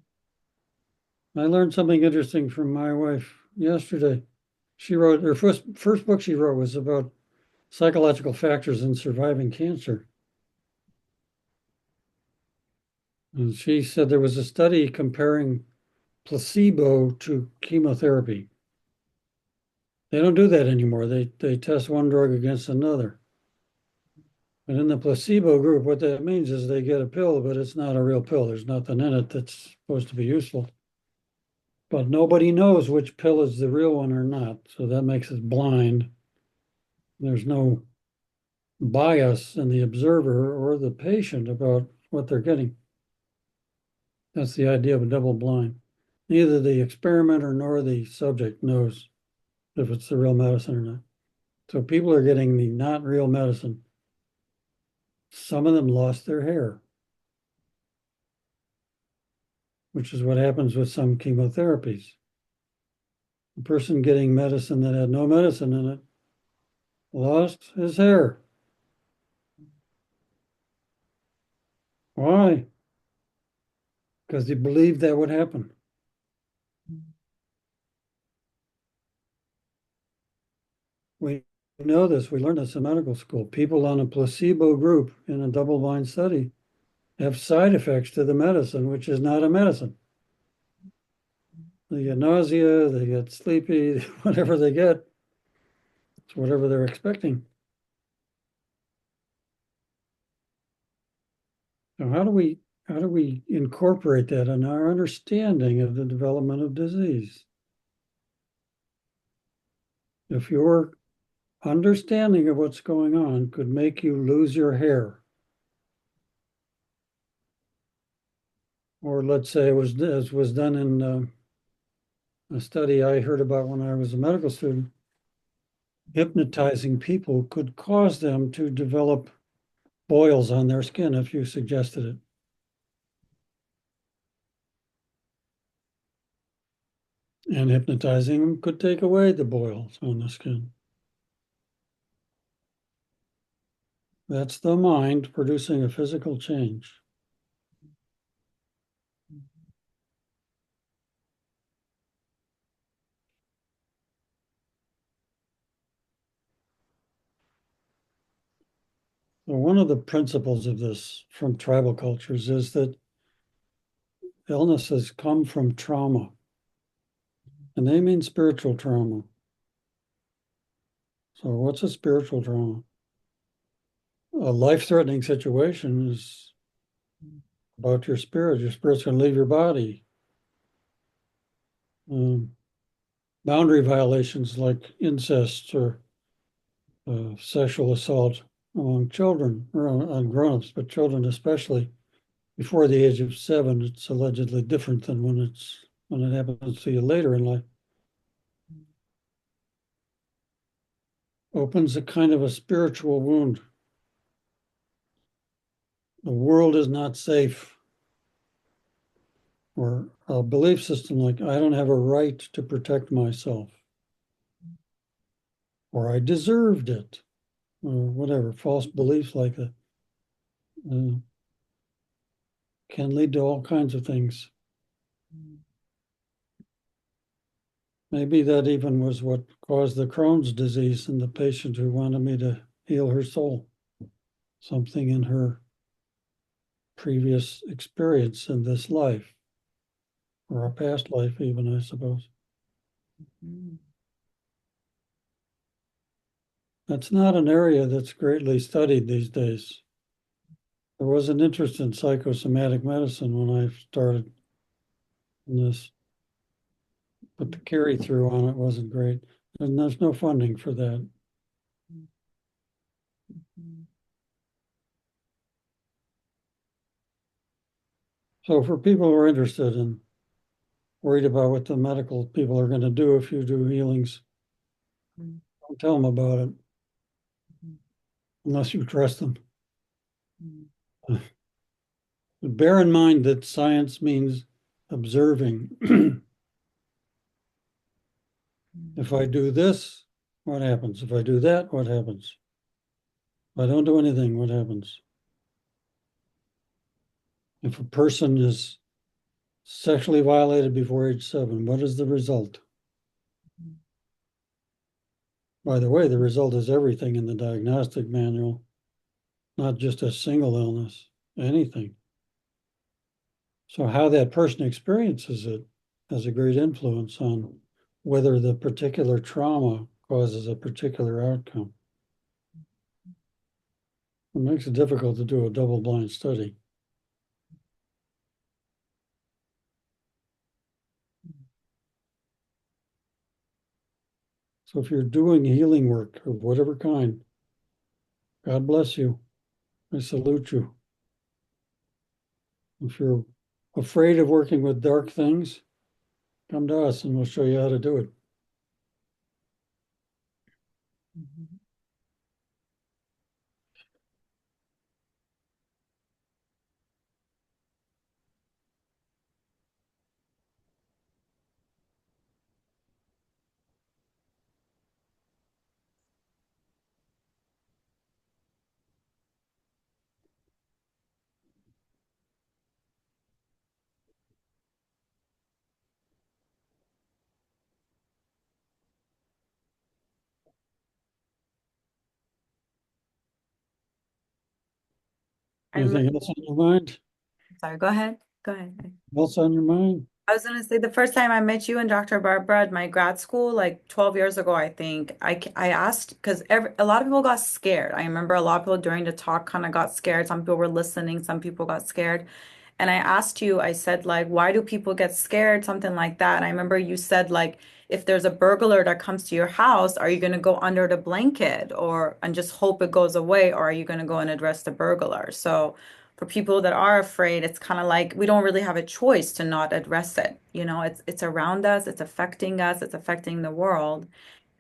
I learned something interesting from my wife yesterday. She wrote her first book she wrote was about psychological factors in surviving cancer. And she said there was a study comparing placebo to chemotherapy. They don't do that anymore. They test one drug against another. But in the placebo group, what that means is they get a pill, but it's not a real pill. There's nothing in it that's supposed to be useful. But nobody knows which pill is the real one or not. So that makes us blind. There's no bias in the observer or the patient about what they're getting. That's the idea of a double blind. Neither the experimenter nor the subject knows if it's the real medicine or not. So people are getting the not real medicine. Some of them lost their hair, which is what happens with some chemotherapies. A person getting medicine that had no medicine in it lost his hair. Why? Because he believed that would happen. We know this. We learned this in medical school. People on a placebo group in a double blind study have side effects to the medicine, which is not a medicine. They get nausea, they get sleepy, whatever they get, it's whatever they're expecting. So how do we incorporate that in our understanding of the development of disease? If your understanding of what's going on could make you lose your hair, or let's say it was as was done in a study I heard about when I was a medical student, hypnotizing people could cause them to develop boils on their skin if you suggested it. And hypnotizing them could take away the boils on the skin. That's the mind producing a physical change. So one of the principles of this from tribal cultures is that illnesses come from trauma, and they mean spiritual trauma. So what's a spiritual trauma? A life-threatening situation is about your spirit. Your spirit's going to leave your body. Um, Boundary violations like incest or sexual assault among children or on grown-ups, but children especially before the age of 7, it's allegedly different than when it happens to you later in life. Opens a kind of a spiritual wound. The world is not safe. Or a belief system like I don't have a right to protect myself, or I deserved it, or whatever, false beliefs like that uh, can lead to all kinds of things. Maybe that even was what caused the Crohn's disease in the patient who wanted me to heal her soul. Something in her previous experience in this life, or a past life, even, I suppose. That's not an area that's greatly studied these days. There was an interest in psychosomatic medicine when I started in this, but the carry through on it wasn't great. And there's no funding for that. So for people who are interested and worried about what the medical people are going to do if you do healings, don't tell them about it unless you trust them. Bear in mind that science means observing. If I do this, what happens? If I do that, what happens? If I don't do anything, what happens? If a person is sexually violated before age 7, what is the result? By the way, the result is everything in the diagnostic manual, not just a single illness, anything. So how that person experiences it has a great influence on whether the particular trauma causes a particular outcome. It makes it difficult to do a double-blind study. So if you're doing healing work of whatever kind, God bless you. I salute you. If you're afraid of working with dark things, come to us and we'll show you how to do it. I love, Anything else on your mind? sorry, go ahead. Go ahead. Else on your mind? I was gonna say the first time I met you and Dr. Barbara at my grad school, like 12 years ago, I think, I asked because a lot of people got scared. I remember a lot of people during the talk kind of got scared. Some people were listening, some people got scared. And I asked you, I said, like, why do people get scared? Something like that. And I remember you said, like, if there's a burglar that comes to your house, are you gonna go under the blanket or and just hope it goes away, or are you gonna go and address the burglar? So for people that are afraid, it's kind of like we don't really have a choice to not address it. You know, it's around us, it's affecting the world.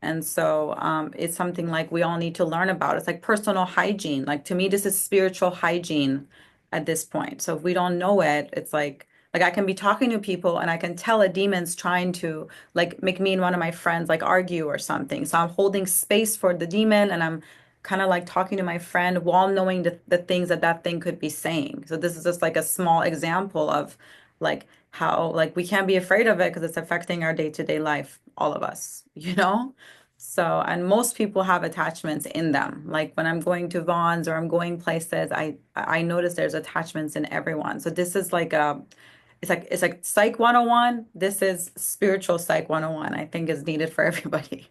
And so it's something like we all need to learn about. It's like personal hygiene. Like to me, this is spiritual hygiene at this point. So if we don't know it, it's like I can be talking to people and I can tell a demon's trying to like make me and one of my friends like argue or something. So I'm holding space for the demon and I'm kind of like talking to my friend while knowing the things that that thing could be saying. So this is just like a small example of like how like we can't be afraid of it because it's affecting our day-to-day life, all of us, you know? So, and most people have attachments in them. Like when I'm going to Vaughn's or I'm going places, I notice there's attachments in everyone. So this is like a it's like Psych 101. This is spiritual Psych 101, I think is needed for everybody.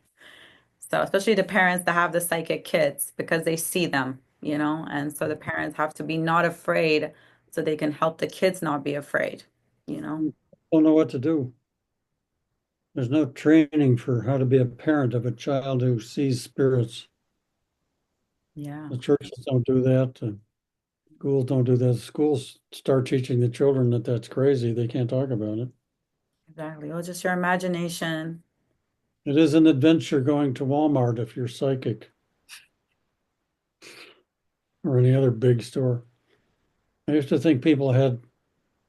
So, especially the parents that have the psychic kids because they see them, you know, and so the parents have to be not afraid so they can help the kids not be afraid, you know? Don't know what to do. There's no training for how to be a parent of a child who sees spirits. Yeah, The churches don't do that. The schools don't do that. Schools start teaching the children that that's crazy. They can't talk about it. exactly. Well, just your imagination. It is an adventure going to Walmart if you're psychic or any other big store. I used to think people had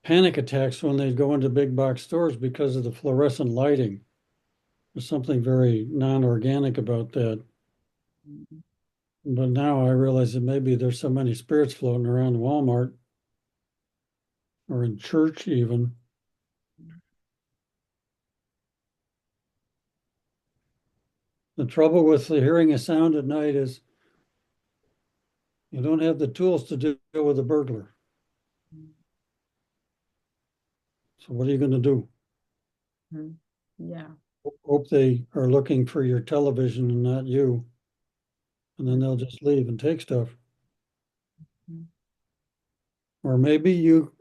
panic attacks when they'd go into big box stores because of the fluorescent lighting. There's something very non-organic about that. But now I realize that maybe there's so many spirits floating around Walmart or in church even. The trouble with hearing a sound at night is you don't have the tools to deal with a burglar. So what are you going to do? Mhm. Yeah. Hope they are looking for your television and not you, and then they'll just leave and take stuff. Mhm. Or maybe you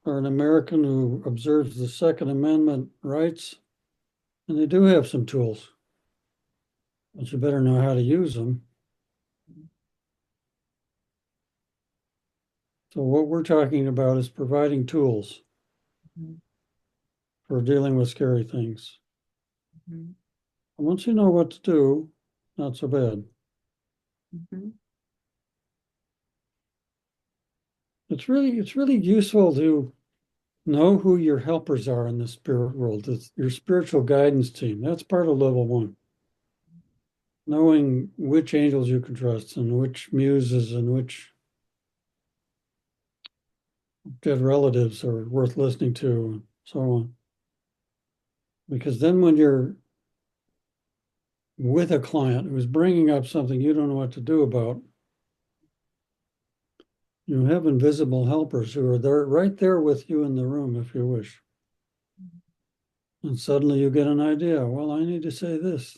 are an American who observes the Second Amendment rights, and they do have some tools, but you better know how to use them. So what we're talking about is providing tools Mhm. for dealing with scary things. Mhm. And once you know what to do, not so bad. Mhm. It's really useful to know who your helpers are in the spirit world. It's your spiritual guidance team. That's part of level one. Knowing which angels you can trust and which muses and which dead relatives are worth listening to, and so on. Because then when you're with a client who's bringing up something you don't know what to do about, you have invisible helpers who are there, right there with you in the room if you wish. And suddenly you get an idea. Well, I need to say this.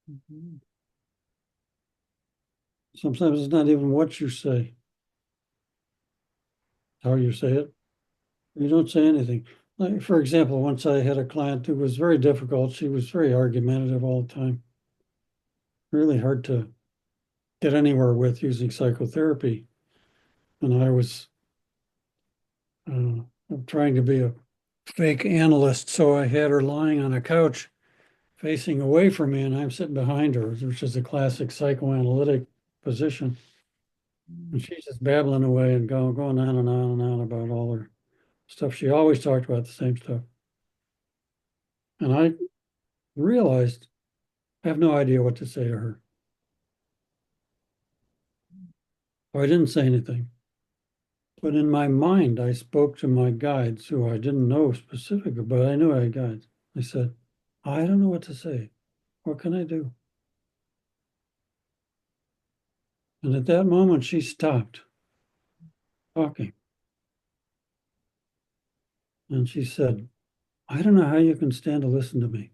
Mhm. Sometimes it's not even what you say, how you say it. You don't say anything. Like, for example, once I had a client who was very difficult. She was very argumentative all the time, really hard to get anywhere with using psychotherapy. And I was uh, trying to be a fake analyst. So I had her lying on a couch facing away from me, and I'm sitting behind her, which is a classic psychoanalytic position. And she's just babbling away and going on and on and on about all her stuff. She always talked about the same stuff. And I realized I have no idea what to say to her. So I didn't say anything. But in my mind, I spoke to my guides who I didn't know specifically, but I knew I had guides. I said, I don't know what to say. What can I do? And at that moment, she stopped. talking. And she said, I don't know how you can stand to listen to me,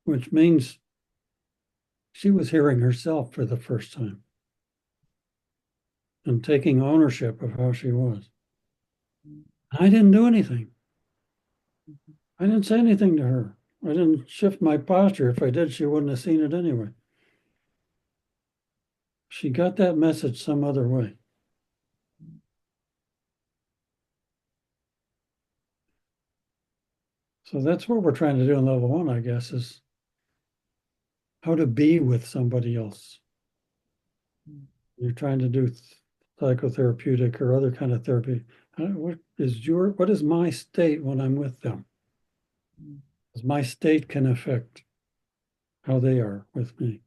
which means she was hearing herself for the first time and taking ownership of how she was. I didn't do anything. I didn't say anything to her. I didn't shift my posture. If I did, she wouldn't have seen it anyway. She got that message some other way. So that's what we're trying to do in level one, I guess, is how to be with somebody else. You're trying to do psychotherapeutic or other kind of therapy. What is my state when I'm with them? Because my state can affect how they are with me.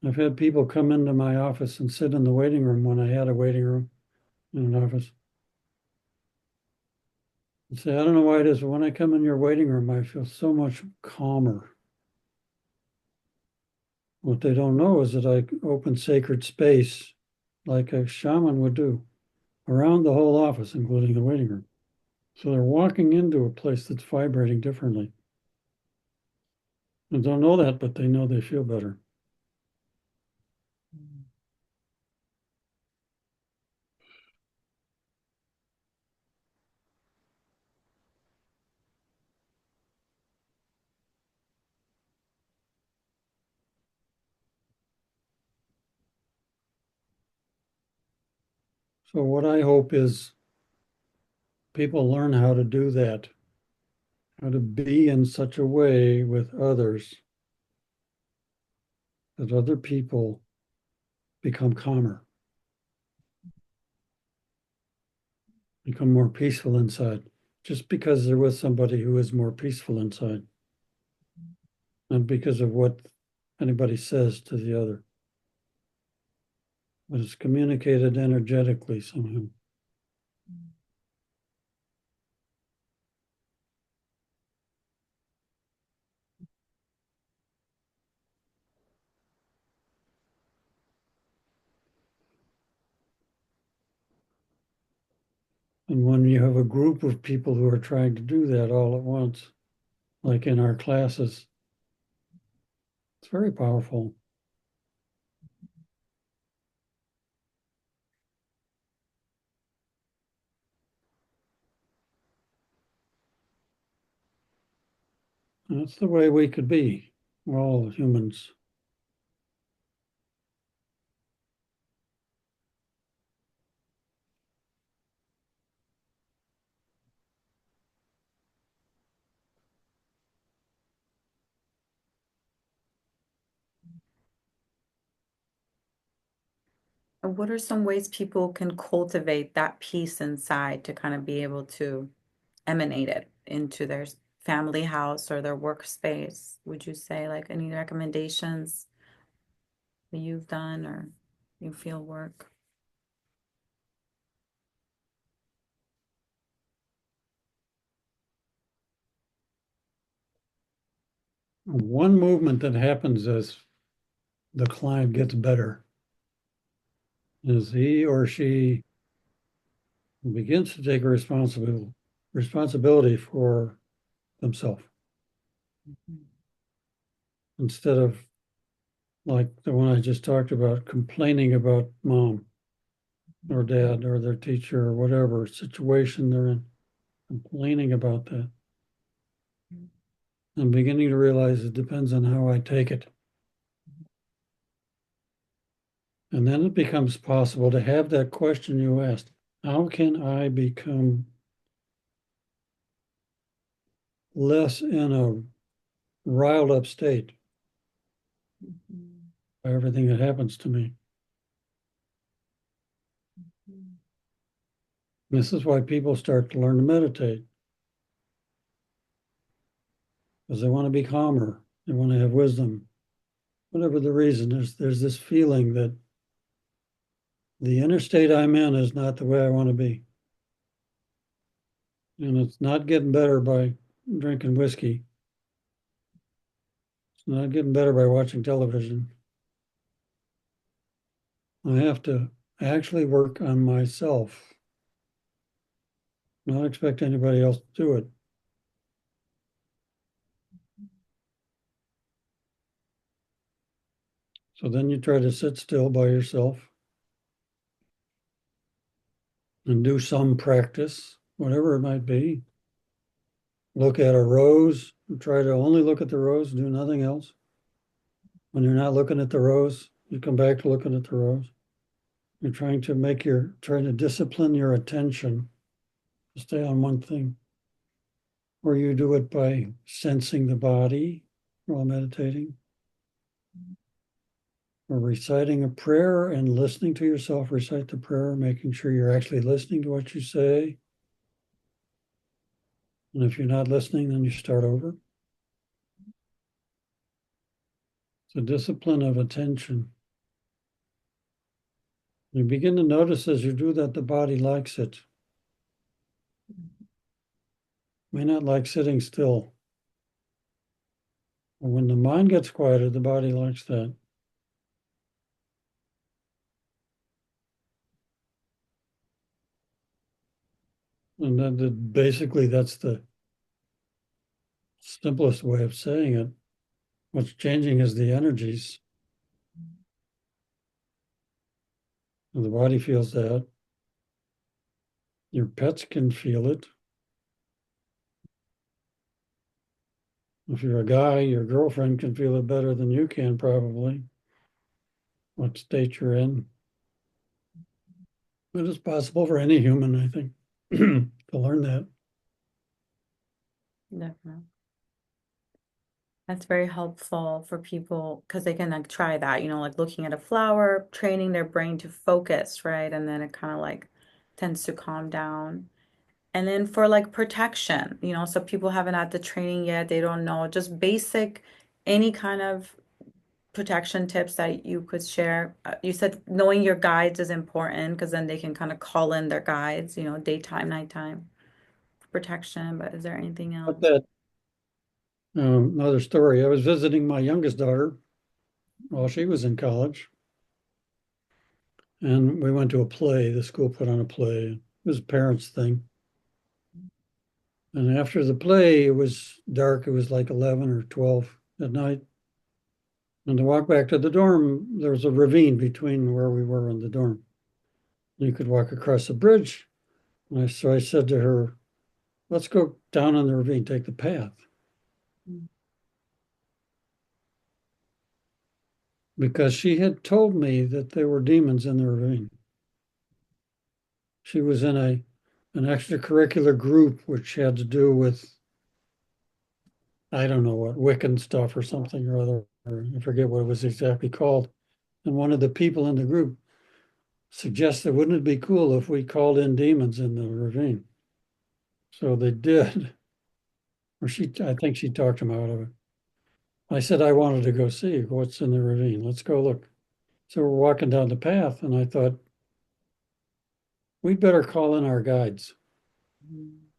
I've had people come into my office and sit in the waiting room when I had a waiting room in an office and say, I don't know why it is, but when I come in your waiting room, I feel so much calmer. What they don't know is that I open sacred space like a shaman would do around the whole office, including the waiting room. So they're walking into a place that's vibrating differently. They don't know that, but they know they feel better. So what I hope is people learn how to do that, how to be in such a way with others that other people become calmer, become more peaceful inside, just because they're with somebody who is more peaceful inside, not because of what anybody says to the other, but it's communicated energetically somehow. And when you have a group of people who are trying to do that all at once, like in our classes, it's very powerful. And that's the way we could be. We're all humans. And what are some ways people can cultivate that peace inside to kind of be able to emanate it into their family house or their workspace? Would you say like any recommendations that you've done or you feel work? One movement that happens as the client gets better is he or she begins to take a responsibility for themselves instead of like the one I just talked about, complaining about mom or dad or their teacher or whatever situation they're in, complaining about that. I'm beginning to realize it depends on how I take it. And then it becomes possible to have that question you asked, how can I become less in a riled up state by everything that happens to me? This is why people start to learn to meditate, because they want to be calmer, they want to have wisdom. Whatever the reason, there's this feeling that the inner state I'm in is not the way I want to be. And it's not getting better by drinking whiskey. It's not getting better by watching television. I have to actually work on myself, not expect anybody else to do it. So then you try to sit still by yourself and do some practice, whatever it might be. Look at a rose, try to only look at the rose, do nothing else. When you're not looking at the rose, you come back to looking at the rose. You're trying to discipline your attention to stay on one thing. Or you do it by sensing the body while meditating, or reciting a prayer and listening to yourself recite the prayer, making sure you're actually listening to what you say. And if you're not listening, then you start over. It's a discipline of attention. You begin to notice as you do that the body likes it. May not like sitting still. But when the mind gets quieter, the body likes that. And then basically that's the simplest way of saying it. What's changing is the energies. And the body feels that. Your pets can feel it. If you're a guy, your girlfriend can feel it better than you can, probably, what state you're in. But it's possible for any human, I think, to learn that. Definitely. That's very helpful for people because they can like try that, like looking at a flower, training their brain to focus, right? And then it kind of like tends to calm down. And then for like protection, so people haven't had the training yet, they don't know, just basic, any kind of protection tips that you could share. You said knowing your guides is important because then they can kind of call in their guides, daytime, nighttime protection. But is there anything But else? that another story. I was visiting my youngest daughter while she was in college, and we went to a play. The school put on a play. It was a parents' thing. And after the play, it was dark. It was like 11 or 12 at night. And to walk back to the dorm, there was a ravine between where we were and the dorm. You could walk across the bridge. So I said to her, let's go down on the ravine, take the path. Because she had told me that there were demons in the ravine. She was in an extracurricular group which had to do with, I don't know what, Wiccan stuff or something or other. Or I forget what it was exactly called. And one of the people in the group suggested, wouldn't it be cool if we called in demons in the ravine? So they did. I think she talked him out of it. I said I wanted to go see what's in the ravine. Let's go look. So we're walking down the path, and I thought we'd better call in our guides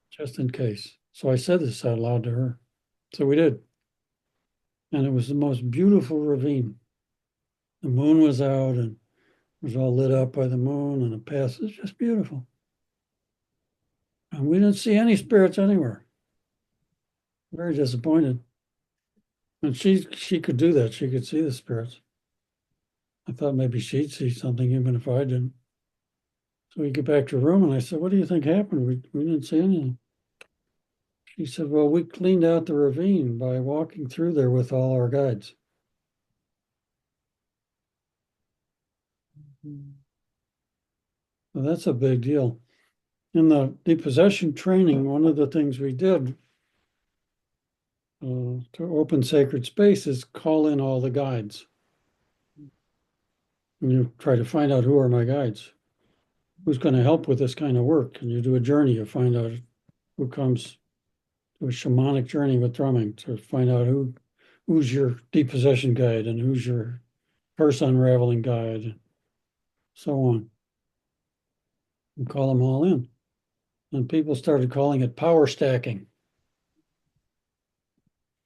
just in case. So I said this out loud to her. So we did. And it was the most beautiful ravine. The moon was out and it was all lit up by the moon, and the path was just beautiful. And we didn't see any spirits anywhere. Very disappointed. And she could do that. She could see the spirits. I thought maybe she'd see something even if I didn't. So we get back to her room and I said, what do you think happened? We didn't see anything. She said, well, we cleaned out the ravine by walking through there with all our guides. Well, that's a big deal. In the depossession training, one of the things we did to open sacred space is call in all the guides. And you try to find out who are my guides, who's going to help with this kind of work. And you do a journey, you find out who comes to a shamanic journey with drumming to find out who's your depossession guide and who's your curse unraveling guide, and so on. And call them all in. And people started calling it power stacking.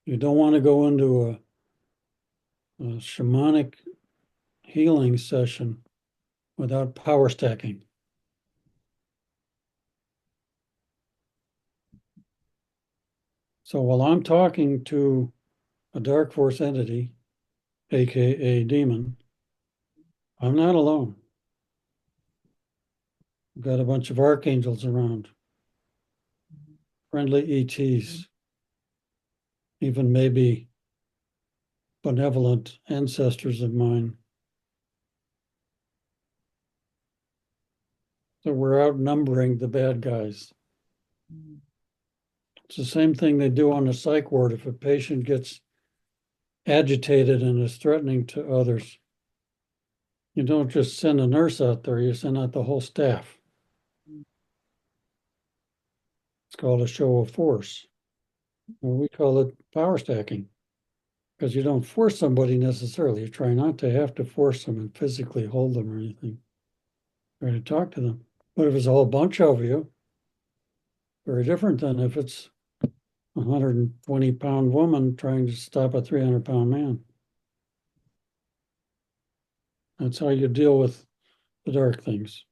You don't want to go into a shamanic healing session without power stacking. So while I'm talking to a dark force entity, aka demon, I'm not alone. I've got a bunch of archangels around, friendly ETs, even maybe benevolent ancestors of mine. So we're outnumbering the bad guys. It's the same thing they do on a psych ward. If a patient gets agitated and is threatening to others, you don't just send a nurse out there, you send out the whole staff. It's called a show of force. Well, we call it power stacking because you don't force somebody necessarily. You try not to have to force them and physically hold them or anything. Try to talk to them. But if it's a whole bunch of you, very different than if it's a 120-pound woman trying to stop a 300-pound man. That's how you deal with the dark things.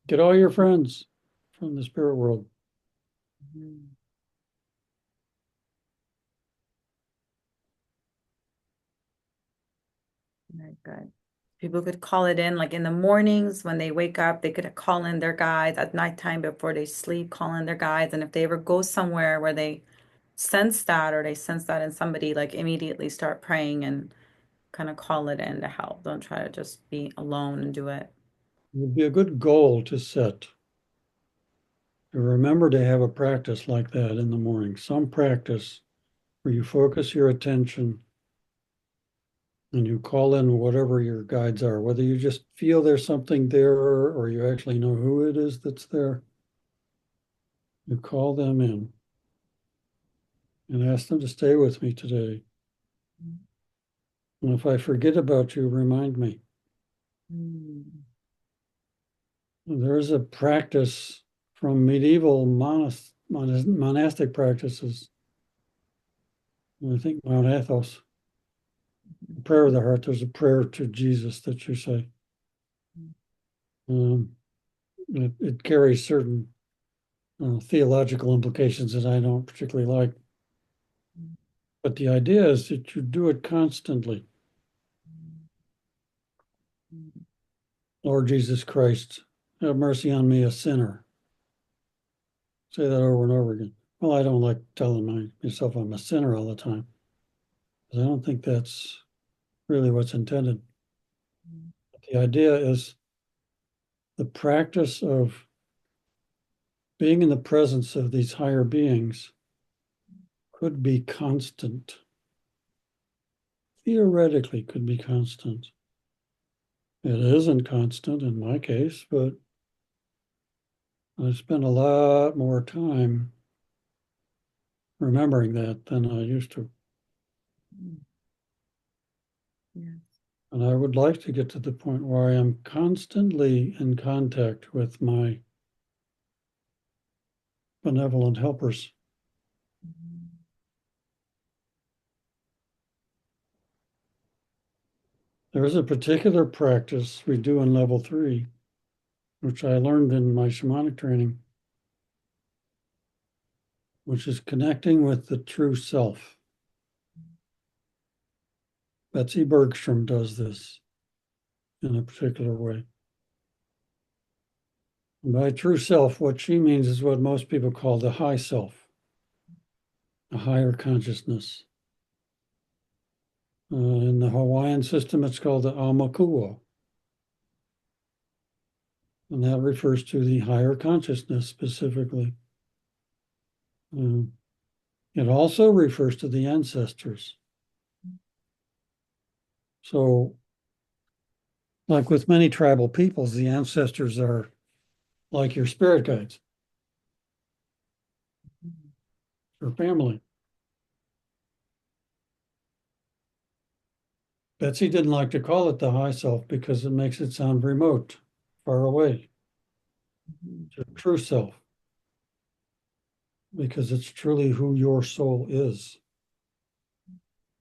Get all your friends from the spirit world. Mhm. Very good. People could call it in like in the mornings when they wake up, they could call in their guides at nighttime before they sleep, call in their guides. And if they ever go somewhere where they sense that or they sense that in somebody, like immediately start praying and kind of call it in to help. Don't try to just be alone and do it. It would be a good goal to set. To remember to have a practice like that in the morning, some practice where you focus your attention and you call in whatever your guides are, whether you just feel there's something there or you actually know who it is that's there. You call them in and ask them to stay with me today. And if I forget about you, remind me. Mm. There's a practice from medieval monastic practices. I think Mount Athos, the prayer of the heart, there's a prayer to Jesus that you say. Um, it carries certain theological implications that I don't particularly like. But the idea is that you do it constantly. Lord Jesus Christ, have mercy on me, a sinner. Say that over and over again. Well, I don't like telling myself I'm a sinner all the time, because I don't think that's really what's intended. The idea is the practice of being in the presence of these higher beings could be constant. Theoretically could be constant. It isn't constant in my case, but I spend a lot more time remembering that than I used to. Yes. And I would like to get to the point where I am constantly in contact with my benevolent helpers. There is a particular practice we do in level 3, which I learned in my shamanic training, which is connecting with the true self. Betsy Bergstrom does this in a particular way. And by true self, what she means is what most people call the high self, a higher consciousness. In the Hawaiian system, it's called the Aumakua, and that refers to the higher consciousness specifically. Uh, it also refers to the ancestors. So, like with many tribal peoples, the ancestors are like your spirit guides, your family. Betsy didn't like to call it the high self because it makes it sound remote, far away. It's your true self, because it's truly who your soul is.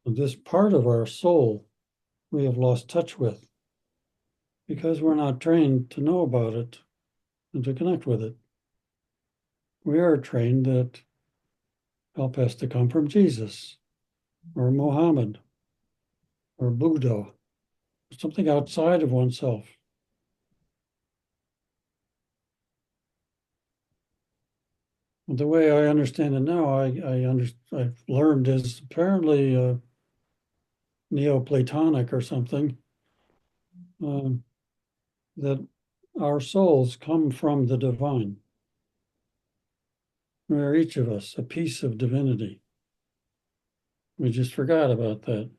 This part of our soul we have lost touch with because we're not trained to know about it and to connect with it. We are trained that help has to come from Jesus or Mohammed or Buddha, something outside of oneself. The way I understand it now, I've learned is apparently Neoplatonic or something, um, that our souls come from the divine. We are each of us a piece of divinity. We just forgot about that.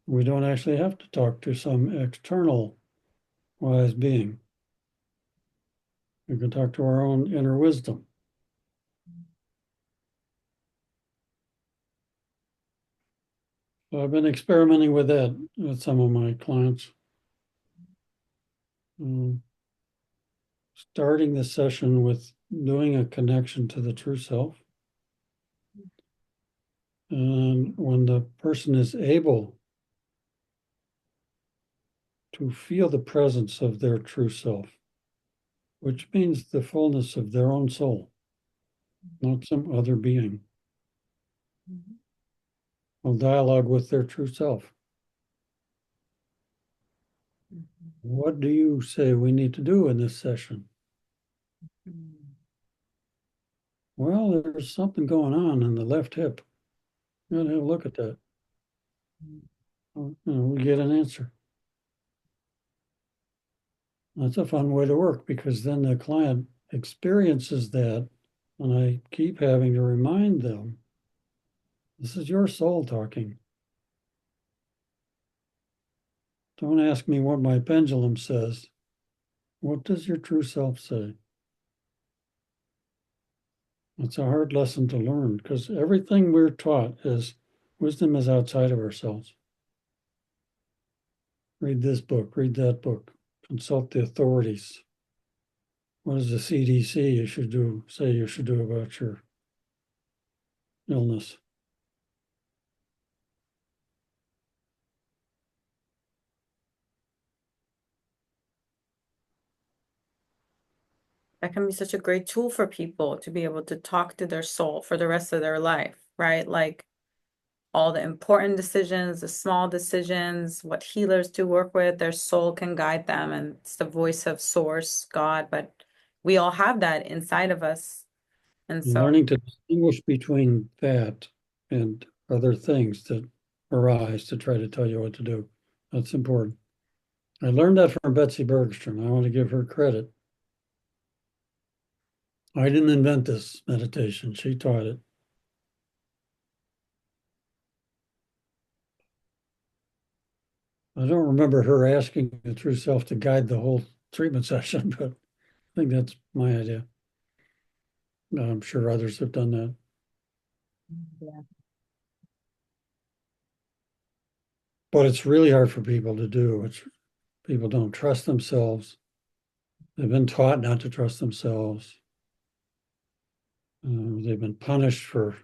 We don't actually have to talk to some external wise being. We can talk to our own inner wisdom. So I've been experimenting with that with some of my clients. Um, Starting the session with doing a connection to the true self. And when the person is able to feel the presence of their true self, which means the fullness of their own soul, not some other being, will dialogue with their true self. What do you say we need to do in this session? Well, there's something going on in the left hip. You gotta have a look at that. We get an answer. That's a fun way to work because then the client experiences that, and I keep having to remind them, this is your soul talking. Don't ask me what my pendulum says. What does your true self say? It's a hard lesson to learn because everything we're taught is wisdom is outside of ourselves. Read this book, read that book, consult the authorities. What does the CDC you should do about your illness? That can be such a great tool for people to be able to talk to their soul for the rest of their life, right? Like all the important decisions, the small decisions, what healers do work with, their soul can guide them, and it's the voice of source, God, but we all have that inside of us. And And so learning to distinguish between that and other things that arise to try to tell you what to do. That's important. I learned that from Betsy Bergstrom. I want to give her credit. I didn't invent this meditation. She taught it. I don't remember her asking the true self to guide the whole treatment session, but I think that's my idea. I'm sure others have done that. yeah. But it's really hard for people to do. People don't trust themselves. They've been taught not to trust themselves. They've been punished for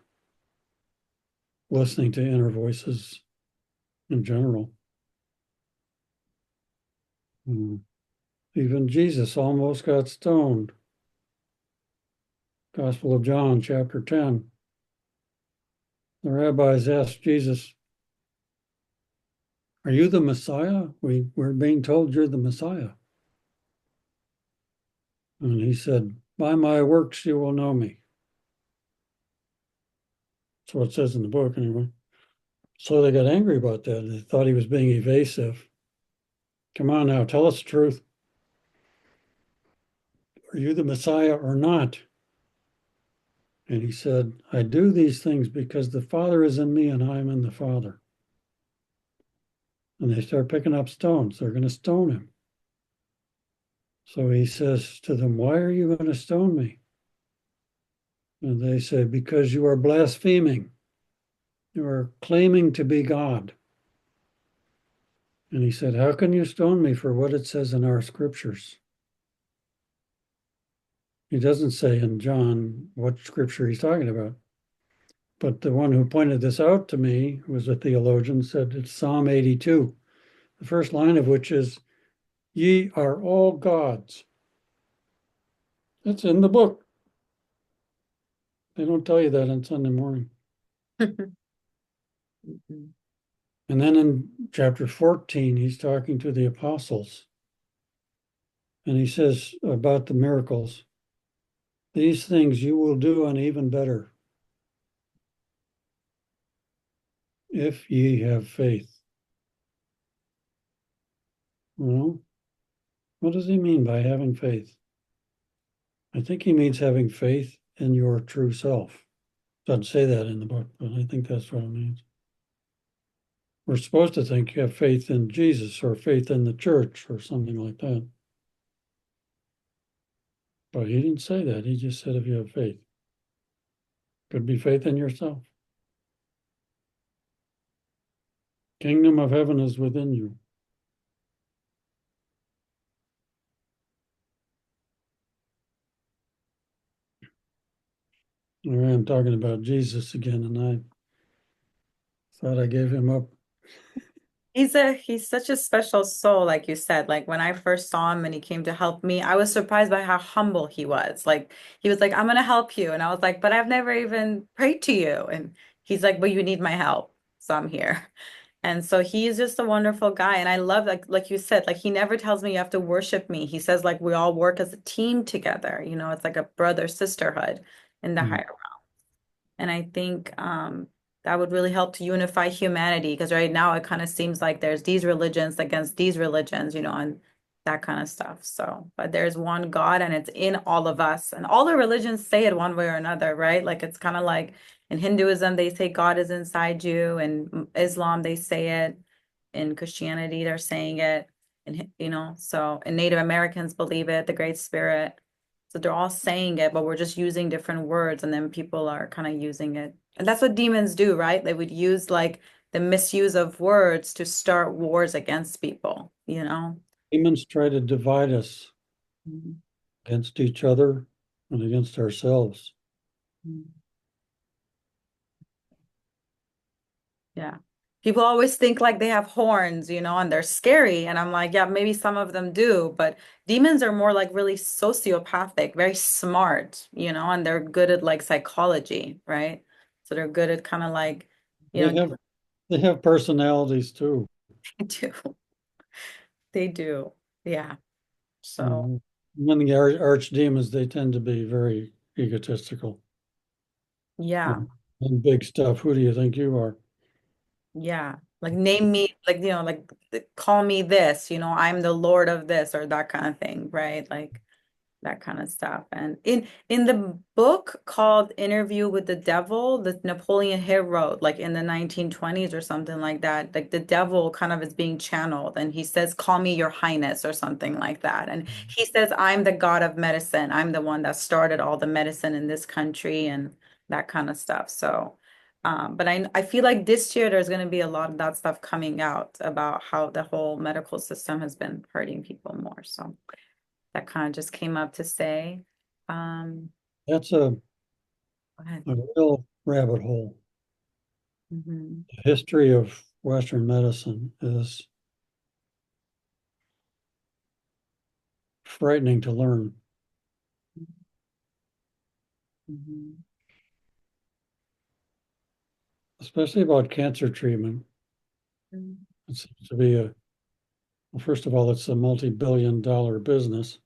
listening to inner voices in general. Even Jesus almost got stoned. Gospel of John, chapter 10. The rabbis asked Jesus, are you the Messiah? We're being told you're the Messiah. And he said, by my works you will know me. That's what it says in the book, anyway. So they got angry about that. They thought he was being evasive. Come on now, tell us the truth. Are you the Messiah or not? And he said, I do these things because the Father is in me and I am in the Father. And they start picking up stones. They're going to stone him. So he says to them, why are you going to stone me? And they say, because you are blaspheming. You are claiming to be God. And he said, how can you stone me for what it says in our scriptures? He doesn't say in John what scripture he's talking about. But the one who pointed this out to me, who was a theologian, said it's Psalm 82, the first line of which is, "Ye are all gods." It's in the book. They don't tell you that on Sunday morning. Mhm. And then in chapter 14, he's talking to the apostles. And he says about the miracles, "These things you will do and even better if ye have faith." Well, what does he mean by having faith? I think he means having faith in your true self. Doesn't say that in the book, but I think that's what it means. We're supposed to think you have faith in Jesus or faith in the church or something like that. But he didn't say that. He just said if you have faith. Could be faith in yourself. Kingdom of heaven is within you. Here I am talking about Jesus again, and I thought I gave him up. He's such a special soul, like you said. Like when I first saw him and he came to help me, I was surprised by how humble he was. Like he was like, "I'm gonna help you," and I was like, "But I've never even prayed to you." And he's like, "But you need my help, so I'm here." And so he's just a wonderful guy, and I love like you said, like he never tells me you have to worship me. He says like we all work as a team together. You know, it's like a brother sisterhood in the Mm. higher. And I think that would really help to unify humanity because right now it kind of seems like there's these religions against these religions, you know, and that kind of stuff. So, but there's one God and it's in all of us. And all the religions say it one way or another, right? Like it's kind of like in Hinduism, they say God is inside you. In Islam, they say it. In Christianity, they're saying it. And, you know, so, and Native Americans believe it, the Great Spirit. So they're all saying it, but we're just using different words, and then people are kind of using it. And that's what demons do, right? They would use like the misuse of words to start wars against people, you know? Demons try to divide us Mhm. against each other and against ourselves. Yeah. People always think like they have horns, you know, and they're scary. And I'm like, yeah, maybe some of them do, but demons are more like really sociopathic, very smart, you know, and they're good at like psychology, right? So they're good at kind of like, you They know, have they have personalities too. they do. They do. Yeah. So, So when the archdemons, they tend to be very egotistical yeah. and big stuff. Who do you think you are? Yeah. Like name me, like, you know, like call me this, you know, I'm the Lord of this or that kind of thing, right? Like that kind of stuff. And in the book called Interview with the Devil, that Napoleon Hill wrote, like in the 1920s or something like that, like the devil kind of is being channeled, and he says, "Call me your highness," or something like that. And he says, "I'm the god of medicine. I'm the one that started all the medicine in this country," and that kind of stuff. So. But I feel like this year there's going to be a lot of that stuff coming out about how the whole medical system has been hurting people more. So that kind of just came up to say. Um, That's Go ahead. a real rabbit hole. Mhm. The history of Western medicine is frightening to learn, Mhm. especially about cancer treatment. Mhm. It seems to be well, first of all, it's a multi-billion-dollar business.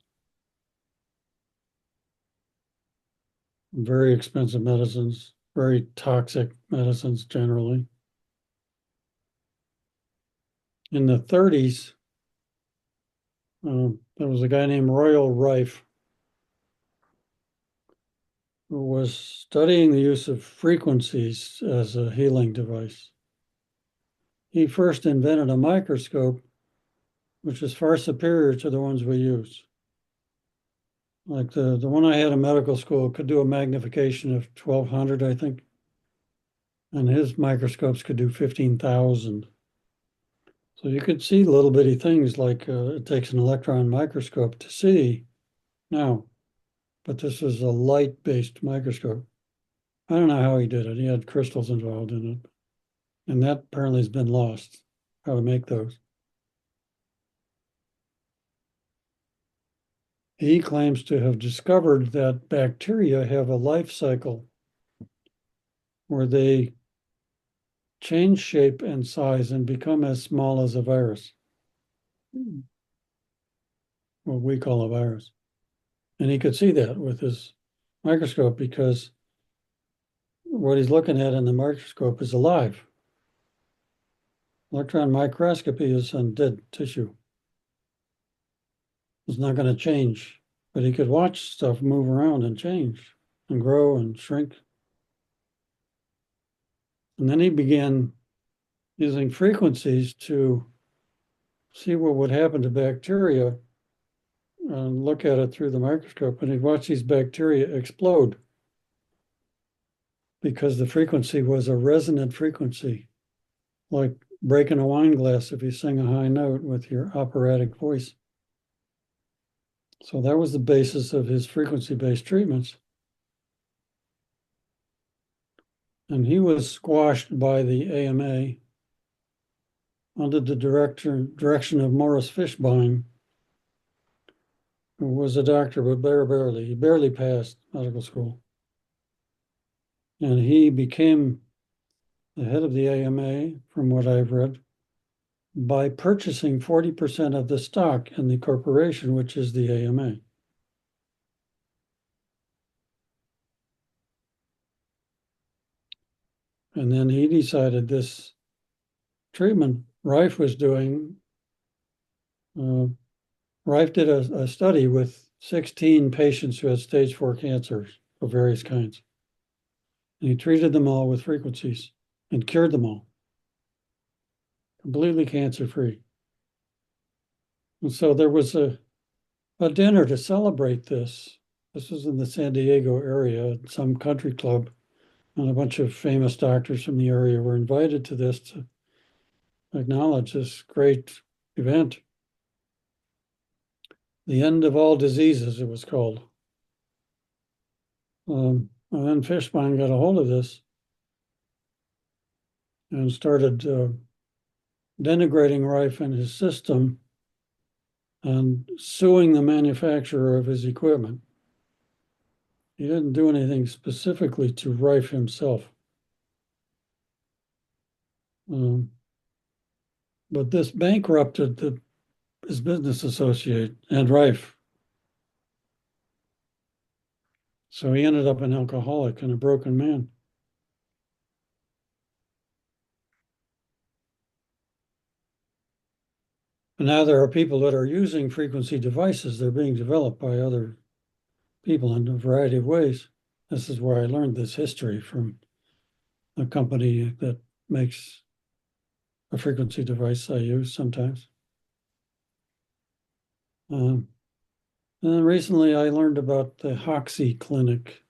Very expensive medicines, very toxic medicines generally. In the 30s, there was a guy named Royal Rife who was studying the use of frequencies as a healing device. He first invented a microscope which is far superior to the ones we use. Like the one I had in medical school could do a magnification of 1200, I think, and his microscopes could do 15,000. So you could see little bitty things like it takes an electron microscope to see now. but this was a light-based microscope. I don't know how he did it. He had crystals involved in it. And that apparently has been lost, how to make those. He claims to have discovered that bacteria have a life cycle where they change shape and size and become as small as a virus, what we call a virus. And he could see that with his microscope because what he's looking at in the microscope is alive. Electron microscopy is on dead tissue. It's not going to change, but he could watch stuff move around and change and grow and shrink. And then he began using frequencies to see what would happen to bacteria and look at it through the microscope. And he'd watch these bacteria explode because the frequency was a resonant frequency, like breaking a wine glass if you sing a high note with your operatic voice. So that was the basis of his frequency-based treatments. And he was squashed by the AMA under the direction of Morris Fishbein, who was a doctor, but he barely passed medical school. And he became the head of the AMA, from what I've read, by purchasing 40% of the stock in the corporation, which is the AMA. And then he decided this treatment Reif was doing, Reif did a study with 16 patients who had stage 4 cancers of various kinds. And he treated them all with frequencies and cured them all, completely cancer-free. And so there was a dinner to celebrate this. This was in the San Diego area at some country club. And a bunch of famous doctors from the area were invited to this to acknowledge this great event. The End of All Diseases, it was called. And then Fishbein got a hold of this and started denigrating Reif and his system and suing the manufacturer of his equipment. He didn't do anything specifically to Reif himself. But this bankrupted his business associate and Reif. So he ended up an alcoholic and a broken man. And now there are people that are using frequency devices. They're being developed by other people in a variety of ways. This is where I learned this history from a company that makes a frequency device I use sometimes. And then recently I learned about the Hoxie Clinic,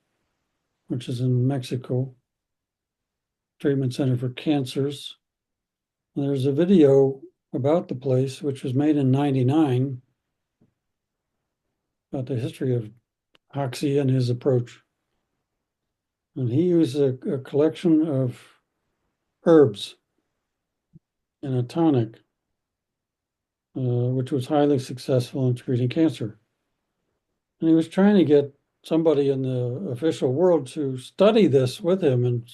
which is in Mexico, treatment center for cancers. And there's a video about the place, which was made in '99, about the history of Hoxie and his approach. And he used a collection of herbs in a tonic, which was highly successful in treating cancer. And he was trying to get somebody in the official world to study this with him and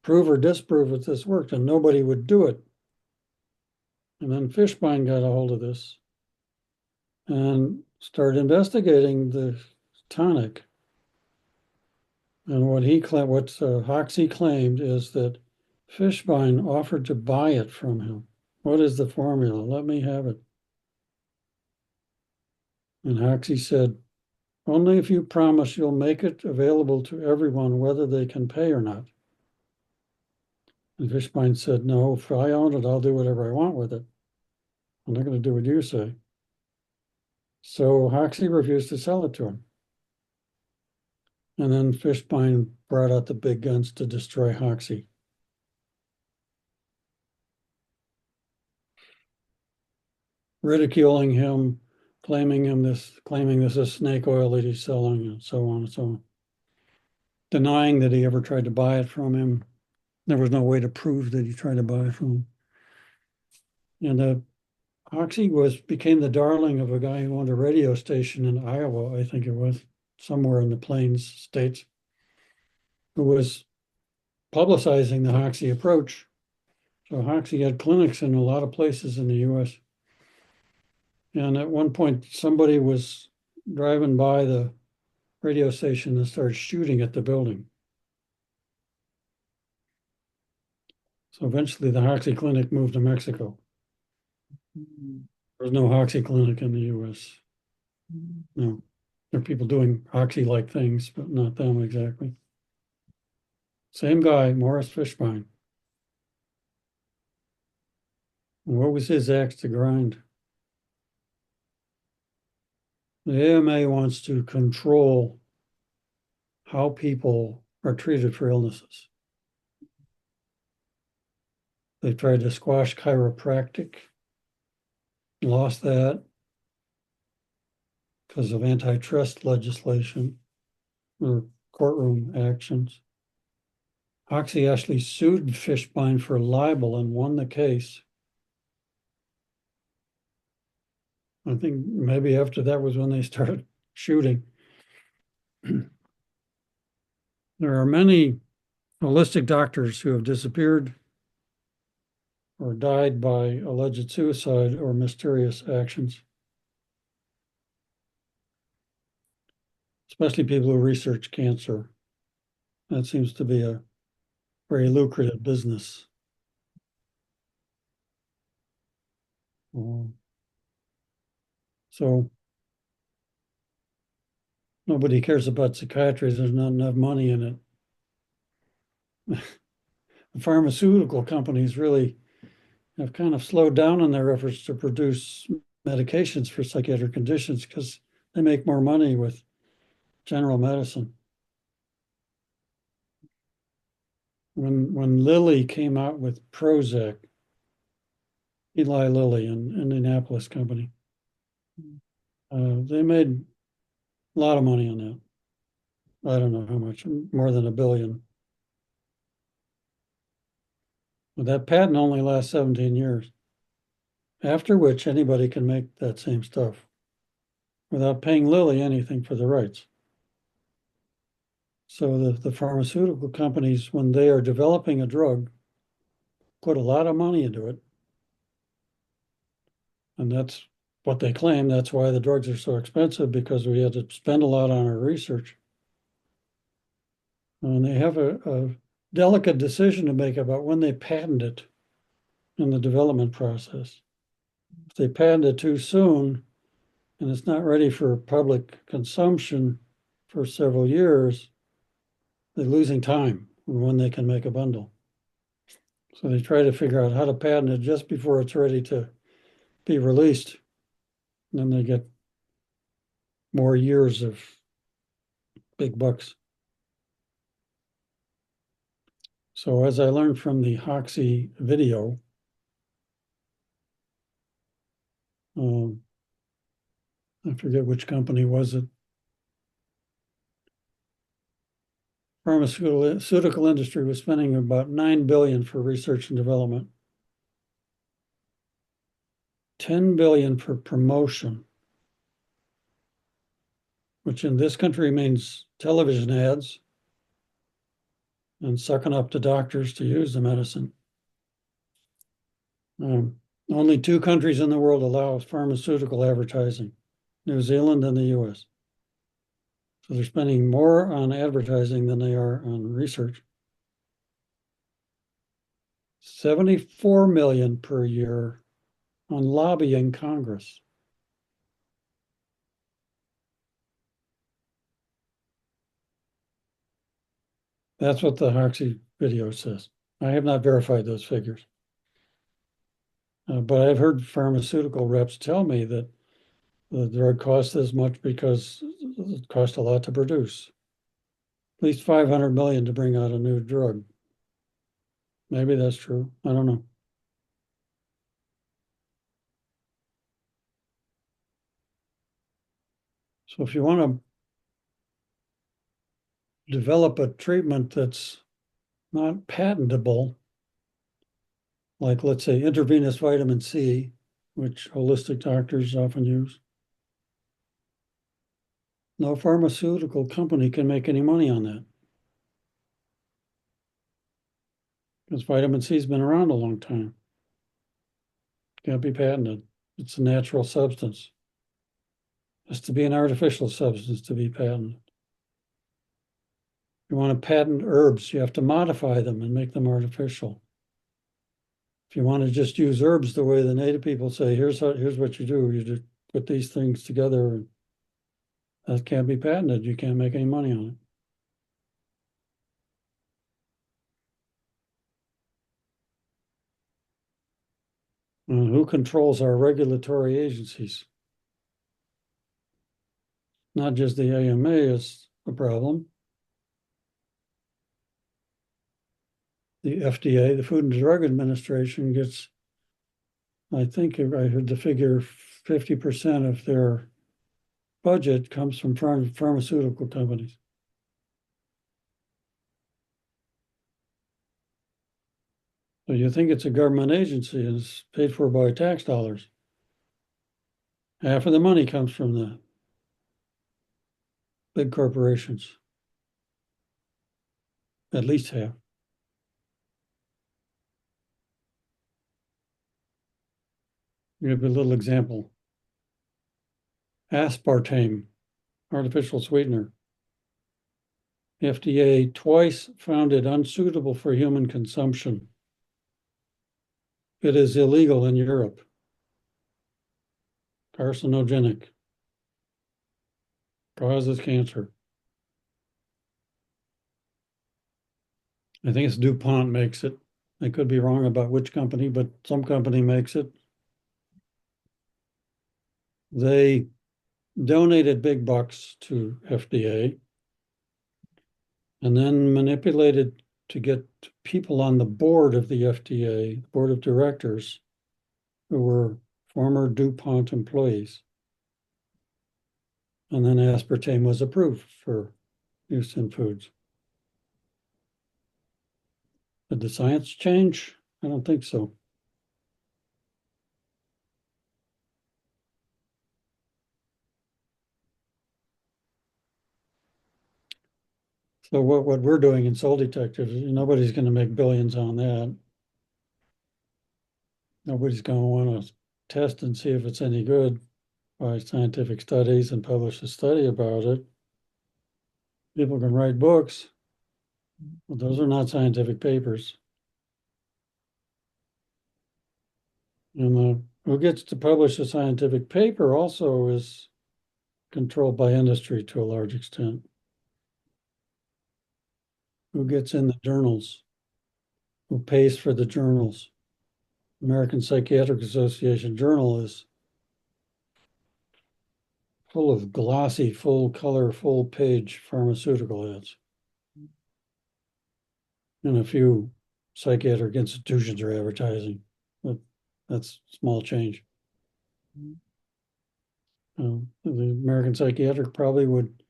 prove or disprove that this worked, and nobody would do it. And then Fishbein got a hold of this and started investigating the tonic. And what Hoxie claimed is that Fishbein offered to buy it from him. What is the formula? Let me have it. And Hoxie said, only if you promise you'll make it available to everyone, whether they can pay or not. And Fishbein said, no, if I own it, I'll do whatever I want with it. I'm not going to do what you say. So Hoxie refused to sell it to him. And then Fishbein brought out the big guns to destroy Hoxie. Ridiculing him, claiming this is snake oil that he's selling, and so on and so on. Denying that he ever tried to buy it from him. There was no way to prove that he tried to buy it from him. And Hoxie became the darling of a guy who owned a radio station in Iowa, I think it was, somewhere in the Plains states, who was publicizing the Hoxie approach. So Hoxie had clinics in a lot of places in the US. And at one point, somebody was driving by the radio station and started shooting at the building. So eventually the Hoxie clinic moved to Mexico. There was no Hoxie clinic in the US. No. There are people doing Hoxie-like things, but not them exactly. Same guy, Morris Fishbein. What was his axe to grind? The AMA wants to control how people are treated for illnesses. They tried to squash chiropractic, lost that because of antitrust legislation or courtroom actions. Hoxie actually sued Fishbein for libel and won the case. I think maybe after that was when they started shooting. There are many holistic doctors who have disappeared or died by alleged suicide or mysterious actions, especially people who research cancer. That seems to be a very lucrative business. So nobody cares about psychiatry. There's not enough money in it. The pharmaceutical companies really have kind of slowed down in their efforts to produce medications for psychiatric conditions because they make more money with general medicine. When Lilly came out with Prozac, Eli Lilly, an Indianapolis company, they made a lot of money on that. I don't know how much, more than $1 billion. But that patent only lasts 17 years, after which anybody can make that same stuff without paying Lilly anything for the rights. So the pharmaceutical companies, when they are developing a drug, put a lot of money into it. And that's what they claim. That's why the drugs are so expensive, because we had to spend a lot on our research. And they have a delicate decision to make about when they patent it in the development process. If they patent it too soon and it's not ready for public consumption for several years, they're losing time when they can make a bundle. So they try to figure out how to patent it just before it's ready to be released. And then they get more years of big bucks. So as I learned from the Hoxie video, I forget which company was it. Pharmaceutical industry was spending about $9 billion for research and development, $10 billion for promotion, which in this country means television ads and sucking up to doctors to use the medicine. Only 2 countries in the world allow pharmaceutical advertising, New Zealand and the US. So they're spending more on advertising than they are on research. 74 million per year on lobbying Congress. That's what the Hoxie video says. I have not verified those figures. But I've heard pharmaceutical reps tell me that the drug costs this much because it costs a lot to produce. At least 500 million to bring out a new drug. Maybe that's true. I don't know. So if you want to develop a treatment that's not patentable, like let's say intravenous vitamin C, which holistic doctors often use, no pharmaceutical company can make any money on that because vitamin C has been around a long time. Can't be patented. It's a natural substance. It has to be an artificial substance to be patented. If you want to patent herbs, you have to modify them and make them artificial. If you want to just use herbs the way the native people say, here's what you do. You just put these things together, and that can't be patented. You can't make any money on it. Who controls our regulatory agencies? Not just the AMA is a problem. The FDA, the Food and Drug Administration, gets, I think I heard the figure, 50% of their budget comes from pharmaceutical companies. So you think it's a government agency and it's paid for by tax dollars. Half of the money comes from the big corporations, at least half. Give a little example. Aspartame, artificial sweetener. FDA twice found it unsuitable for human consumption. It is illegal in Europe. Carcinogenic. Causes cancer. I think it's DuPont makes it. I could be wrong about which company, but some company makes it. They donated big bucks to FDA and then manipulated to get people on the board of the FDA, board of directors, who were former DuPont employees. And then aspartame was approved for use in foods. Did the science change? I don't think so. So what we're doing in Soul Detectives, nobody's going to make billions on that. Nobody's going to want to test and see if it's any good by scientific studies and publish a study about it. People can write books, but those are not scientific papers. And who gets to publish a scientific paper also is controlled by industry to a large extent. Who gets in the journals? Who pays for the journals? American Psychiatric Association journal is full of glossy, full color, full page pharmaceutical ads. And a few psychiatric institutions are advertising, but that's small change. The American Psychiatric probably would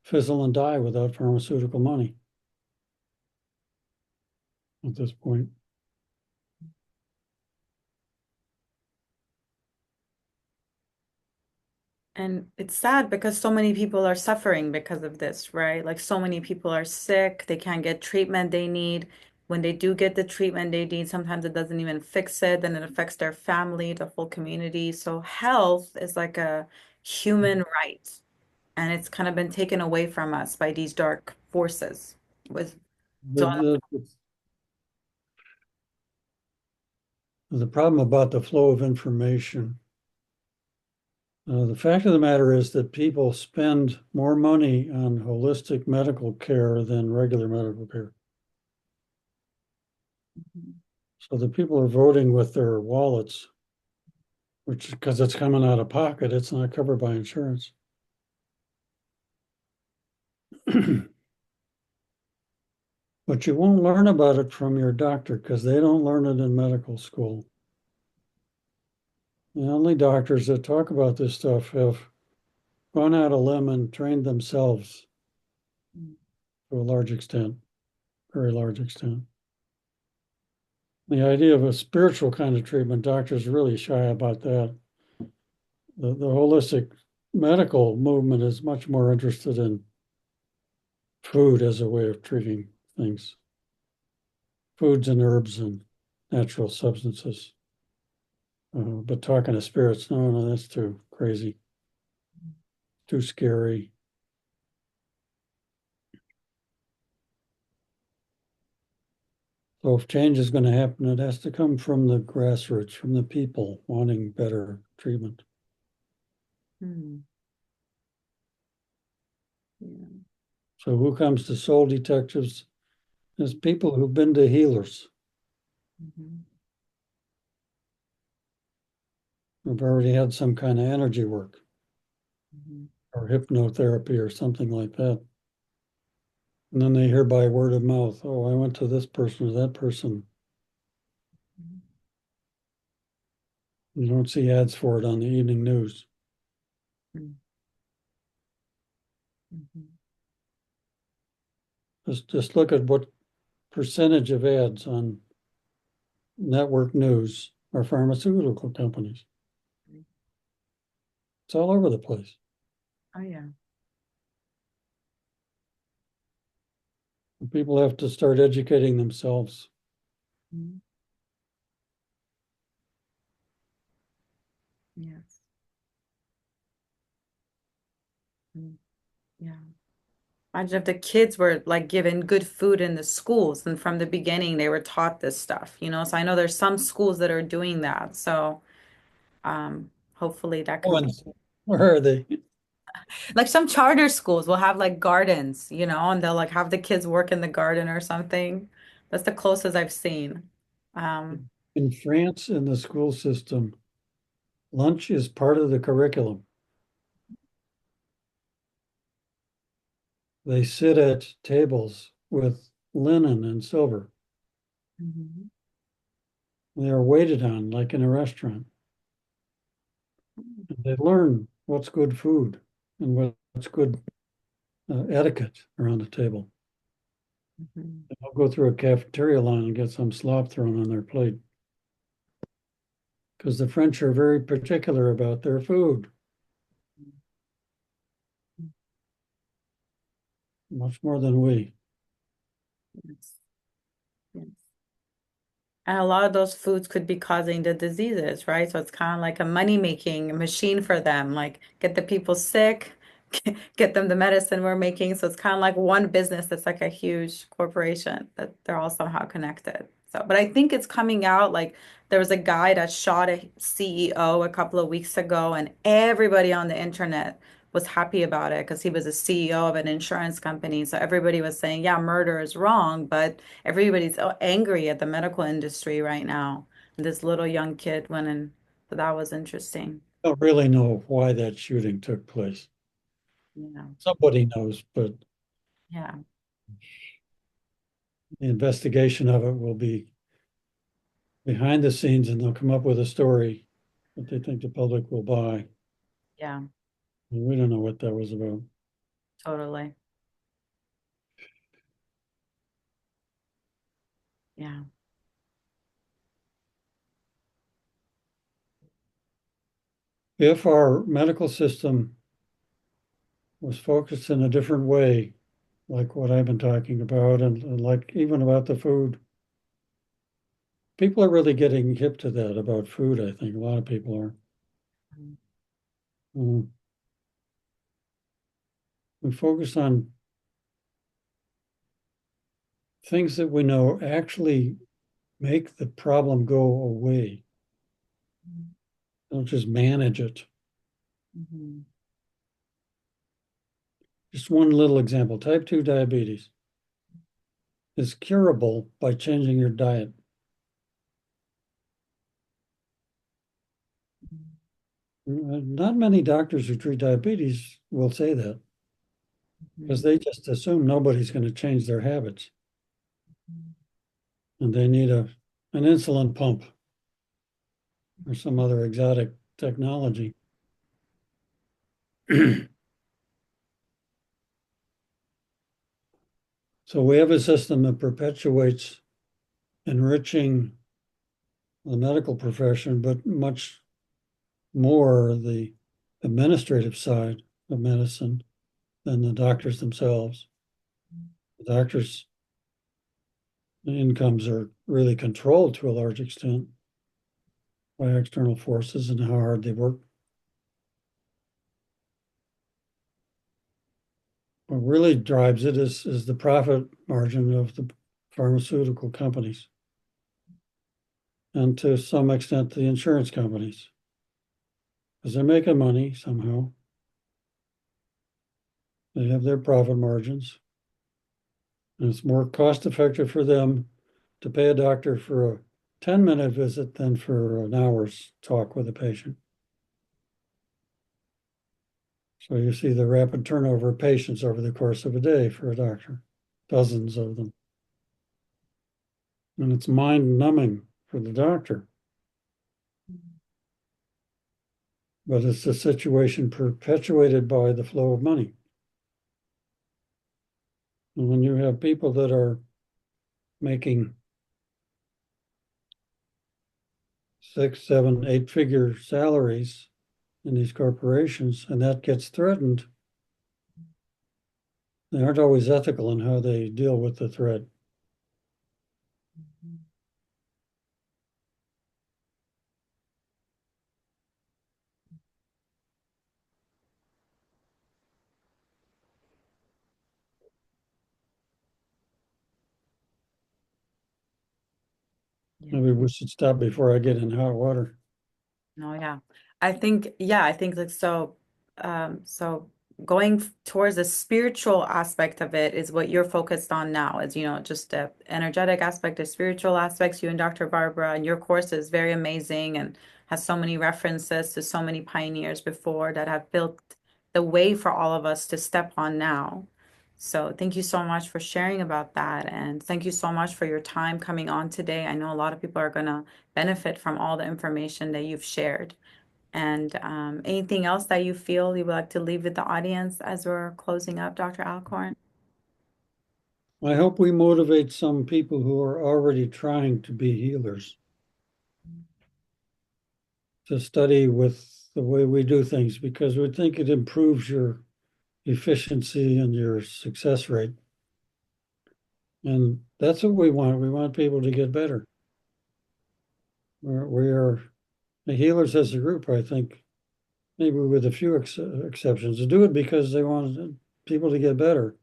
fizzle and die without pharmaceutical money at this point. And it's sad because so many people are suffering because of this, right? Like so many people are sick, they can't get treatment they need. When they do get the treatment they need, sometimes it doesn't even fix it, then it affects their family, the whole community. So health is like a human right, and it's kind of been taken away from us by these dark forces. With so The problem about the flow of information, the fact of the matter is that people spend more money on holistic medical care than regular medical care. So the people are voting with their wallets, which because it's coming out of pocket, it's not covered by insurance. But you won't learn about it from your doctor because they don't learn it in medical school. The only doctors that talk about this stuff have gone out a limb and trained themselves Mm. to a large extent, very large extent. The idea of a spiritual kind of treatment, doctors are really shy about that. The holistic medical movement is much more interested in food as a way of treating things, foods and herbs and natural substances. But talking to spirits, no, no, that's too crazy, too scary. So if change is going to happen, it has to come from the grassroots, from the people wanting better treatment. Mm. Yeah. So who comes to soul detectives is people who've been to healers, Mhm. who've already had some kind of energy work Mhm. or hypnotherapy or something like that. And then they hear by word of mouth, oh, I went to this person or that person. You don't see ads for it on the evening news. Mhm. Mhm. Just look at what percentage of ads on network news are pharmaceutical companies. It's all over the place. Oh yeah. People have to start educating themselves. Mhm. Yes. Mm. Yeah. Imagine if the kids were like given good food in the schools and from the beginning they were taught this stuff, you know? So I know there's some schools that are doing that. So hopefully that Oh, can and be where are they? like some charter schools will have like gardens, you know, and they'll like have the kids work in the garden or something. That's the closest I've seen. Um, In France, in the school system, lunch is part of the curriculum. They sit at tables with linen and silver. mhm. They are waited on like in a restaurant. And they learn what's good food and what's good etiquette around the table. Mhm. They'll go through a cafeteria line and get some slop thrown on their plate because the French are very particular about their food, much more than we. Yes. Yes. And a lot of those foods could be causing the diseases, right? So it's kind of like a money-making machine for them. Like get the people sick, get them the medicine we're making. So it's kind of like one business that's like a huge corporation that they're all somehow connected. So, but I think it's coming out like there was a guy that shot a CEO a couple of weeks ago, and everybody on the internet was happy about it because he was a CEO of an insurance company. So everybody was saying, yeah, murder is wrong, but everybody's so angry at the medical industry right now. And this little young kid went in. So that was interesting. Don't really know why that shooting took place. Yeah. Somebody knows, but Yeah. the investigation of it will be behind the scenes and they'll come up with a story that they think the public will buy. Yeah. And we don't know what that was about. Totally. Yeah. If our medical system was focused in a different way, like what I've been talking about, and like even about the food, people are really getting hip to that about food. I think a lot of people are. Mm. We focus on things that we know actually make the problem go away. Don't just manage it. Mhm. Just one little example, type 2 diabetes is curable by changing your diet. Not many doctors who treat diabetes will say that because Mhm. they just assume nobody's going to change their habits and they need an insulin pump or some other exotic technology. So we have a system that perpetuates enriching the medical profession, but much more the administrative side of medicine than the doctors themselves. The doctors' incomes are really controlled to a large extent by external forces and how hard they work. What really drives it is the profit margin of the pharmaceutical companies and to some extent the insurance companies because they're making money somehow. They have their profit margins, and it's more cost effective for them to pay a doctor for a 10-minute visit than for an hour's talk with a patient. So you see the rapid turnover of patients over the course of a day for a doctor, dozens of them. And it's mind numbing for the doctor. But it's a situation perpetuated by the flow of money. And when you have people that are making 6, 7, 8-figure salaries in these corporations, and that gets threatened, they aren't always ethical in how they deal with the threat. Yeah. Maybe we should stop before I get in hot water. No, yeah. I think like so going towards the spiritual aspect of it is what you're focused on now, is just the energetic aspect, the spiritual aspects, you and Dr. Barbara, and your course is very amazing and has so many references to so many pioneers before that have built the way for all of us to step on now. So thank you so much for sharing about that. And thank you so much for your time coming on today. I know a lot of people are gonna benefit from all the information that you've shared. And anything else that you feel you would like to leave with the audience as we're closing up, Dr. Alcorn? I hope we motivate some people who are already trying to be healers to study with the way we do things because we think it improves your efficiency and your success rate. And that's what we want. We want people to get better. We are the healers as a group, I think, maybe with a few exceptions, to do it because they want people to get better,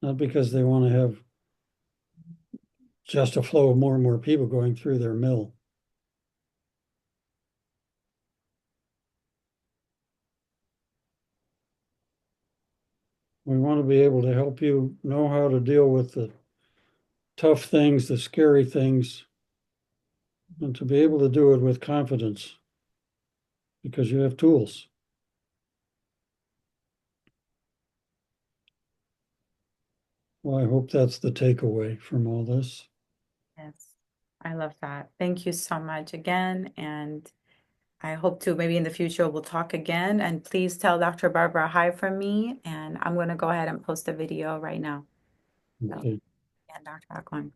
not because they want to have just a flow of more and more people going through their mill. We want to be able to help you know how to deal with the tough things, the scary things, and to be able to do it with confidence because you have tools. Well, I hope that's the takeaway from all this. Yes, I love that. Thank you so much again. And I hope to maybe in the future we'll talk again. And please tell Dr. Barbara hi from me. And I'm going to go ahead and post a video right now. So, Okay. yeah, Dr. Alcorn.